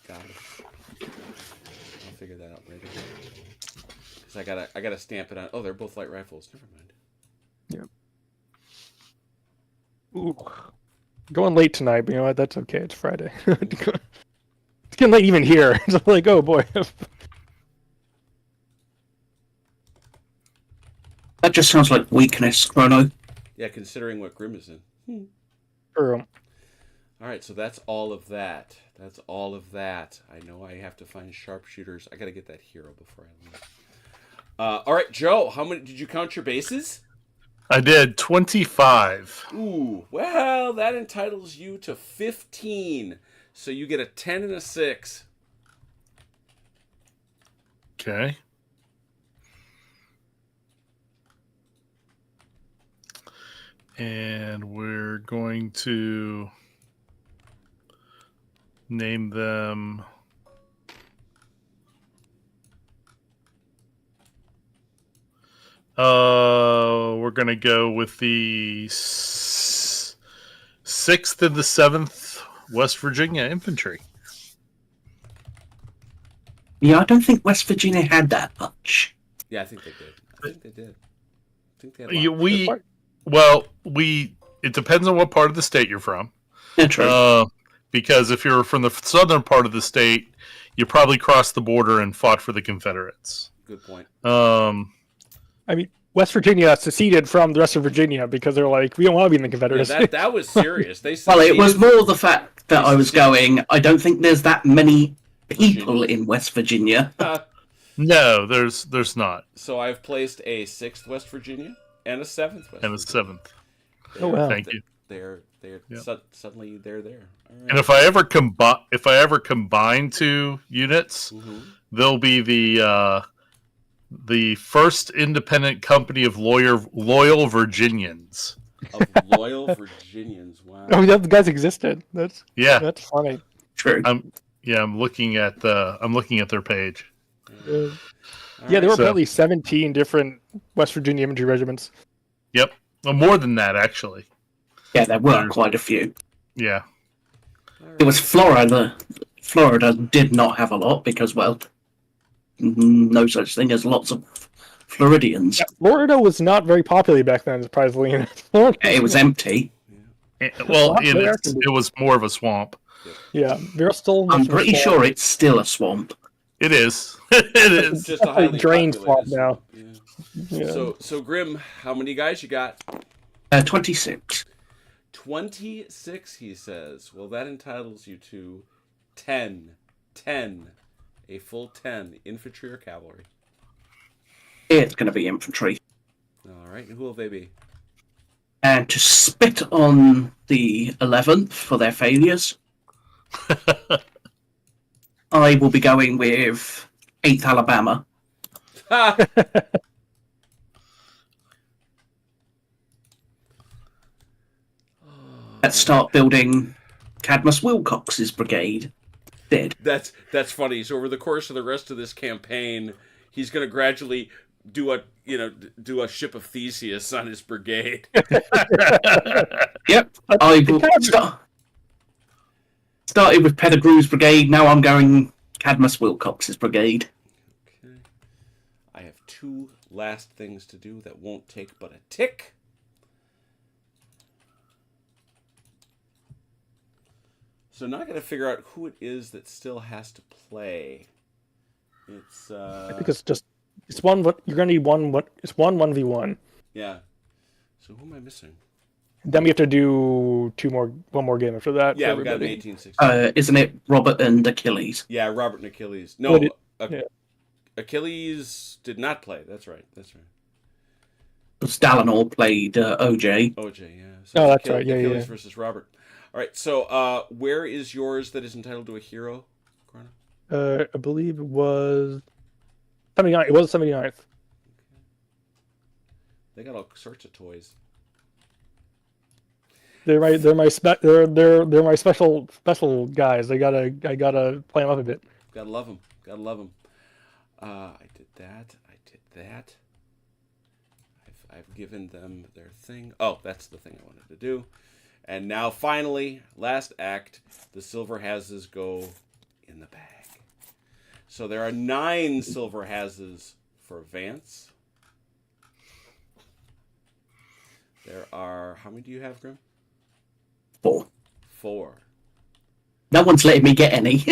Got it. I'll figure that out later. Because I gotta stamp it on. Oh, they're both light rifles. Never mind. Ooh. Going late tonight, but you know what? That's okay. It's Friday. It's getting late even here. It's like, oh boy. That just sounds like weakness, Chrono. Yeah, considering what Grim is in. True. All right, so that's all of that. That's all of that. I know I have to find sharpshooters. I got to get that hero before I leave. All right, Joe, how many did you count your bases? I did 25. Ooh, well, that entitles you to 15. So you get a 10 and a 6. Okay. And we're going to name them. We're going to go with the 6th and the 7th West Virginia Infantry. Yeah, I don't think West Virginia had that much. Yeah, I think they did. I think they did. I think they had It depends on what part of the state you're from. Yeah, true. Because if you're from the southern part of the state, you probably crossed the border and fought for the Confederates. Good point. I mean, West Virginia seceded from the rest of Virginia because they're like, we don't want to be in the Yeah, that that was serious. They Well, it was seceded. more the fact that I was going, I don't think there's that many people in West Virginia. No, there's not. So I've placed a 6th West Virginia and a 7th West And a Virginia. 7th. Oh, wow. Thank you. They're Yep. suddenly they're there. All right. And if I ever combine 2 units, Mhm. they'll be the first independent company of loyal Virginians. Of loyal Virginians. Wow. Oh, yeah, the guys existed. That's funny. True. I'm looking at their page. All Yeah, there were So- probably 17 different West Virginia infantry regiments. Yep. Well, more than that, actually. Yeah, there were quite a few. Yeah. All right. It was Florida. Florida did not have a lot because, well, no such thing as lots of Floridians. Florida was not very popular back then, surprisingly. It was empty. Well, Well, it was more of a swamp. Yeah, they're still. I'm pretty sure it's still a swamp. It is. It is. Just a highly drained populated swamp now. Yeah. Yeah. So Grim, how many guys you got? 26. 26, he says. Well, that entitles you to 10. 10. A full 10. Infantry or cavalry? It's going to be infantry. All right. And who will they be? And to spit on the 11th for their failures, I will be going with 8th Alabama. Ha! Let's start building Cadmus Wilcox's brigade. Dead. That's funny. So over the course of the rest of this campaign, he's going to gradually do a ship of Theseus on his brigade. Yep. I will started with Pettigrew's brigade. Now I'm going Cadmus Wilcox's brigade. Okay. I have 2 last things to do that won't take but a tick. So now I got to figure out who it is that still has to play. It's I think it's one. What you're gonna need one. What it's 1v1. Yeah. So who am I missing? Then we have to do one more game after that. Yeah, for we got an everybody. 1860. Isn't it Robert and Achilles? Yeah, Robert and Achilles. No, yeah. Achilles did not play. That's right. Because Dalinor played OJ. OJ, yeah. Oh, it's that's right. Yeah, Achilles yeah. versus Robert. All right. So, where is yours that is entitled to a hero, Chrono? I believe it was 79. It was 79th. They got all sorts of toys. They're my special guys. I gotta play them up a bit. Gotta love them. I did that. I've given them their thing. Oh, that's the thing I wanted to do. And now, finally, last act, the silver hazes go in the bag. So there are 9 silver hazes for Vance. There are... How many do you have, Grim? 4. 4. No one's letting me get any.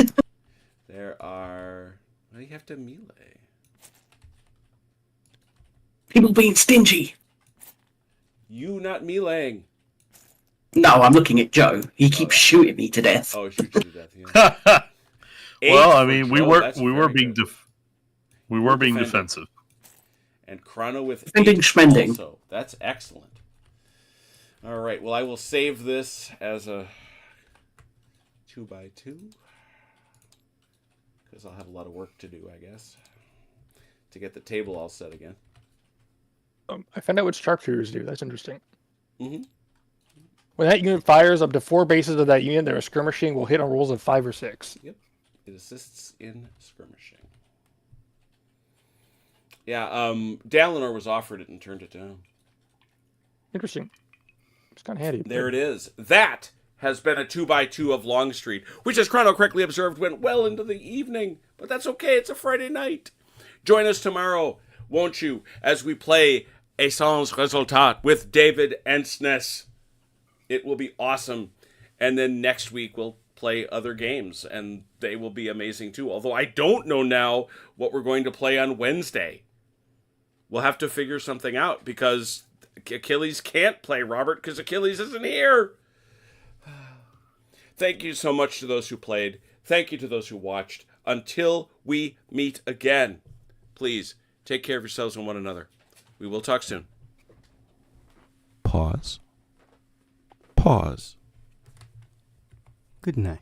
There are... Well, you have to melee. People being stingy. You not meleeing. No, I'm looking at Joe. He keeps shooting me to death. Oh, shoot you to death. Yeah. Well, I for mean, we Joe, were that's being very being good. being defending. defensive. And Chrono with Defending 8 schmending. also. That's excellent. All right. Well, I will save this as a 2x2 because I'll have a lot of work to do, I guess, to get the table all set again. I found out what sharpshooters do. That's interesting. Mm-hmm. When that unit fires up to 4 bases of that unit, their skirmishing will hit on rolls of 5 or 6. Yep. It assists in skirmishing. Yeah. Dalinor was offered it and turned it down. Interesting. It's kind of handy. There it is. That has been a 2x2 of Longstreet, which, as Chrono correctly observed, went well into the evening. But that's okay. It's a Friday night. Join us tomorrow, won't you, as we play Essence Resultat with David Ensness. It will be awesome. And then next week we'll play other games, and they will be amazing too. Although I don't know now what we're going to play on Wednesday. We'll have to figure something out because Achilles can't play Robert because Achilles isn't here. Thank you so much to those who played. Thank you to those who watched. Until we meet again, please take care of yourselves and one another. We will talk soon. Pause. Pause. Good night.